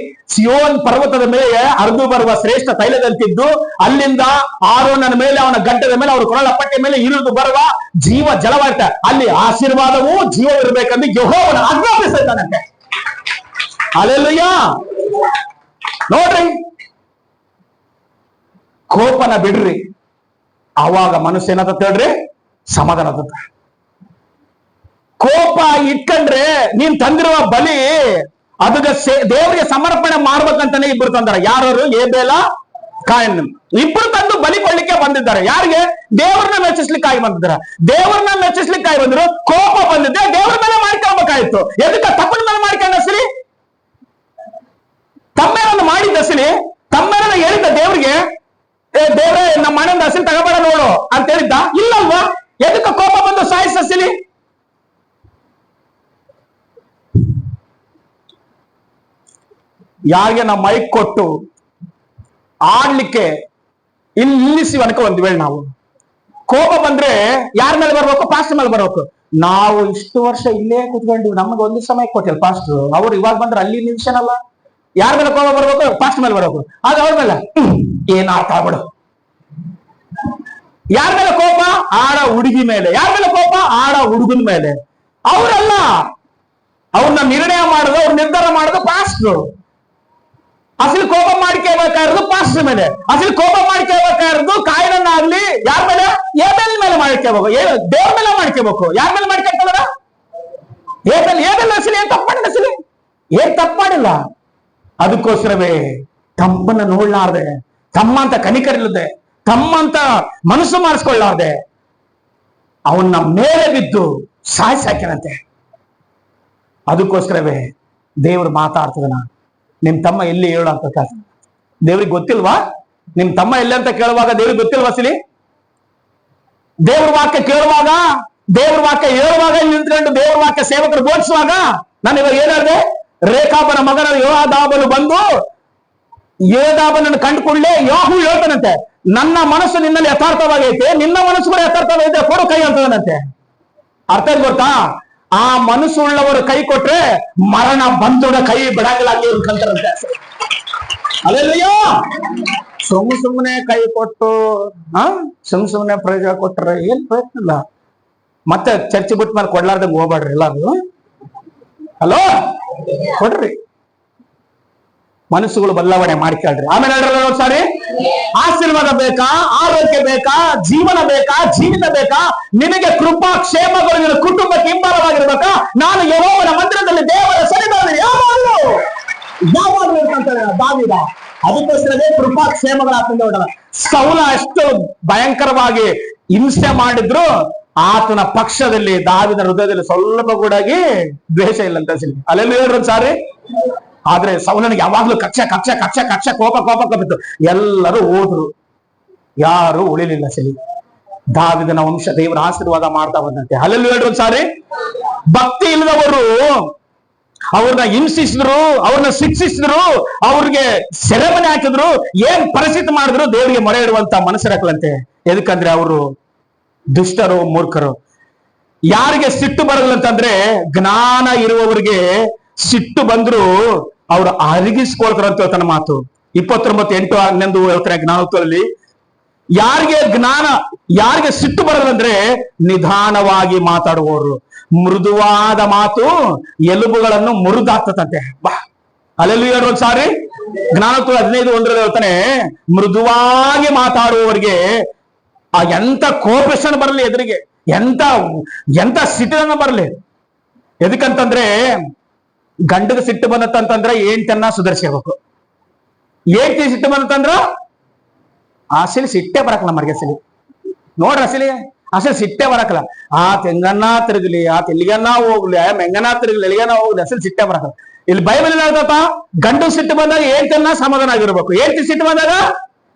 ಸಿಯೋನ್ ಪರ್ವತದ ಮೇಲೆ ಹರಿದು ಬರುವ ಶ್ರೇಷ್ಠ ತೈಲದಂತಿದ್ದು, ಅಲ್ಲಿಂದ ಆರೋನನ ಮೇಲೆ, ಅವನ ಗಡ್ಡದ ಮೇಲೆ, ಅವರ ಕೊರಳ ಪಟ್ಟೆ ಮೇಲೆ ಇಳಿದು ಬರುವ ಜೀವ ಜಲವಾಗ್ತ. ಅಲ್ಲಿ ಆಶೀರ್ವಾದವೂ ಜೀವವಿರ್ಬೇಕಂದ್ರೆ ಯೆಹೋವನ ಆಜ್ಞಾಪಿಸ್ತಾ ಇದ್ದಾನಂತೆ. ಹಲ್ಲೆಲೂಯಾ. ನೋಡ್ರಿ, ಕೋಪನ ಬಿಡ್ರಿ, ಆವಾಗ ಮನಸ್ಸು ಏನಂತ ಹೇಳ್ರಿ, ಸಮಾಧಾನ ಆದ. ಕೋಪ ಇಟ್ಕೊಂಡ್ರೆ ನೀನ್ ತಂದಿರುವ ಬಲಿ ಅದಕ್ಕೆ ದೇವರಿಗೆ ಸಮರ್ಪಣೆ ಮಾಡ್ಬೇಕಂತಾನೆ ಇಬ್ರು ತಂದಾರ. ಯಾರು? ಏಬೇಲ, ಕಾಯಿನ್. ಇಬ್ರು ತಂದು ಬಲಿ ಕೊಡ್ಲಿಕ್ಕೆ ಬಂದಿದ್ದಾರೆ. ಯಾರಿಗೆ? ದೇವರನ್ನ ಮೆಚ್ಚಿಸ್ಲಿಕ್ಕಾಗಿ ಬಂದಿದ್ದಾರೆ. ದೇವರನ್ನ ಮೆಚ್ಚಿಸ್ಲಿಕ್ಕಾಗಿ ಬಂದ್ರು, ಕೋಪ ಬಂದಿದ್ದೆ ದೇವರ ಮೇಲೆ ಮಾಡ್ಕೊಳ್ಬೇಕಾಯ್ತು. ಎದಕ್ಕೆ? ತಪ್ಪನ ಮೇಲೆ ಮಾಡ್ಕೊಂಡ ಸರಿ, ತಮ್ಮೇಲನ್ನು ಮಾಡಿದ್ದ ಸರಿ, ತಮ್ಮೇಲನ್ನ ಹೇಳಿದ್ದ ದೇವ್ರಿಗೆ, ದೇವ್ರೇ ನಮ್ಮ ಮನೆಯಿಂದ ಹಸಿರು ತಗೋಬೇಡ ನೋಡು ಅಂತ ಹೇಳಿದ್ದ ಇಲ್ಲಲ್ವಾ? ಎದಕ್ಕೆ ಕೋಪ ಬಂದು ಸಾಯಿಸಲಿ? ಯಾರಿಗೆ ನಾವು ಮೈಕ್ ಕೊಟ್ಟು ಆಡ್ಲಿಕ್ಕೆ ನಿಲ್ಲಿಸಿ ಅನ್ಕೊ ಒಂದ್ ವೇಳೆ ನಾವು ಕೋಪ ಬಂದ್ರೆ ಯಾರ ಮೇಲೆ ಬರ್ಬೇಕು? ಪಾಸ್ಟರ್ ಮೇಲೆ ಬರ್ಬೇಕು. ನಾವು ಇಷ್ಟು ವರ್ಷ ಇಲ್ಲೇ ಕೂತ್ಕೊಂಡಿವಿ, ನಮ್ಗೆ ಒಂದು ಸಮಯ ಕೊಟ್ಟಿಲ್ಲ ಪಾಸ್ಟರ್. ಅವ್ರು ಇವಾಗ ಬಂದ್ರೆ ಅಲ್ಲಿ ನಿಲ್ಸನಲ್ಲ. ಯಾರ ಮೇಲೆ ಕೋಪ ಬರ್ಬೇಕು? ಪಾಸ್ಟರ್ ಮೇಲೆ ಬರ್ಬೇಕು. ಆಗ ಅವ್ರ ಮೇಲೆ ಏನ್ ಆಟ ಬಿಡು. ಯಾರ ಮೇಲೆ ಕೋಪ? ಆಡ ಹುಡುಗಿ ಮೇಲೆ. ಯಾರ ಮೇಲೆ ಕೋಪ? ಆಡ ಹುಡುಗನ ಮೇಲೆ. ಅವರಲ್ಲ, ಅವ್ರನ್ನ ನಿರ್ಣಯ ಮಾಡೋದು, ಅವ್ರ ನಿರ್ಧಾರ ಮಾಡೋದು ಪಾಸ್ಟ್ರು. ಅಸಲು ಕೋಪ ಮಾಡ್ಕೋಬೇಕಾಗಿರೋದು ಪಾಸ್ಟರ್ ಮೇಲೆ. ಅಸಲು ಕೋಪ ಮಾಡ್ಕೋಬೇಕಾಗಿರೋದು ಕಾಯಿನನ್ನಾಗ್ಲಿ ಯಾರ ಮೇಲೆ? ಏಬೇಲ್ ಮೇಲೆ ಮಾಡ್ಕೋಬೇಕು, ದೇವ್ರ ಮೇಲೆ ಮಾಡ್ಕೋಬೇಕು. ಯಾರ ಮೇಲೆ ಮಾಡ್ಕೊಳ್ತಾರ? ಏಬೇಲ್ ಅಸಲಿ ಏನ್ ತಪ್ಪು ಮಾಡಿಲ್ಲ, ಅಸಲಿ ಏನ್ ತಪ್ಪು ಮಾಡಿಲ್ಲ. ಅದಕ್ಕೋಸ್ಕರವೇ ತಮ್ಮನ್ನ ನೋಡ್ಲಾರ್ದೆ, ತಮ್ಮಂತ ಕನಿಕರಿಲ್ಲದೆ, ತಮ್ಮಂತ ಮನಸ್ಸು ಮಾಡಿಸ್ಕೊಳ್ಳಾರ್ದೆ ಅವನ್ನ ಮೇಲೆ ಬಿದ್ದು ಸಾಯಿಸಾಕ್ಯನಂತೆ. ಅದಕ್ಕೋಸ್ಕರವೇ ದೇವ್ರು ಮಾತಾಡ್ತದನ, ನಿಮ್ ತಮ್ಮ ಎಲ್ಲಿ ಹೇಳು ಅಂತ ಕಾಸ. ದೇವ್ರಿಗೆ ಗೊತ್ತಿಲ್ವಾ? ನಿಮ್ ತಮ್ಮ ಎಲ್ಲಿ ಅಂತ ಕೇಳುವಾಗ ದೇವ್ರಿಗೆ ಗೊತ್ತಿಲ್ವಾ? ಸಿಲಿ ದೇವ್ರ ವಾಕ್ಯ ಕೇಳುವಾಗ, ದೇವ್ರ ವಾಕ್ಯ ಹೇಳುವಾಗ, ನಿಂತ್ಕೊಂಡು ದೇವ್ರ ವಾಕ್ಯ ಸೇವಕರು ಬೋಧಿಸುವಾಗ ನಾನು ಇವಾಗ ಏನಾದ್ರೆ, ರೇಖಾಬನ ಮಗನ ಯೋದಾಬನು ಬಂದು ಯೋದಾಬನನ್ನು ಕಂಡುಕೊಳ್ಳೆ ಯಾಹು ಹೇಳ್ತಾನಂತೆ, ನನ್ನ ಮನಸ್ಸು ನಿನ್ನಲ್ಲಿ ಯಥಾರ್ಥವಾಗೈತೆ, ನಿನ್ನ ಮನಸ್ಸು ಕೂಡ ಯಥಾರ್ಥವಾಗಿದೆ, ಕೊಡು ಕೈ ಅಂತದನಂತೆ. ಅರ್ಥ ಗೊತ್ತಾ? ಆ ಮನಸ್ಸು ಉಳ್ಳವರು ಕೈ ಕೊಟ್ರೆ ಮರಣ ಬಂಧುಡ ಕೈ ಬಿಡಂಗಿಲ್ಲ ಕಂತಾರಂತೆ. ಅಲ್ಲೆಲ್ಲಯ್ಯೋ, ಸುಮ್ಮನೆ ಕೈ ಕೊಟ್ಟು ಸುಮ್ಮನೆ ಪ್ರಯೋಜನ ಕೊಟ್ರೆ ಏನ್ ಪ್ರಯತ್ನ ಇಲ್ಲ. ಮತ್ತೆ ಚರ್ಚೆ ಬಿಟ್ಟ ಮೇಲೆ ಕೊಡ್ಲಾರ್ದಂಗೆ ಹೋಗ್ಬೇಡ್ರಿ ಎಲ್ಲಾರು. ಹಲೋ, ಕೊಡ್ರಿ, ಮನಸ್ಸುಗಳು ಬದಲಾವಣೆ ಮಾಡ್ಕೊಳ್ರಿ. ಆಮೇಲೆ ಹೇಳ್ರಿ ಸಾರಿ, ಆಶೀರ್ವಾದ ಬೇಕಾ? ಆರೋಗ್ಯ ಬೇಕಾ? ಜೀವನ ಬೇಕಾ? ಜೀವಿತ ಬೇಕಾ? ನಿನಗೆ ಕೃಪಾ ಕ್ಷೇಮಗಳು ನಿನ್ನ ಕುಟುಂಬಕ್ಕೆ ಹಿಂಬಾಲವಾಗಿರ್ಬೇಕಾ? ನಾನು ಯೆಹೋವನ ಮಂದಿರದಲ್ಲಿ ದೇವರ ಸನ್ನಿಧಾನದಲ್ಲಿ ಯಾವಾಗಲೂ ಇರ್ತಾನೆ ದಾವೀದ. ಅದಕ್ಕೋಸ್ಕರವೇ ಕೃಪಾ ಕ್ಷೇಮಗಳ ಹೊಡಲ್ಲ. ಸೌಲ ಎಷ್ಟು ಭಯಂಕರವಾಗಿ ಹಿಂಸೆ ಮಾಡಿದ್ರು ಆತನ ಪಕ್ಷದಲ್ಲಿ, ದಾವೀದನ ಹೃದಯದಲ್ಲಿ ಸ್ವಲ್ಪ ಕೂಡ ದ್ವೇಷ ಇಲ್ಲ ಅಂತ ಸಿಲಿ. ಅಲ್ಲೆಲ್ಲ ಹೇಳ್ರಿ ಸಾರಿ. ಆದ್ರೆ ಸೌಲನಿಗೆ ಯಾವಾಗ್ಲೂ ಕಕ್ಷ ಕೋಪ ಬಿತ್ತು. ಎಲ್ಲರೂ ಹೋದ್ರು, ಯಾರು ಉಳಿಲಿಲ್ಲ ಸಲಿ. ದಾವೀದನ ವಂಶ ದೇವರ ಆಶೀರ್ವಾದ ಮಾಡ್ತಾ ಬಂದಂತೆ. ಅಲ್ಲೆಲ್ಲೂ ಹೇಳ್ರಿ ಸಾರಿ. ಭಕ್ತಿ ಇಲ್ಲದವರು ಅವ್ರನ್ನ ಹಿಂಸಿಸಿದ್ರು, ಅವ್ರನ್ನ ಶಿಕ್ಷಿಸಿದ್ರು, ಅವ್ರಿಗೆ ಸೆರೆಮನೆ ಹಾಕಿದ್ರು, ಏನ್ ಪರಿಸ್ಥಿತಿ ಮಾಡಿದ್ರು ದೇವರಿಗೆ ಮೊರೆ ಇಡುವಂತ ಮನಸ್ಸಿರಕಲಂತೆ. ಎದಕ್ಕಂದ್ರೆ ಅವರು ದುಷ್ಟರು, ಮೂರ್ಖರು. ಯಾರಿಗೆ ಸಿಟ್ಟು ಬರಲ್ಲ ಅಂತಂದ್ರೆ, ಜ್ಞಾನ ಇರುವವರಿಗೆ ಸಿಟ್ಟು ಬಂದ್ರು ಅವ್ರು ಅರಗಿಸ್ಕೊಳ್ತಾರಂತ ತನ್ನ ಮಾತು. 29:8-11 ಹೇಳ್ತಾರೆ ಜ್ಞಾನೋಕ್ತದಲ್ಲಿ. ಯಾರಿಗೆ ಜ್ಞಾನ, ಯಾರಿಗೆ ಸಿಟ್ಟು ಬರದಂದ್ರೆ ನಿಧಾನವಾಗಿ ಮಾತಾಡುವವರು. ಮೃದುವಾದ ಮಾತು ಎಲುಬುಗಳನ್ನು ಮುರಿದಾಗ್ತದಂತೆ. ಬಾ ಅಲ್ಲೆಲ್ಲೂ ಹೇಳುವ ಸಾರಿ ಜ್ಞಾನೋಕ್ತಿ 15:1 ಹೇಳ್ತಾನೆ, ಮೃದುವಾಗಿ ಮಾತಾಡುವವರಿಗೆ ಆ ಎಂತ ಕೋಪರೇಷನ್ ಬರಲಿ ಎದುರಿಗೆ, ಎಂತ ಸಿಟ್ಟನ್ನ ಬರಲಿ. ಎದಕ್ಕಂತಂದ್ರೆ ಗಂಡಗೆ ಸಿಟ್ಟು ಬಂದತ್ತಂತಂದ್ರೆ ಹೆಂಡತಿಯನ್ನ ಸುಧಾರಿಸಿರ್ಬೇಕು. ಹೆಂಡತಿ ಸಿಟ್ಟು ಬಂದತ್ತಂದ್ರ ಅಸಲಿ ಸಿಟ್ಟೆ ಬರಕಲ್ಲ ಮರ್ಗೆ ಅಸಲಿ ನೋಡ್ರಿ, ಅಸಲಿ ಸಿಟ್ಟೆ ಬರಕಲ್ಲ. ಆ ತೆಂಗನ್ನ ತಿರುಗಲಿ, ಆ ತೆಲಿಗನ್ನ ಹೋಗ್ಲಿ, ಆ ಮೆಂಗನ ತಿರುಗಲಿ, ಎಲಿಗನ್ನ ಹೋಗ್ಲಿ, ಅಸಲಿ ಸಿಟ್ಟೆ ಬರಕಲ್ಲ. ಇಲ್ಲಿ ಬೈಬಲ್ ಹೇಳ್ತಾ ಗಂಡು ಸಿಟ್ಟು ಬಂದಾಗ ಹೆಂಡತಿಯನ್ನ ಸಮಾಧಾನ ಆಗಿರ್ಬೇಕು, ಹೆಂಡತಿ ಸಿಟ್ಟು ಬಂದಾಗ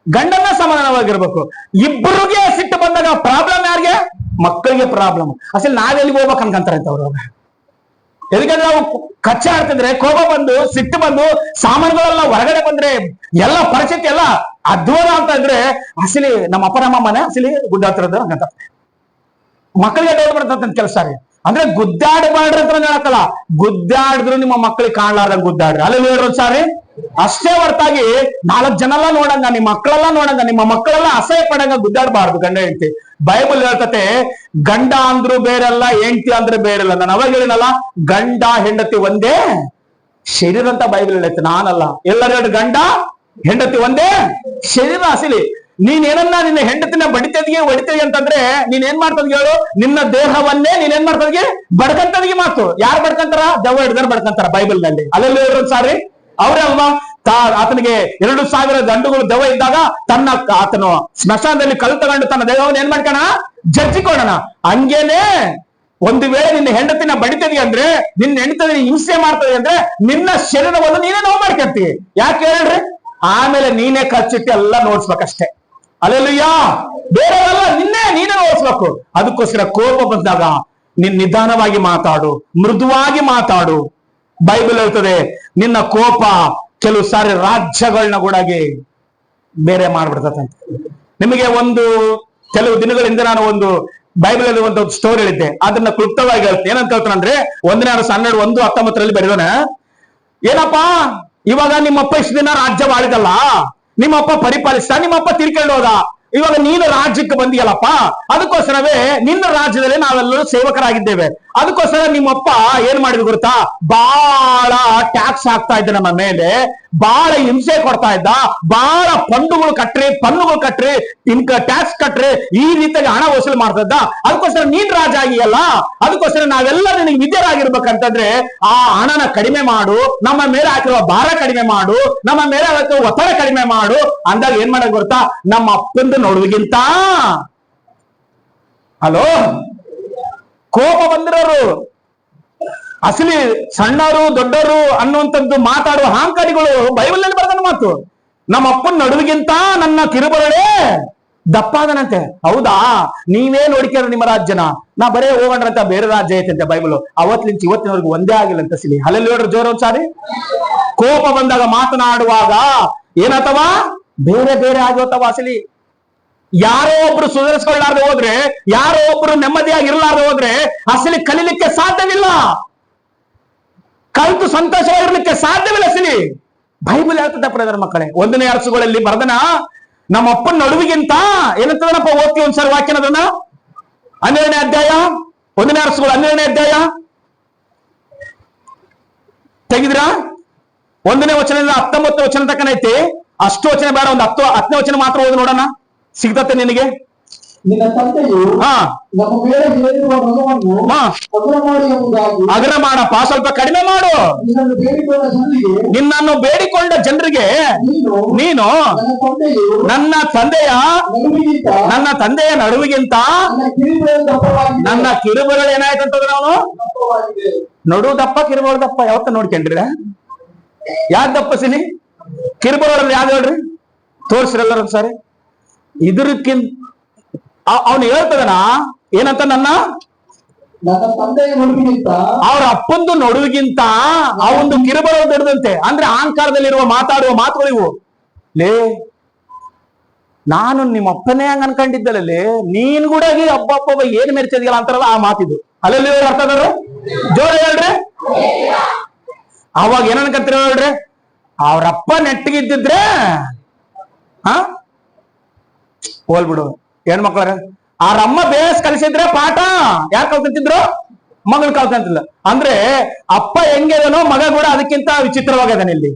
ಗಂಡನ್ನ ಸಮಾಧಾನವಾಗಿರ್ಬೇಕು. ಇಬ್ಬರಿಗೆ ಸಿಟ್ಟು ಬಂದಾಗ ಪ್ರಾಬ್ಲಮ್ ಯಾರಿಗೆ? ಮಕ್ಕಳಿಗೆ ಪ್ರಾಬ್ಲಮ್. ಅಸಲಿ ನಾವೆಲ್ಲಿ ಹೋಗ್ಬೇಕು ಅನ್ಕಂತಾರೆ ಅವ್ರು. ಎದಕ್ಕಂದ್ರೆ ನಾವು ಕಚ್ಚಾ ಆಡ್ತಿದ್ರೆ, ಕೋಪ ಬಂದು ಸಿಟ್ಟು ಬಂದು ಸಾಮಾನುಗಳೆಲ್ಲ ಹೊರಗಡೆ ಬಂದ್ರೆ ಎಲ್ಲ ಪರಿಸ್ಥಿತಿ ಎಲ್ಲ ಅಧ್ವಾನ ಅಂತ ಇದ್ರೆ ಅಸಲಿ ನಮ್ಮ ಅಪ್ಪ ನಮ್ಮ ಮನೆ ಅಸಲಿ ಗುಡ್ಡಾಡ್ತಿರೋದು ಹಂಗಂತ ಮಕ್ಕಳಿಗೆ ಡೌಟ್ ಬರ್ತಂತ ಕೆಲಸ ರೀ. ಅಂದ್ರೆ ಗುದ್ದಾಡಬಾಡ್ರಿ ಅಂತ ಹೇಳಕ್ಕಲ್ಲ, ಗುದ್ದಾಡಿದ್ರು ನಿಮ್ಮ ಮಕ್ಕಳಿಗೆ ಕಾಣ್ಲಾರ್ದಂಗ ಗುದ್ದಾಡ್ರಿ. ಅಲ್ಲಿ ಹೇಳ್ರಿ ಸಾರಿ ಅಷ್ಟೇ ಹೊರತಾಗಿ 4 ಜನ ಎಲ್ಲ ನೋಡಂಗ, ನಿಮ್ಮ ಮಕ್ಕಳೆಲ್ಲ ನೋಡಂಗ, ನಿಮ್ಮ ಮಕ್ಕಳೆಲ್ಲ ಅಸಹ್ಯ ಪಡಂಗ ಗುದ್ದಾಡಬಾರ್ದು ಗಂಡ ಹೆಂಡತಿ. ಬೈಬಲ್ ಹೇಳ್ತತೆ ಗಂಡ ಅಂದ್ರು ಬೇರೆಲ್ಲ, ಹೆಂಡತಿ ಅಂದ್ರೆ ಬೇರೆಲ್ಲ. ನಾನು ಅವಾಗ ಹೇಳಿನಲ್ಲ, ಗಂಡ ಹೆಂಡತಿ ಒಂದೇ ಶರೀರ ಅಂತ ಬೈಬಲ್ ಹೇಳುತ್ತೆ, ನಾನಲ್ಲ. ಎಲ್ಲರೂ ಹೇಳಿ ಗಂಡ ಹೆಂಡತಿ ಒಂದೇ ಶರೀರ. ಅಸಲಿ ನೀನೇನನ್ನ ನಿನ್ನ ಹೆಂಡತಿನ ಬಡಿತದಿಗೆ ಹೊಡಿತದಿ ಅಂತಂದ್ರೆ ನೀನ್ ಏನ್ ಮಾಡ್ತದ ಹೇಳು? ನಿನ್ನ ದೇಹವನ್ನೇ ನೀನ್ ಏನ್ ಮಾಡ್ತದಿಗೆ ಬಡ್ಕಂತದಿಗೆ ಮಾತು. ಯಾರು ಬಡ್ಕಂತಾರ? ದೆವ್ವ ಹಿಡಿದಾರ ಬಡ್ಕಂತಾರ ಬೈಬಲ್ ನಲ್ಲಿ. ಅಲ್ಲೆಲ್ಲ ಹೇಳೋದು ಸಾರಿ ಅವ್ರೇ ಅಲ್ವಾ? ಆತನಿಗೆ 2,000 ಗಂಡುಗಳು ದೆವ್ವ ಇದ್ದಾಗ ಆತನು ಸ್ಮಶಾನದಲ್ಲಿ ಕಲ್ಲು ತಗೊಂಡು ತನ್ನ ದೇಹವನ್ನು ಏನ್ ಮಾಡ್ಕೋಣ? ಜಜ್ಜಿಕೊಳ್ಳೋಣ. ಹಂಗೇನೆ ಒಂದು ವೇಳೆ ನಿನ್ನ ಹೆಂಡತಿನ ಬಡಿತದಿ ಅಂದ್ರೆ, ನಿನ್ನ ಹೆಂಡತಿ ಹಿಂಸೆ ಮಾಡ್ತದೆ ಅಂದ್ರೆ ನಿನ್ನ ಶರೀರವನ್ನು ನೀನೇ ನೋವು ಮಾಡ್ಕೊಂತೀವಿ. ಯಾಕೆ ಹೇಳ್ರಿ? ಆಮೇಲೆ ನೀನೇ ಖರ್ಚಿಟ್ಟು ಎಲ್ಲ ನೋಡ್ಸ್ಬೇಕಷ್ಟೇ. ಅಲ್ಲೆಲ್ಲಯ್ಯ ಬೇರೆಲ್ಲ ನೀನೇ ನೋಡ್ಸ್ಬೇಕು. ಅದಕ್ಕೋಸ್ಕರ ಕೋಪ ಬಂದಾಗ ನೀನ್ ನಿಧಾನವಾಗಿ ಮಾತಾಡು, ಮೃದುವಾಗಿ ಮಾತಾಡು. ಬೈಬಲ್ ಹೇಳ್ತದೆ ನಿನ್ನ ಕೋಪ ಕೆಲವು ಸಾರಿ ರಾಜ್ಯಗಳನ್ನ ಕೂಡಾಗಿ ಬೇರೆ ಮಾಡ್ಬಿಡ್ತದಂತೆ. ನಿಮಗೆ ಕೆಲವು ದಿನಗಳಿಂದ ನಾನು ಒಂದು ಬೈಬಲ್ ಅಲ್ಲಿ ಒಂದು ಸ್ಟೋರಿ ಹೇಳಿದ್ದೆ, ಅದನ್ನ ಕ್ಲುಪ್ತವಾಗಿ ಹೇಳ್ತೀನಿ. ಏನಂತ ಹೇಳ್ತಾನೆ ಅಂದ್ರೆ 1ನೇ ಅರಸು 12:19 ಬರೆದಾನ, ಏನಪ್ಪಾ ಇವಾಗ ನಿಮ್ಮಪ್ಪ ಇಷ್ಟು ದಿನ ರಾಜ್ಯ ಆಳಿದಲ್ಲ, ನಿಮ್ಮಪ್ಪ ಪರಿಪಾಲಿಸ್ತಾ, ನಿಮ್ಮಪ್ಪ ತಿರ್ಕೊಂಡು ಹೋದ, ಇವಾಗ ನೀನು ರಾಜ್ಯಕ್ಕೆ ಬಂದಿಯಲ್ಲಪ್ಪ, ಅದಕ್ಕೋಸ್ಕರವೇ ನಿನ್ನ ರಾಜ್ಯದಲ್ಲಿ ನಾವೆಲ್ಲರೂ ಸೇವಕರಾಗಿದ್ದೇವೆ. ಅದಕ್ಕೋಸ್ಕರ ನಿಮ್ಮಪ್ಪ ಏನ್ ಮಾಡಿದ್ರು ಗೊತ್ತಾ? ಬಹಳ ಟ್ಯಾಕ್ಸ್ ಹಾಕ್ತಾ ಇದ್ದ ನಮ್ಮ ಮೇಲೆ, ಬಹಳ ಹಿಂಸೆ ಕೊಡ್ತಾ ಇದ್ದ, ಬಹಳ ಪನ್ನುಗಳು ಕಟ್ರಿ ಟ್ಯಾಕ್ಸ್ ಕಟ್ರಿ, ಈ ರೀತಿಯಾಗಿ ಹಣ ವಸೂಲು ಮಾಡ್ತಾ ಇದ್ದ. ಅದಕ್ಕೋಸ್ಕರ ನೀನ್ ರಾಜ ಆಗಿಯಲ್ಲ, ಅದಕ್ಕೋಸ್ಕರ ನಾವೆಲ್ಲ ನಿನಗೆ ವಿದ್ಯರಾಗಿರ್ಬೇಕಂತಂದ್ರೆ ಆ ಹಣನ ಕಡಿಮೆ ಮಾಡು, ನಮ್ಮ ಮೇಲೆ ಹಾಕಿರುವ ಭಾರ ಕಡಿಮೆ ಮಾಡು, ನಮ್ಮ ಮೇಲೆ ಹಾಕಿರುವ ಒತ್ತಡ ಕಡಿಮೆ ಮಾಡು ಅಂದಾಗ ಏನ್ ಮಾಡಕ್ ಗೊತ್ತಾ? ನಮ್ಮ ಅಪ್ಪಂದು ನೋಡುವಿಗಿಂತ ಹಲೋ ಕೋಪ ಬಂದಿರೋರು, ಅಸಲಿ ಸಣ್ಣವರು ದೊಡ್ಡವರು ಅನ್ನುವಂಥದ್ದು ಮಾತಾಡುವ ಅಹಂಕಾರಿಗಳು ಬೈಬಲ್ ನಲ್ಲಿ ಬರೆದ ಮಾತು. ನಮ್ಮ ಅಪ್ಪನ ನಡುವಿಗಿಂತ ನನ್ನ ಕಿರುಬರಳೆ ದಪ್ಪಾದನಂತೆ. ಹೌದಾ? ನೀವೇ ನೋಡಿಕ್ಯಾರ ನಿಮ್ಮ ರಾಜ್ಯನ, ನಾ ಬರೇ ಹೋಗೋಣ್ರಂತ ಬೇರೆ ರಾಜ್ಯ ಐತಂತೆ. ಬೈಬಲ್ ಅವತ್ತಿನಿಂದ ಇವತ್ತಿನವರೆಗೂ ಒಂದೇ ಆಗಿಲ್ಲ ಅಂತ ಸಿಲಿ. ಅಲ್ಲೆಲ್ಲಿ ನೋಡ್ರಿ ಜೋರ ಒಂದ್ಸಾರಿ. ಕೋಪ ಬಂದಾಗ ಮಾತನಾಡುವಾಗ ಏನತ್ತವಾ ಬೇರೆ ಬೇರೆ ಆಗೋತವ ಅಸಲಿ. ಯಾರೋ ಒಬ್ರು ಸುಧಾರಿಸ್ಕೊಳ್ಳಾರ್ದೆ ಹೋದ್ರೆ, ಯಾರೋ ಒಬ್ರು ನೆಮ್ಮದಿಯಾಗಿ ಇರಲಾರ್ದೆ ಹೋದ್ರೆ ಅಸಲಿ ಕಲಿಲಿಕ್ಕೆ ಸಾಧ್ಯವಿಲ್ಲ, ಕಲಿತು ಸಂತೋಷವಾಗಿರ್ಲಿಕ್ಕೆ ಸಾಧ್ಯವಿಲ್ಲ ಅಸಲಿ. ಬೈಬಲ್ ಹೇಳ್ತದೆ ಪ್ರಿಯರ ಮಕ್ಕಳೇ, 1ನೇ ಅರಸುಗಳಲ್ಲಿ ಬರೆದನ ನಮ್ಮ ಅಪ್ಪನ ನಡುವಿಗಿಂತ ಏನಂತದನಪ್ಪ? ಓದ್ತೀವಿ ಒಂದ್ಸರಿ ವಾಕ್ಯನದನ್ನ. 12ನೇ ಅಧ್ಯಾಯ 1ನೇ ಅರಸುಗಳು 12ನೇ ಅಧ್ಯಾಯ ತೆಗಿದ್ರಾ? 1ನೇ ವಚನದಿಂದ 19 ವಚನ ತಕ್ಕನ ಐತಿ. ಅಷ್ಟು ವಚನ ಬೇಡ, ಒಂದು 10ನೇ ವಚನ ಮಾತ್ರ ಓದಿ ನೋಡೋಣ, ಸಿಗ್ತತೆ ನಿನಗೆ. ನಿನ್ನ ತಂದೆಯು ನಮ್ಮ ಮೇಲೆ ಹೇರಿರುವ ಋಣವನ್ನು ಅಗರ ಮಾಡಪ್ಪ, ಸ್ವಲ್ಪ ಕಡಿಮೆ ಮಾಡು. ನಿನ್ನನ್ನು ಬೇಡಿಕೊಂಡ ಜನರಿಗೆ ನೀನು ನನ್ನ ತಂದೆಯ ನಡುವಿಗಿಂತ ನನ್ನ ಕಿರುಬೆರಳು ಏನಾಯ್ತಂತಂದ್ರೆ ಅವನು ನಡು ದಪ್ಪ ಕಿರುಬೆರಳು ದಪ್ಪ. ಯಾವತ್ತ ನೋಡ್ಕೊಂಡ್ರಿ? ಯಾವ್ದು ದಪ್ಪ ಸಿನಿ? ಕಿರುಬೆರಳು ಯಾವ್ದು ಹೇಳ್ರಿ? ತೋರ್ಸ್ರಲ್ಲರ ಸರಿ. ಇದಕ್ಕಿಂತ ಅವನು ಹೇಳ್ತದನ ಏನಂತ? ನನ್ನ ತಂದೆಯ ನಡುವಿಗಿಂತ, ಅವ್ರ ಅಪ್ಪಂದು ನಡುವಿಗಿಂತ ಅವೊಂದು ಕಿರುಬೆರಳು ದೊಡ್ಡದಂತೆ. ಅಂದ್ರೆ ಅಹಂಕಾರದಲ್ಲಿರುವ ಮಾತಾಡುವ ಮಾತುಗಳು ಇವು. ಲೇ, ನಾನು ನಿಮ್ಮ ಅಪ್ಪನೇ ಹಂಗ ಅನ್ಕೊಂಡಿದ್ದಲ್ಲೇ, ನೀನ್ ಕೂಡ ಹಬ್ಬ ಏನ್ ಮೆರ್ಚಿದ್ಯಲ್ಲ ಅಂತಾರಲ್ಲ ಆ ಮಾತಿದು. ಅಲ್ಲೆಲ್ಲಿ ಅರ್ಥ ಅದಾರ? ಜೋರ ಹೇಳ್ರಿ. ಅವಾಗ ಏನನ್ಕಂತೀರ ಹೇಳ್ರಿ? ಅವ್ರಪ್ಪ ನೆಟ್ಟಿಗಿದ್ದಿದ್ರೆ ಹೋಲ್ಬಿಡು. ಹೆಣ್ಮಕ್ಳ ಅವ್ರಮ್ಮ ಬೇಸ್ ಕಲಿಸಿದ್ರೆ ಪಾಠ ಯಾರು ಕಲ್ತಿದ್ರು? ಮಗನ್ ಕಲ್ತಂತಿಲ್ಲ. ಅಂದ್ರೆ ಅಪ್ಪ ಹೆಂಗಿದನೋ ಮಗ ಕೂಡ ಅದಕ್ಕಿಂತ ವಿಚಿತ್ರವಾಗಿದ್ದಾನೆ ಇಲ್ಲಿ.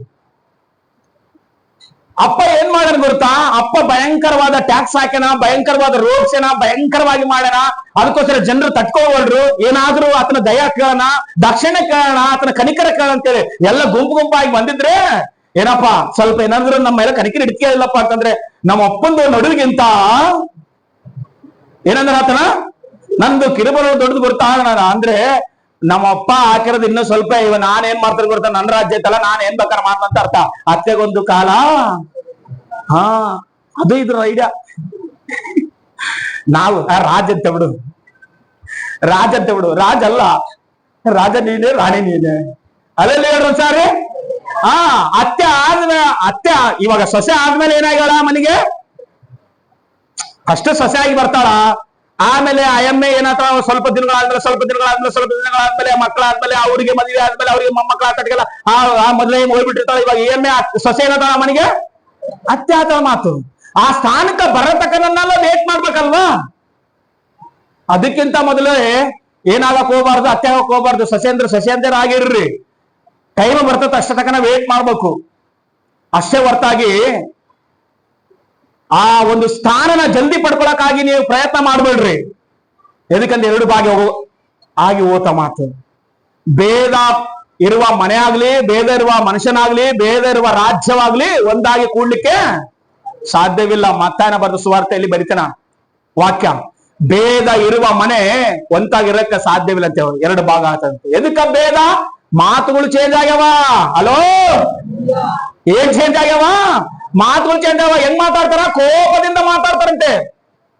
ಅಪ್ಪ ಏನ್ ಮಾಡ್ಯಾನ ಗೊತ್ತಾ? ಅಪ್ಪ ಭಯಂಕರವಾದ ಟ್ಯಾಕ್ಸ್ ಹಾಕ್ಯಾನ, ಭಯಂಕರವಾದ ರೋಗ್ಸೇನ, ಭಯಂಕರವಾಗಿ ಮಾಡ್ಯಾನ. ಅದಕ್ಕೋಸ್ಕರ ಜನರು ತಟ್ಕೋವಲ್ರು. ಏನಾದ್ರೂ ಆತನ ದಯಾ ಕೇಳೋಣ, ದಕ್ಷಿಣ ಕೇಳೋಣ, ಆತನ ಕನಿಕರ ಕೇಳೋಣ ಅಂತೇಳಿ ಎಲ್ಲ ಗುಂಪು ಗುಂಪಾಗಿ ಬಂದಿದ್ರೆ ಏನಪ್ಪ ಸ್ವಲ್ಪ ಏನಾದ್ರು ನಮ್ಮ ಮೇಲೆ ಕನಿಕರ ಇಟ್ಕೇ ಇಲ್ಲಪ್ಪ ಅಂತಂದ್ರೆ ನಮ್ಮ ಅಪ್ಪಂದು ನಡುವಿಗಿಂತ ಏನಂದ್ರ ಆತನ ನಂದು ಕಿರುಬರ ದೊಡ್ಡದು ಗೊತ್ತಾ ಅಂದ್ರೆ ನಮ್ಮ ಅಪ್ಪ ಹಾಕಿರೋದು ಇನ್ನೂ ಸ್ವಲ್ಪ ಇವ ನಾನ್ ಏನ್ ಮಾಡ್ತಾರೆ ಗೊತ್ತಾ? ನನ್ನ ರಾಜ್ಯ ಐತಲ್ಲ, ನಾನ್ ಏನ್ ಬೇಕಾದ್ರೆ ಮಾಡ್ತಂತ ಅರ್ಥ. ಅತ್ತೆಗೊಂದು ಕಾಲ. ಹಾ, ಅದು ಇದ್ರ ಐಡಿಯಾ. ನಾವು ರಾಜ ಅಂತ ಬಿಡು, ರಾಜ ಅಂತ ಬಿಡು. ರಾಜ ಅಲ್ಲ, ರಾಜ ನೀನೆ, ರಾಣಿ ನೀನೆ. ಅಲ್ಲೆಲ್ಲ ಹೇಳ್ರ ಸಾರಿ. ಹಾ, ಅತ್ತೆ ಆದ್ಮೇಲೆ ಅತ್ತೆ ಇವಾಗ ಸೊಸೆ ಆದ್ಮೇಲೆ ಏನಾಗ್ಯಾಳ ಮನೆಗೆ? ಅಷ್ಟೇ ಸೊಸೆ ಆಗಿ ಬರ್ತಾಳ. ಆಮೇಲೆ ಎಮ್ಮೆ ಏನಾಗ್ತಾಳ? ಸ್ವಲ್ಪ ದಿನಗಳಾದ್ಮೇಲೆ ಮಕ್ಕಳಾದ್ಮೇಲೆ ಅವ್ರಿಗೆ ಮದುವೆ ಆದ್ಮೇಲೆ ಅವ್ರಿಗೆ ಮೊಮ್ಮಕ್ಕಳ ಆಟಗೆಲ್ಲ ಆ ಮೊದಲೇ ಹೋಗ್ಬಿಟ್ಟಿರ್ತಾಳ. ಇವಾಗ ಎಮ್ಮೆ ಸೊಸೆ ಏನಾಗ್ತಾಳ ಮನೆಗೆ? ಅತ್ತೆ ಆತಳ ಮಾತು. ಆ ಸ್ಥಾನಕ್ಕೆ ಬರತಕ್ಕನ್ನೆಲ್ಲ ವೇಟ್ ಮಾಡ್ಬೇಕಲ್ವಾ? ಅದಕ್ಕಿಂತ ಮೊದಲೇ ಏನಾಗಕ್ ಹೋಗ್ಬಾರ್ದು, ಅತ್ತೆ ಆಗಕ್ ಹೋಗ್ಬಾರ್ದು. ಸೊಸೆಂದ್ರ ಆಗಿರ್ರಿ. ಟೈಮ್ ಬರ್ತದ ಅಷ್ಟ ತಕನ ವೇಟ್ ಮಾಡ್ಬೇಕು. ಅಷ್ಟೇ ಹೊರತಾಗಿ ಆ ಒಂದು ಸ್ಥಾನನ ಜಲ್ದಿ ಪಡ್ಕೊಳಕ್ಕಾಗಿ ನೀವು ಪ್ರಯತ್ನ ಮಾಡ್ಬೇಡ್ರಿ. ಎದಕ್ಕಂದ್ರೆ ಎರಡು ಭಾಗ ಆಗಿ ಓತ ಮಾತು. ಭೇದ ಇರುವ ಮನೆ ಆಗ್ಲಿ, ಭೇದ ಇರುವ ಮನುಷ್ಯನಾಗ್ಲಿ, ಭೇದ ಇರುವ ರಾಜ್ಯವಾಗ್ಲಿ ಒಂದಾಗಿ ಕೂಡ್ಲಿಕ್ಕೆ ಸಾಧ್ಯವಿಲ್ಲ. ಮತ್ತಾಯನ ಬರೆದ ಸುವಾರ್ತೆಯಲ್ಲಿ ಬರಿತಾನ ವಾಕ್ಯ. ಭೇದ ಇರುವ ಮನೆ ಒಂದಾಗಿರಕ್ಕೆ ಸಾಧ್ಯವಿಲ್ಲ ಅಂತ ಹೇಳಿ ಎರಡು ಭಾಗ ಆತಂತೆ. ಎದಕ್ಕ ಭೇದ? ಮಾತುಗಳು ಚೇಂಜ್ ಆಗ್ಯಾವ. ಹಲೋ, ಏನ್ ಚೇಂಜ್ ಆಗ್ಯಾವ? ಮಾತುಗಳು ಚೇಂಜ್ ಆಗ್ಯಾವ. ಹೆಂಗ್ ಮಾತಾಡ್ತಾರ? ಕೋಪದಿಂದ ಮಾತಾಡ್ತಾರಂತೆ.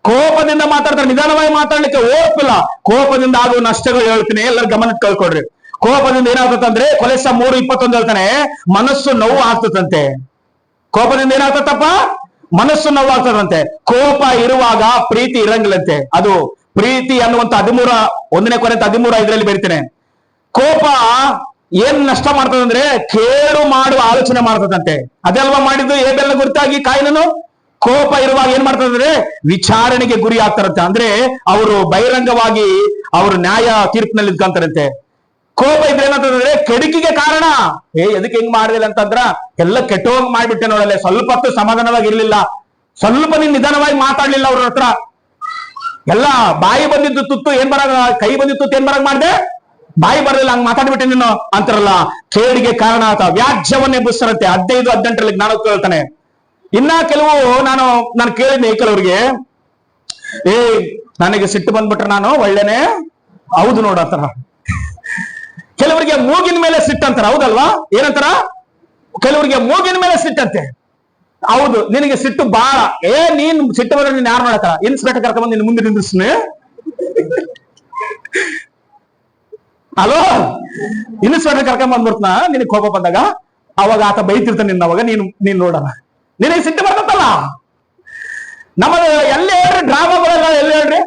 ಕೋಪದಿಂದ ಮಾತಾಡ್ತಾರೆ. ನಿಧಾನವಾಗಿ ಮಾತಾಡ್ಲಿಕ್ಕೆ ಓಪಿಲ್ಲ. ಕೋಪದಿಂದ ಆಗುವ ನಷ್ಟಗಳು ಹೇಳ್ತೀನಿ, ಎಲ್ಲರ ಗಮನಕ್ಕೆ ಕಳ್ಕೊಡ್ರಿ. ಕೋಪದಿಂದ ಏನಾಗ್ತದಂದ್ರೆ ಕೊಲೆಸ 3:21 ಹೇಳ್ತಾನೆ, ಮನಸ್ಸು ನೋವು ಆಗ್ತದಂತೆ. ಕೋಪದಿಂದ ಏನಾಗ್ತದಪ್ಪ? ಮನಸ್ಸು ನೋವು ಆಗ್ತದಂತೆ. ಕೋಪ ಇರುವಾಗ ಪ್ರೀತಿ ಇರಂಗಿಲ್ಲಂತೆ. ಅದು ಪ್ರೀತಿ ಅನ್ನುವಂತ 1 Corinthians 13:5 ಬರೀತೇನೆ. ಕೋಪ ಏನ್ ನಷ್ಟ ಮಾಡ್ತದಂದ್ರೆ ಕೇಡು ಮಾಡುವ ಆಲೋಚನೆ ಮಾಡ್ತದಂತೆ. ಅದೆಲ್ವಾ ಮಾಡಿದ್ದು ಹೇಬೆಲ್ಲ ಗುರುತಾಗಿ ಕಾಯಿನನು. ಕೋಪ ಇರುವಾಗ ಏನ್ ಮಾಡ್ತದಂದ್ರೆ ವಿಚಾರಣೆಗೆ ಗುರಿ ಆಗ್ತಾರಂತೆ. ಅಂದ್ರೆ ಅವರು ಬಹಿರಂಗವಾಗಿ ಅವರು ನ್ಯಾಯ ತೀರ್ಪಿನಲ್ಲಿ ನಿಂತ್ಕೊಂತಾರಂತೆ. ಕೋಪ ಇದ್ರೆ ಏನಾಗ್ತದಂದ್ರೆ ಕೆಡುಕಿಗೆ ಕಾರಣ. ಎದಕ್ಕೆ ಹೆಂಗ್ ಮಾಡಿದಿಲ್ಲ ಅಂತಂದ್ರ ಎಲ್ಲ ಕೆಟ್ಟೋಗ್ ಮಾಡ್ಬಿಟ್ಟೆ ನೋಡಲ್ಲ. ಸ್ವಲ್ಪ ಹೊತ್ತು ಸಮಾಧಾನವಾಗಿ ಇರ್ಲಿಲ್ಲ, ಸ್ವಲ್ಪ ನೀನ್ ನಿಧಾನವಾಗಿ ಮಾತಾಡ್ಲಿಲ್ಲ ಅವ್ರ ಹತ್ರ. ಎಲ್ಲ ಬಾಯಿ ಬಂದಿದ್ದು ತುತ್ತು ಏನ್ ಬರಾಗ, ಕೈ ಬಂದಿದ್ದು ತುತ್ತು ಏನ್ ಬರಾಗ ಮಾಡ್ದೆ? ಬಾಯಿ ಬರಲಿಲ್ಲ, ಹಂಗ್ ಮಾತಾಡ್ಬಿಟ್ಟೆ ನೀನು ಅಂತಾರಲ್ಲ. ಕೇಡಿಗೆ ಕಾರಣ ಆತ. ವ್ಯಾಜ್ಯವನ್ನೇ ಎಬ್ಬಿಸ್ತಾರಂತೆ. 15:18 ನಾನು ಕೇಳ್ತಾನೆ. ಇನ್ನ ಕೆಲವು ನಾನು ಕೇಳಿದ್ನಿ ಕೆಲವ್ರಿಗೆ, ನನಗೆ ಸಿಟ್ಟು ಬಂದ್ಬಿಟ್ರೆ ನಾನು ಒಳ್ಳೆನೆ ಹೌದು ನೋಡತ್ತಾರ. ಕೆಲವರಿಗೆ ಮೂಗಿನ ಮೇಲೆ ಸಿಟ್ಟು ಅಂತಾರ, ಹೌದಲ್ವಾ? ಏನಂತಾರ? ಕೆಲವರಿಗೆ ಮೂಗಿನ ಮೇಲೆ ಸಿಟ್ಟಂತೆ. ಹೌದು, ನಿನಗೆ ಸಿಟ್ಟು ಬಾಳ. ನೀನ್ ಸಿಟ್ಟು ಬಂದ್ರೆ ನೀನ್ ಯಾರು ನೋಡತ್ತಾರ? ಇನ್ಸ್ಪೆಕ್ಟರ್ ಕರ್ಕೊಂಡ್ಬಂದು ನಿನ್ ಮುಂದೆ ನಿಂದ್ರಿಸ್ನಿ. ಅಲೋ, ಇನ್ಸ್ಪೆಕ್ಟರ್ ಕರ್ಕೊಂಡ್ ಬಂದ್ಬಿಡ್ತನ ನಿನಗೆ ಕೋಪ ಬಂದಾಗ. ಅವಾಗ ಆತ ಬೈತಿರ್ತಾನೆ ನಿನ್ನ. ಅವಾಗ ನೀನ್ ನೋಡಲ್ಲ, ನಿನಗೆ ಸಿಟ್ಟು ಬರ್ತಲ್ಲ. ನಮ್ಮದು ಎಲ್ಲಿ ಹೇಳ್ರಿ ಡ್ರಾಮಾಗಳೆಲ್ಲ ಎಲ್ಲಿ ಹೇಳ್ರಿ?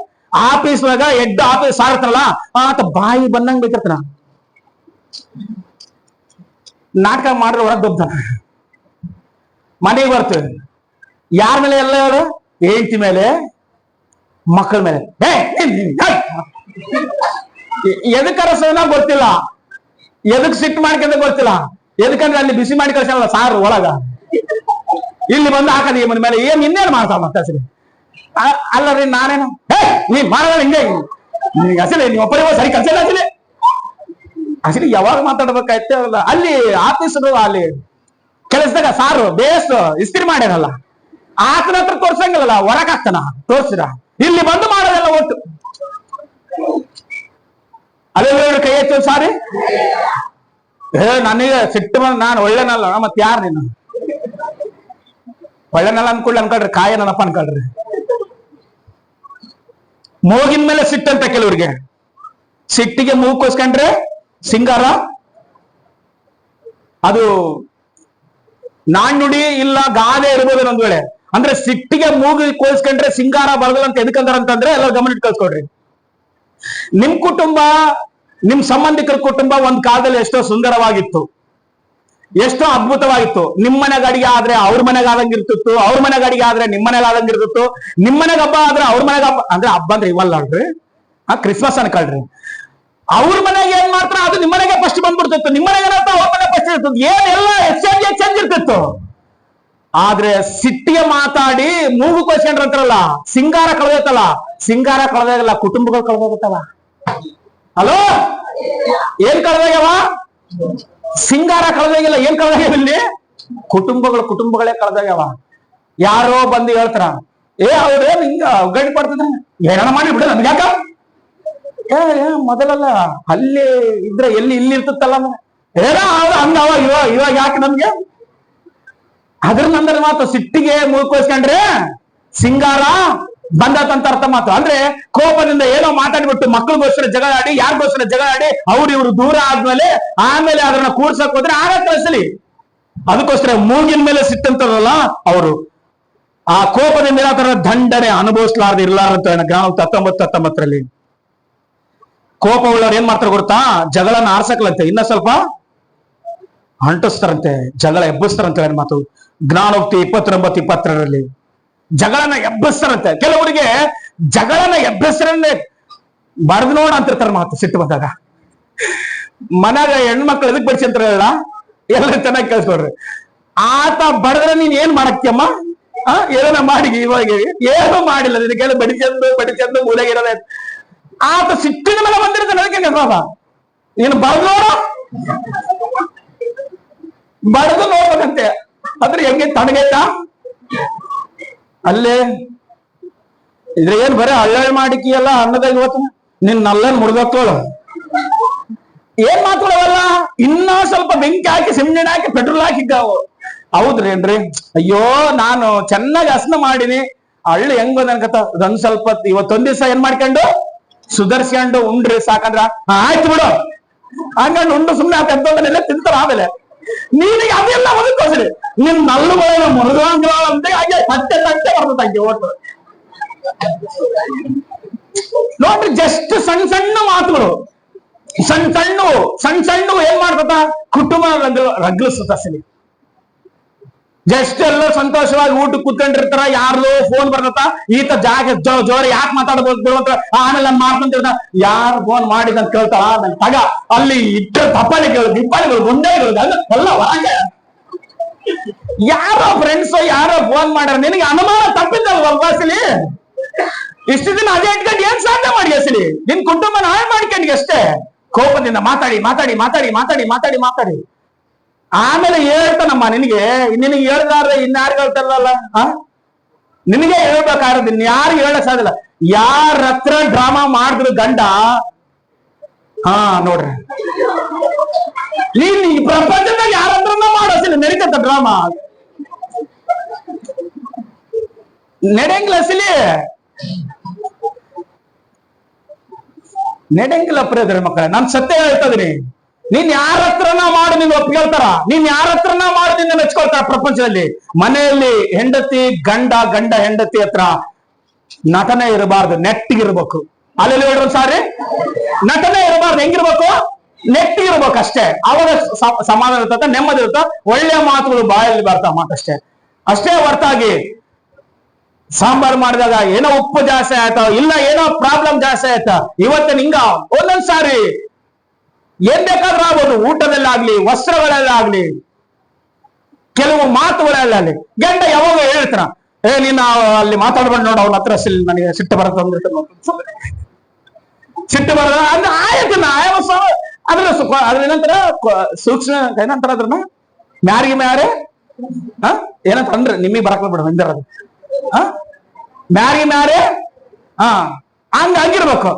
ಆಫೀಸ್ನಾಗ ಎಡ್ಡ ಆಫೀಸ್ ಆಗಿರ್ತಾನಲ್ಲ, ಆತ ಬಾಯಿ ಬಂದಂಗ್ ಬೈತಿರ್ತಾನ. ನಾಟಕ ಮಾಡಿದ್ರೆ ಹೊರಗೆ ದೊಬ್ತಾನ. ಮನೆಗೆ ಬರ್ತೇವೆ, ಯಾರ ಮೇಲೆ ಎಲ್ಲ ಹೇಳು? ಹೆಂಡತಿ ಮೇಲೆ, ಮಕ್ಕಳ ಮೇಲೆ. ಎದಕ್ ಅರಸನ ಗೊತ್ತಿಲ್ಲ, ಎದಕ್ ಸಿಟ್ಟು ಮಾಡ್ಕೊಂಡ ಗೊತ್ತಿಲ್ಲ. ಎದಕ್ಕಂದ್ರೆ ಅಲ್ಲಿ ಬಿಸಿ ಮಾಡಿ ಕಳ್ಸಲ್ಲ ಸಾರು ಒಳಗ. ಇಲ್ಲಿ ಬಂದು ಹಾಕದ ಮನೆ ಮೇಲೆ ಏನ್ ಇನ್ನೇನು ಮಾಡ್ತಾವ ಮತ್ತೆ ಸರಿ. ಅಲ್ಲ ರೀ, ನಾನೇನು ನೀ ಮಾಡೋಣ ಹಿಂಗೆ ನಿನಗೆ ಹಸಿಲೆ, ನೀವು ಒಬ್ಬರಿಗೆ ಸರಿ ಕಲ್ಸಿಲ್ಲ ಹಸಿಲೆ ಹಸಿಲಿ ಯಾವಾಗ ಮಾತಾಡ್ಬೇಕಾಯ್ತು. ಅಲ್ಲಿ ಆಫೀಸ್ ಅಲ್ಲಿ ಕೆಲಸದಾಗ ಸಾರು ಬೇಸ್ ಇಸ್ತ್ರಿ ಮಾಡ್ಯಾರಲ್ಲ, ಆತನ ಹತ್ರ ತೋರ್ಸಂಗಿಲ್ಲಲ್ಲ, ಹೊರಕ್ ಹಾಕ್ತಾನ ತೋರ್ಸಿರ. ಇಲ್ಲಿ ಬಂದು ಮಾಡೋದೆಲ್ಲ ಒಟ್ಟು ಅಲ್ಲೆಲ್ಲ ಕೈ ಎತ್ತ ಸಾರಿ. ನನಗೆ ಸಿಟ್ಟು ಬಂದ್ ನಾನು ಒಳ್ಳೆನಲ್ಲ, ಮತ್ ಯಾರು ನೀನು ಒಳ್ಳೆನಲ್ಲ ಅನ್ಕೊಳ್ರಿ, ಕಾಯನಪ್ಪ ಅನ್ಕೊಳ್ರಿ. ಮೂಗಿನ ಮೇಲೆ ಸಿಟ್ಟಂತ ಕೆಲವ್ರಿಗೆ. ಸಿಟ್ಟಿಗೆ ಮೂಗು ಕೋಸ್ಕೊಂಡ್ರೆ ಸಿಂಗಾರ. ಅದು ನಾಣ್ಣುಡಿ ಇಲ್ಲ ಗಾದೆ ಇರ್ಬೋದು ಒಂದ್ ವೇಳೆ. ಅಂದ್ರೆ ಸಿಟ್ಟಿಗೆ ಮೂಗು ಕೋಸ್ಕೊಂಡ್ರೆ ಸಿಂಗಾರ ಬರದಲ್ಲ ಅಂತ ಎದಕ್ಕಂತಾರ ಅಂತಂದ್ರೆ ಎಲ್ಲ ಗಮನ ಕಳ್ಸ್ಕೊಡ್ರಿ. ನಿಮ್ ಕುಟುಂಬ, ನಿಮ್ ಸಂಬಂಧಿಕರ ಕುಟುಂಬ ಒಂದ್ ಕಾಲದಲ್ಲಿ ಎಷ್ಟೋ ಸುಂದರವಾಗಿತ್ತು. ಎಷ್ಟೋ ಅದ್ಭುತವಾಗಿತ್ತು. ನಿಮ್ ಮನೆಗೆ ಅಡಿಗೆ ಆದ್ರೆ ಅವ್ರ ಮನೆಗೆ ಆದಂಗಿರ್ತಿತ್ತು, ಅವ್ರ ಮನೆಗೆ ಅಡಿಗೆ ಆದ್ರೆ ನಿಮ್ ಮನೆಗೆ ಆದಂಗಿರ್ತಿತ್ತು, ನಿಮ್ ಮನೆಗೆ ಹಬ್ಬ ಆದ್ರೆ ಅವ್ರ ಮನೆಗೆ ಹಬ್ಬ ಅಂದ್ರೆ ಹಬ್ಬ ಅಂದ್ರೆ ಇವಲ್ಲ ಅಲ್ರಿ, ಕ್ರಿಸ್ಮಸ್ ಅನ್ಕೊಳ್ರಿ. ಅವ್ರ ಮನೆಗೆ ಏನ್ ಮಾಡ್ತಾರ ಅದು ನಿಮ್ಮ ಮನೆಗೆ ಫಸ್ಟ್ ಬಂದ್ಬಿಡ್ತಿತ್ತು, ನಿಮ್ಮ ಮನೆಗೆ ಅವ್ರ ಮನೆ ಫಸ್ಟ್ ಇರ್ತಿತ್ತು, ಏನೆಲ್ಲ ಎಕ್ಸ್ಚೇಂಜ್ ಇರ್ತಿತ್ತು. ಆದ್ರೆ ಸಿಟ್ಟಿಗೆ ಮಾತಾಡಿ ಮೂಗು ಕೊಯ್ಸ್ಕೊಂಡ್ರಂತಾರಲ್ಲ, ಸಿಂಗಾರ ಕಳೆದೈತಲ್ಲ, ಸಿಂಗಾರ ಕಳೆದಾಗಲ್ಲ, ಕುಟುಂಬಗಳು ಕಳೆದೋಗುತ್ತಲ್ಲ. ಹಲೋ, ಏನ್ ಕಳೆದಾಗ್ಯವ? ಸಿಂಗಾರ ಕಳೆದಾಗಿಲ್ಲ, ಏನ್ ಕಳೆದಾಗ್ಯವ ಇಲ್ಲಿ? ಕುಟುಂಬಗಳೇ ಕಳೆದಾಗ್ಯವ. ಯಾರೋ ಬಂದು ಹೇಳ್ತಾರ, ಅವ್ರೇನ್ ಹಿಂಗ ಗಡಿ ಪಡ್ತದ, ಏನಾರ ಮಾಡಿ ಬಿಡ ನಮ್ಗೆ ಯಾಕ? ಮೊದಲಲ್ಲ ಅಲ್ಲಿ ಇದ್ರೆ ಇಲ್ಲಿ ಇರ್ತತ್ತಲ್ಲ, ಏನೋ ಹಂಗವ ಇವಾಗ ಯಾಕೆ ನಮ್ಗೆ? ಅದ್ರ ನಂತರ ಮಾತು ಸಿಟ್ಟಿಗೆ ಮುಗಿಸ್ಕೊಂಡ್ರೆ ಸಿಂಗಾರ ಬಂದತಂತ ಅರ್ಥ ಮಾತು. ಅಂದ್ರೆ ಕೋಪದಿಂದ ಏನೋ ಮಾತಾಡ್ಬಿಟ್ಟು ಮಕ್ಕಳಿಗೋಸ್ಕರ ಜಗಳ ಆಡಿ, ಯಾರಿಗೋಸ್ಕರ ಜಗಳ ಆಡಿ ಅವ್ರು ಇವ್ರು ದೂರ ಆದ್ಮೇಲೆ ಆಮೇಲೆ ಅದನ್ನ ಕೂಡ್ಸಕ್ ಹೋದ್ರೆ ಆಗ ಕಳಿಸಲಿ. ಅದಕ್ಕೋಸ್ಕರ ಮೂಗಿನ ಮೇಲೆ ಸಿಟ್ಟಂತಾರಲ್ಲ ಅವರು, ಆ ಕೋಪದಿಂದ ಏನೋ ತರ ದಂಡನೆ ಅನುಭವಿಸ್ಲಾರ್ದು ಇರ್ಲಾರಂತ ಗ್ರಾಮ 19 ಕೋಪ ಉಳ್ಳವ್ರು ಏನ್ ಮಾಡ್ತಾರೆ ಗೊತ್ತಾ? ಜಗಳನ್ನ ಆರ್ಸಕ್ಲಂತೆ ಇನ್ನ ಸ್ವಲ್ಪ ಅಂಟಿಸ್ತಾರಂತೆ, ಜಗಳ ಎಬ್ಬಿಸ್ತಾರಂತೆ. ಏನ್ ಮಾತು ಜ್ಞಾನೋಕ್ತಿ 29-22 ಜಗಳನ್ನ ಎಬ್ಬಿಸ್ತಾರಂತೆ. ಕೆಲವರಿಗೆ ಜಗಳನ್ನ ಎಬ್ಬಿಸ್ತಾರನ್ನೇ ಬಡ್ದು ನೋಡ ಅಂತಿರ್ತಾರ ಮಾತು ಸಿಟ್ಟು ಬಂದಾಗ. ಮನ್ಯಾಗ ಹೆಣ್ಮಕ್ಳು ಎದಕ್ ಬಡಿಸಿ ಅಂತಾರಲ್ಲ, ಎಲ್ಲ ಚೆನ್ನಾಗಿ ಕೇಳಿಸ್ಕೊಡ್ರಿ. ಆತ ಬಡದ್ರೆ ನೀನ್ ಏನ್ ಮಾಡಕ್ಯಮ್ಮ? ಏನೋ ಮಾಡಿ, ಇವಾಗ ಏನೋ ಮಾಡಿಲ್ಲ, ನಿನಗೆ ಬಡಿಚಂದು ಮೂಲೆಗಿರೋದ. ಆತ ಸಿಟ್ಟಿನ ಮೇಲೆ ಬಂದಿರುತ್ತೆ, ಅದಕ್ಕೆ ನೀನು ಬಡ್ದು ನೋಡ, ಬಡ್ದು ನೋಡ್ಬೇಕಂತೆ. ಆದ್ರೆ ಹೆಂಗೆ ತಣ್ಣಗೈತಾ ಅಲ್ಲೇ ಇದ್ರೆ ಏನ್ ಬರೀ ಹಳ್ಳ ಮಾಡಿಕಿ ಎಲ್ಲ ಅನ್ನದಾಗ ಇವತ್ತು ನಿನ್ ನಲ್ಲನ್ ಮುಡ್ದೋಳು. ಏನ್ ಮಾತಾಡವಲ್ಲ, ಇನ್ನ ಸ್ವಲ್ಪ ಬೆಂಕಿ ಹಾಕಿ ಸಿಮೆಂಟ್ ಹಾಕಿ ಪೆಟ್ರೋಲ್ ಹಾಕಿದ್ದಾವು. ಹೌದ್ರಿ ಏನ್ರಿ? ಅಯ್ಯೋ ನಾನು ಚೆನ್ನಾಗಿ ಹಸನ ಮಾಡಿನಿ, ಹಳ್ಳಿ ಹೆಂಗ್ ಬಂದನ್ಕತ್ತ ಅದೊಂದ್ ಸ್ವಲ್ಪ ಇವತ್ತೊಂದ್ ದಿವ್ಸ ಏನ್ ಮಾಡ್ಕೊಂಡು ಸುಧಾರಿಸ್ಕೊಂಡು ಉಂಡ್ರಿ ಸಾಕಂದ್ರ ಆಯ್ತು ಬಿಡು ಹಂಗಂಡು ಉಂಡು ಸುಮ್ನೆ ಆ ತೆದ್ದೋದನ್ನೆಲ್ಲ ತಿಂತಾರ. ಆಮೇಲೆ ನೀನಿಗೆ ಅದೆಲ್ಲ ಒದಕೋಸ್ರಿ ನಿನ್ ನಲ್ಲುಗಳನ್ನ ಮುರುಗಾಂಗ್ರ ಅಂತ ಹಾಗೆ ತಟ್ಟೆ ಬರ್ತದಂಗೆ ಓಟು ನೋಡ್ರಿ. ಜಸ್ಟ್ ಸಣ್ಣ ಮಾತುಗಳು, ಸಣ್ಣ ಏನ್ ಮಾಡ್ತದ ಕುಟುಂಬ ರಗ್ಲಿಸ್ತದ. ಸರಿ, ಜಸ್ಟ್ ಎಲ್ಲ ಸಂತೋಷವಾಗಿ ಊಟ ಕೂತ್ಕೊಂಡಿರ್ತಾರ, ಯಾರ್ದು ಫೋನ್ ಬರ್ತದ, ಈತ ಜಾಗ ಜೋರ ಯಾಕೆ ಮಾತಾಡ್ಬೋದು ಅಂತ ಆಮೇಲೆ ನಾನು ಮಾಡ್ಕೊಂತ ಯಾರು ಫೋನ್ ಮಾಡಿದ ಅಂತ ಕೇಳ್ತಾರ. ನನ್ ತಗ ಅಲ್ಲಿ ಇಟ್ಟ ದಪ್ಪಾಳಿಗಳು ದಿಪ್ಪಾಳಿಗಳು ಗುಂಡೆಗಳು ಎಲ್ಲ ಹೊರಗೆ ಯಾರೋ ಫ್ರೆಂಡ್ಸ್ ಯಾರೋ ಫೋನ್ ಮಾಡ್ಯಾರ, ನಿನಗೆ ಅನುಮಾನ ತಪ್ಪಿದ್ದಲ್ವ ವಾಸಲಿ? ಇಷ್ಟು ದಿನ ಅದೇ ಇಟ್ಕೊಂಡು ಏನ್ ಸಾಧ್ಯ ಮಾಡಿ ಅಸಲಿ ನಿನ್ ಕುಟುಂಬ ಹಾಳು ಮಾಡ್ಕೊಂಡಿ ಅಷ್ಟೇ. ಕೋಪದಿಂದ ಮಾತಾಡಿ ಆಮೇಲೆ ಹೇಳ್ತಾನಮ್ಮ ನಿನಗೆ ಹೇಳ್ದಾರ ಇನ್ಯಾರು ಹೇಳ್ತಾರಲ್ಲ, ನಿನಗೆ ಹೇಳ್ಬೇಕಾದ್ರೆ ಇನ್ಯಾರು ಹೇಳಕ್ ಸಾಧ್ಯಲ್ಲ. ಯಾರ ಹತ್ರ ಡ್ರಾಮಾ ಮಾಡಿದ್ರು ಗಂಡ, ನೋಡ್ರಿ ನೀನ್ ಈ ಪ್ರಪಂಚದಾಗ ಯಾರ ಹತ್ರನ ಮಾಡೋಸಿಲ್ಲ ನಡೀತಂತ ಡ್ರಾಮಾ ನೆಡೆಂಗಿಲ್ಲ ಪ್ರಿಯರ ಮಕ್ಕಳ. ನಾನ್ ಸತ್ಯ ಹೇಳ್ತಾ ಇದೀನಿ, ನೀನ್ ಯಾರ ಹತ್ರನ ಮಾಡಿ ನೀನ್ ಒಪ್ಪಿಗೆಳ್ತಾರ, ನೀನ್ ಯಾರ ಹತ್ರನ ಮಾಡಿ ನಿನ್ನ ಮೆಚ್ಕೊಳ್ತಾರ. ಪ್ರಪಂಚದಲ್ಲಿ ಮನೆಯಲ್ಲಿ ಹೆಂಡತಿ ಗಂಡ ಹೆಂಡತಿ ಹತ್ರ ನಟನೆ ಇರಬಾರ್ದು, ನೆಟ್ಟಿಗಿರ್ಬೇಕು. ಅಲ್ಲಿ ಹೇಳ್ರು ಸಾರಿ, ನಟನೆ ಇರಬಾರ್ದು. ಹೆಂಗಿರ್ಬೇಕು? ನೆಟ್ಟಿಗಿರ್ಬೇಕು ಅಷ್ಟೇ. ಅವಾಗ ಸಮಾಧಾನ ಇರ್ತದ, ನೆಮ್ಮದಿ ಇರ್ತ, ಒಳ್ಳೆ ಮಾತುಗಳು ಬಾಯಲ್ಲಿ ಬರ್ತಾವ ಮಾತಷ್ಟೇ. ಅಷ್ಟೇ ಹೊರತಾಗಿ ಸಾಂಬಾರ್ ಮಾಡಿದಾಗ ಏನೋ ಉಪ್ಪು ಜಾಸ್ತಿ ಆಯ್ತ, ಇಲ್ಲ ಏನೋ ಪ್ರಾಬ್ಲಮ್ ಜಾಸ್ತಿ ಆಯ್ತ, ಇವತ್ತಿನ ಹಿಂಗ ಒಂದೊಂದ್ ಸಾರಿ ಏನ್ ಬೇಕಾದ್ರೂ ಆಗ್ಬೋದು, ಊಟದಲ್ಲಾಗ್ಲಿ ವಸ್ತ್ರಗಳಲ್ಲಾಗ್ಲಿ ಕೆಲವು ಮಾತುಗಳಲ್ಲಾಗ್ಲಿ ಗಂಡ ಯಾವಾಗ ಹೇಳ್ತಾರ, ನೀನ್ ಅಲ್ಲಿ ಮಾತಾಡ್ಕೊಂಡು ನೋಡ ಅವನ ಹತ್ರ ನನಗೆ ಸಿಟ್ಟು ಬರುತ್ತೆ ಸಿಟ್ಟು ಬರೋದ ಅಂದ್ರೆ ಆಯ್ತು ಅದ್ರ ಏನಂತಾರ ಸೂಕ್ಷ್ಮ ಏನಂತಾರ ಅದ್ರನ್ನ ಮ್ಯಾರೆ ಏನಂತ ಅಂದ್ರೆ ನಿಮಗೆ ಬರಕ್ ಬಿಡ ಹಿಂದಿರೋದು ಮ್ಯಾರೆ ಹಂಗಿರ್ಬೇಕು.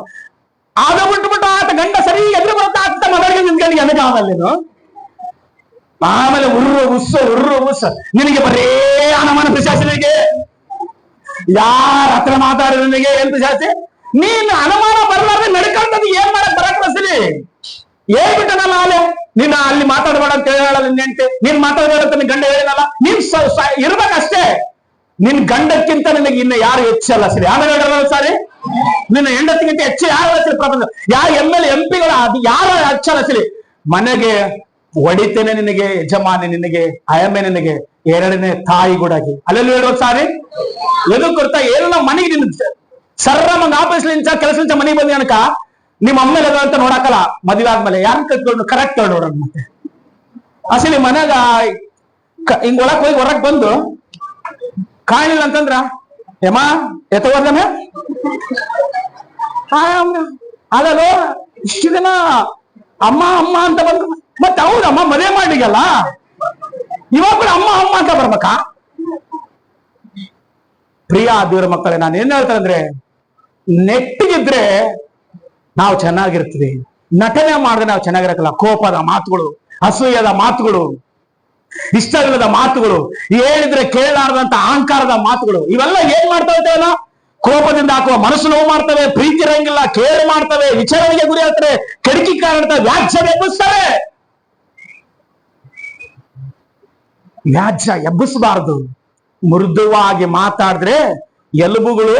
ಆಗ ಬಿಟ್ಬಿಟ್ಟು ಆತ ಗಂಡ ಸರಿ ಎದುರು ಬರ್ತಾ ಆಗ್ತಾ ಮಗಳಿಗೆ ನಿನ್ಗೆ ನನಗೆ ಆಮೇಲೇನು ಆಮೇಲೆ ಉರ್ರು ನಿನಗೆ ಬರೇ ಅನುಮಾನ ಪಿಶಾಚಿನಿಗೆ ಯಾರ ಹತ್ರ ಮಾತಾಡಿದ ನಿನಗೆ ಏನ್ ಪಿಶಾಚಿ? ನೀನ್ ಅನುಮಾನ ಬರ್ಲಾರ್ದೆ ನಡ್ಕೊಂಡದ್ದು ಏನ್ ಮಾಡಕ್ ಬರಕ್ ಬಸ್ಲಿ ಹೇಳ್ಬಿಟ್ಟ ನಾನು ಆಲೆ ನೀನ್ ಅಲ್ಲಿ ಮಾತಾಡ್ಬೇಡ ಅಂತ ಹೇಳಲ್ಲ ನಿನ್ ಹೆಂಡತಿ, ನೀನ್ ಮಾತಾಡ್ಬೇಡ ಅಂತ ನಿನ್ ಗಂಡ ಹೇಳಿನಲ್ಲ, ನೀನ್ ಇರ್ಬೇಕಷ್ಟೇ. ನಿನ್ ಗಂಡಕ್ಕಿಂತ ನಿನಗೆ ಇನ್ನು ಯಾರು ಹೆಚ್ಚಲ್ಲ ಸರಿ. ಆಮೇಲೆ ಹೇಳಲ್ಲ ಸಾರಿ, ನಿನ್ನ ಹೆಂಡತಿಗಿಂತ ಹೆಚ್ಚು ಯಾರು ಸರಿ ಪ್ರಪಂಚ, ಯಾರು MLA MP ಗಳ ಅದು ಯಾರು ಹೆಚ್ಚಲ್ಲ ಸರಿ. ಮನೆಗೆ ಹೊಡಿತೇನೆ ನಿನಗೆ ಯಜಮಾನಿ, ನಿನಗೆ ಅಯಮೆ, ನಿನಗೆ ಎರಡನೇ ತಾಯಿ ಗುಡಾಗಿ. ಅಲ್ಲೆಲ್ಲ ಹೇಳೋದು ಸಾರಿ ಎದು ಕೊಡ್ತಾ ಏನು ನಾವು ಮನೆಗೆ ನಿನ್ ಸರ್ರ ಮಂಗ ಆಫೀಸ್ಲಿಂದ ಕೆಲಸದಿಂದ ಮನೆಗೆ ಬಂದಿ ಅನ್ಕ ನಿಮ್ಮ ಅಮ್ಮೇಲೆ ಅಂತ ನೋಡಕಲ್ಲ. ಮದುವೆ ಆದ್ಮೇಲೆ ಯಾರು ಕತ್ಕೊಂಡು ಕರೆಕ್ಟ್ ನೋಡೋಣ. ಮತ್ತೆ ಅಸಲಿ ಮನ್ಯಾಗ ಹಿಂಗ್ ಒಳಕ್ ಹೋಗಿ ಹೊರಗ್ ಬಂದು ಕಾಣಿಲ್ಲ ಅಂತಂದ್ರ ಯಮ ಎತ್ತವರ್ದನ ಅಲ್ಲೋ ಇಷ್ಟು ದಿನ ಅಮ್ಮ ಅಮ್ಮ ಅಂತ ಬಂದ ಮತ್ತೆ ಹೌದಮ್ಮ ಮದುವೆ ಮಾಡ್ಲಿಗಲ್ಲ, ಇವಾಗ ಕೂಡ ಅಮ್ಮ ಅಮ್ಮ ಅಂತ ಬರ್ಬೇಕಾ? ಪ್ರಿಯ ದೇವರ ಮಕ್ಕಳೇ, ನಾನು ಏನ್ ಹೇಳ್ತೇನೆ ಅಂದ್ರೆ, ನೆಟ್ಟಿಗಿದ್ರೆ ನಾವು ಚೆನ್ನಾಗಿರ್ತೀವಿ, ನಟನೆ ಮಾಡಿದ್ರೆ ನಾವು ಚೆನ್ನಾಗಿರಕ್ಕಲ್ಲ. ಕೋಪದ ಮಾತುಗಳು, ಅಸೂಯದ ಮಾತುಗಳು, ಇಷ್ಟವಿಲ್ಲದ ಮಾತುಗಳು, ಹೇಳಿದ್ರೆ ಕೇಳಲಾರದಂತ ಅಹಂಕಾರದ ಮಾತುಗಳು, ಇವೆಲ್ಲ ಏನ್ ಮಾಡ್ತಾ ಇರ್ತೇವಲ್ಲ, ಕೋಪದಿಂದ ಹಾಕುವ ಮನಸ್ಸು ನೋವು ಮಾಡ್ತವೆ, ಪ್ರೀತಿ ಇರಂಗಿಲ್ಲ, ಕೇಳಿ ಮಾಡ್ತವೆ, ವಿಚಾರಣೆಗೆ ಗುರಿ ಆಗ್ತವೆ, ಕೆಡಕಿ ಕಾರಣ ವ್ಯಾಜ್ಯ ಎಬ್ಬಿಸ್ತವೆ. ವ್ಯಾಜ್ಯ ಎಬ್ಬಿಸಬಾರದು. ಮೃದುವಾಗಿ ಮಾತಾಡಿದ್ರೆ ಎಲುಬುಗಳು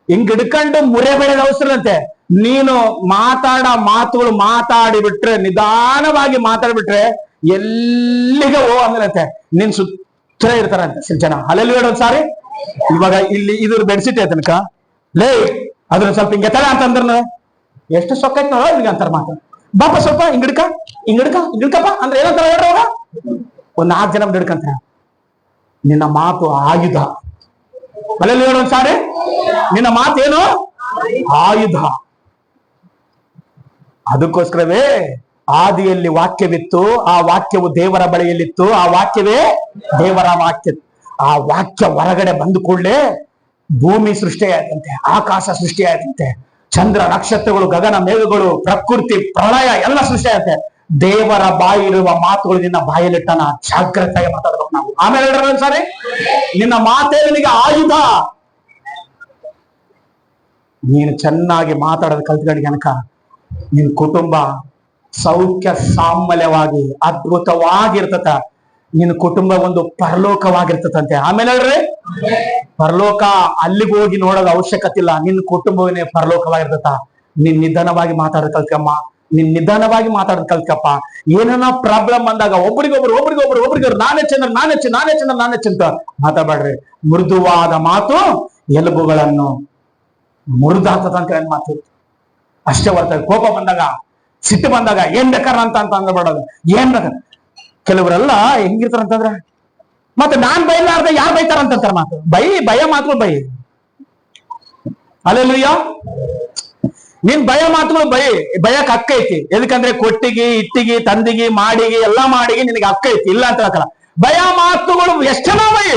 ಹಿಂಗ್ ಹಿಡ್ಕೊಂಡು ಮುರೆ ಬೆಳೆದ ಅವಸರಂತೆ. ನೀನು ಮಾತುಗಳು ಮಾತಾಡಿಬಿಟ್ರೆ, ನಿಧಾನವಾಗಿ ಮಾತಾಡ್ಬಿಟ್ರೆ ಎಲ್ಲಿಗೆ ಅಂದ್ರಂತೆ ನಿನ್ ಸುತ್ತ ಇರ್ತಾರಂತೆ ಜನ. ಅಲ್ಲೆಲ್ಲಿ ಹೇಳೋದು ಸಾರಿ. ಇವಾಗ ಇಲ್ಲಿ ಇದ್ರ ಬೆಡ್ಶೀಟ್ ತನಕ ಲೇ ಅದ್ರ ಸ್ವಲ್ಪ ಹಿಂಗೆ ತಲೆ ಅಂತಂದ್ರ ಎಷ್ಟು ಸೊಕ್ಕೈತ್ ನೋಡ ಹಿಂಗ ಅಂತಾರ ಮಾತು. ಬಾಪ ಸ್ವಲ್ಪ ಹಿಂಗಿಡ್ಕಪ್ಪ ಅಂದ್ರೆ ಏನಂತಾರ ಹೇಳ್ರವಾಗ, ಒಂದ್ 4 ಜನ ಹಿಡ್ಕಂತಾರ. ನಿನ್ನ ಮಾತು ಆಯುಧ. ಅಲ್ಲೆಲ್ಲಿ ಹೇಳೋದು ಸಾರಿ, ನಿನ್ನ ಮಾತೇನು ಆಯುಧ. ಅದಕ್ಕೋಸ್ಕರವೇ ಆದಿಯಲ್ಲಿ ವಾಕ್ಯವಿತ್ತು, ಆ ವಾಕ್ಯವು ದೇವರ ಬಳಿಯಲ್ಲಿತ್ತು, ಆ ವಾಕ್ಯವೇ ದೇವರ ವಾಕ್ಯ. ಆ ವಾಕ್ಯ ಹೊರಗಡೆ ಬಂದು ಕೂಡಲೇ ಭೂಮಿ ಸೃಷ್ಟಿಯಾದಂತೆ, ಆಕಾಶ ಸೃಷ್ಟಿಯಾದಂತೆ, ಚಂದ್ರ ನಕ್ಷತ್ರಗಳು, ಗಗನ ಮೇಘಗಳು, ಪ್ರಕೃತಿ ಪ್ರಳಯ ಎಲ್ಲ ಸೃಷ್ಟಿಯಾದಂತೆ. ದೇವರ ಬಾಯಿ ಇರುವ ಮಾತುಗಳು ನಿನ್ನ ಬಾಯಲ್ಲಿಟ್ಟನ, ಜಾಗ್ರತೆಯಾಗಿ ಮಾತಾಡ್ಬೇಕು ನಾವು. ಆಮೇಲೆ ಹೇಳ್ರ ಸಾರಿ, ನಿನ್ನ ಮಾತೇ ನಿನಗೆ ಆಯುಧ. ನೀನು ಚೆನ್ನಾಗಿ ಮಾತಾಡೋದು ಕಲ್ತ್ಕೊಂಡಿ ಅನಕ ನಿನ್ ಕುಟುಂಬ ಸೌಖ್ಯ ಸಾಮಲ್ಯವಾಗಿ ಅದ್ಭುತವಾಗಿರ್ತತ. ನಿನ್ನ ಕುಟುಂಬ ಒಂದು ಪರಲೋಕವಾಗಿರ್ತದಂತೆ. ಆಮೇಲೆ ಹೇಳ್ರಿ, ಪರಲೋಕ ಅಲ್ಲಿಗೆ ಹೋಗಿ ನೋಡೋದು ಅವಶ್ಯಕತೆ ಇಲ್ಲ, ನಿನ್ನ ಕುಟುಂಬವೇ ಪರಲೋಕವಾಗಿರ್ತತ. ನಿನ್ ನಿಧಾನವಾಗಿ ಮಾತಾಡೋದು ಕಲ್ತ್ಕಮ್ಮ, ನಿನ್ ನಿಧಾನವಾಗಿ ಮಾತಾಡೋದು ಕಲ್ತ್ಕಪ್ಪ. ಏನನ್ನ ಪ್ರಾಬ್ಲಮ್ ಬಂದಾಗ ಒಬ್ರಿಗೊಬ್ರು ನಾನೇ ಚಂದ್ರ ಮಾತಾಡ್ಬೇಡ್ರಿ. ಮೃದುವಾದ ಮಾತು ಎಲುಬುಗಳನ್ನು ಮುರಿದಾಗ್ತದ ಅಂತ ಏನ್ ಮಾತು ಅಷ್ಟೇ ಬರ್ತದೆ. ಕೋಪ ಬಂದಾಗ, ಸಿಟ್ಟು ಬಂದಾಗ ಏನ್ ಬೇಕಾರ ಅಂತ ಅಂದ್ಬಿಡೋದು. ಏನ್ ಬೇಕಾರೆ ಕೆಲವರೆಲ್ಲ ಹೆಂಗಿರ್ತಾರಂತಂದ್ರ, ಮತ್ತೆ ನಾನ್ ಬೈಲಾರ್ದೆ ಯಾರು ಬೈತಾರಂತಾರ ಮಾತು. ಭಯ ಮಾತುಗಳು ಬೈ. ಅಲ್ಲೆಲ್ಲಯ್ಯ ನಿನ್ ಭಯ ಮಾತುಗಳು ಭಯಕ್ ಹಕ್ಕ ಐತಿ. ಎದಕ್ಕಂದ್ರೆ ಕೊಟ್ಟಿಗೆ, ಇಟ್ಟಿಗೆ, ತಂದಿಗೆ, ಮಾಡಿಗೆ ಎಲ್ಲಾ ಮಾಡಿಗೆ ನಿನಗೆ ಹಕ್ಕ ಐತಿ, ಇಲ್ಲ ಅಂತ ಹೇಳಕಲ್ಲ. ಭಯ ಮಾತುಗಳು ಎಷ್ಟನ ಬೈ.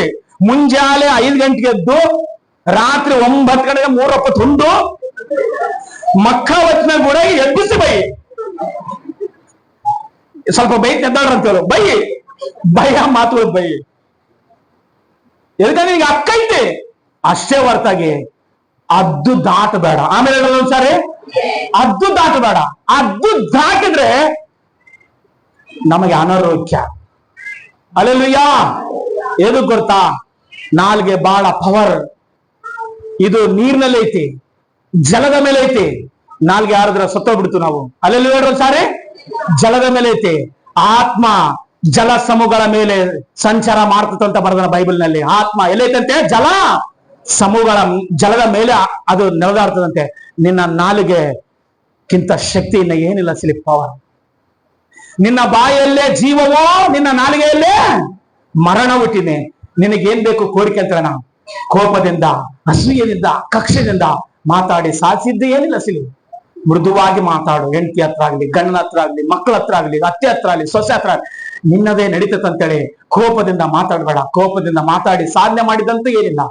ಮುಂಜಾನೆ 5 ಗಂಟೆಗೆ ಎದ್ದು ರಾತ್ರಿ 9 ಗಂಟೆಗೆ 3 ಉಂಡು ಮಕ್ಕ ವಚನ ಕೂಡ ಎಬ್ಬಿಸಿ ಬೈ. ಸ್ವಲ್ಪ ಬೈತ್ ಎದ್ದಾಡ್ರಂತೇಳು ಭಯ ಮಾತುಗಳು ಬೈ. ಎದಕ್ಕಂದ್ರೆ ಈಗ ಅಕ್ಕೈತೆ ಅಷ್ಟೇ ಹೊರತಾಗಿ ಅದ್ದು ದಾಟಬೇಡ. ಆಮೇಲೆ ಒಂದ್ಸಾರಿ ಅದ್ದು ದಾಟಬೇಡ. ಅದ್ದು ದಾಟಿದ್ರೆ ನಮಗೆ ಅನಾರೋಗ್ಯ. ಅಲ್ಲೆಲ್ಲಯ್ಯ ಎದು ಗೊತ್ತಾ, ನಾಲ್ಗೆ ಬಹಳ ಪವರ್. ಇದು ನೀರಿನಲ್ಲಿ ಐತಿ, ಜಲದ ಮೇಲೆ ಐತಿ. ನಾಲ್ಗೆ ಯಾರದ್ರ ಸತ್ತೋಗ್ಬಿಡ್ತು ನಾವು. ಅಲ್ಲೆಲ್ಲ ಹೇಳ್ರಿ ಸಾರಿ, ಜಲದ ಮೇಲೆ ಐತಿ. ಆತ್ಮ ಜಲ ಸಮೂಹಗಳ ಮೇಲೆ ಸಂಚಾರ ಮಾಡ್ತಂತ ಬರೆದ ಬೈಬಲ್ ನಲ್ಲಿ. ಆತ್ಮ ಎಲ್ಲೈತಂತೆ, ಸಮೂಹಗಳ ಜಲದ ಮೇಲೆ ಅದು ನೆಲೆದಾಡ್ತದಂತೆ. ನಿನ್ನ ನಾಲಿಗೆಗಿಂತ ಶಕ್ತಿ ಇನ್ನ ಏನಿಲ್ಲ. Slip power. ನಿನ್ನ ಬಾಯಲ್ಲೇ ಜೀವವೋ, ನಿನ್ನ ನಾಲಿಗೆಯಲ್ಲೇ ಮರಣ ಹುಟ್ಟಿದೆ. ನಿನಗೇನ್ ಬೇಕು ಕೋರಿಕೆ ಅಂತ ನಾವು ಕೋಪದಿಂದ, ಅಸೂಯದಿಂದ, ಕಕ್ಷದಿಂದ ಮಾತಾಡಿ ಸಾಧಿಸಿದ್ದೆ ಏನಿಲ್ಲ. ಸಿಲಿ ಮೃದುವಾಗಿ ಮಾತಾಡು. ಹೆಂಡತಿ ಹತ್ರ ಆಗ್ಲಿ, ಗಂಡನ ಹತ್ರ ಆಗ್ಲಿ, ಮಕ್ಕಳ ಹತ್ರ ಆಗ್ಲಿ, ಅತ್ತೆ ಹತ್ರ ಆಗ್ಲಿ, ಸೊಸೆ ಹತ್ರ ಆಗ್ಲಿ, ನಿನ್ನದೇ ನಡೀತದಂತೇಳಿ ಕೋಪದಿಂದ ಮಾತಾಡಬೇಡ. ಕೋಪದಿಂದ ಮಾತಾಡಿ ಸಾಧನೆ ಮಾಡಿದಂತೂ ಏನಿಲ್ಲ.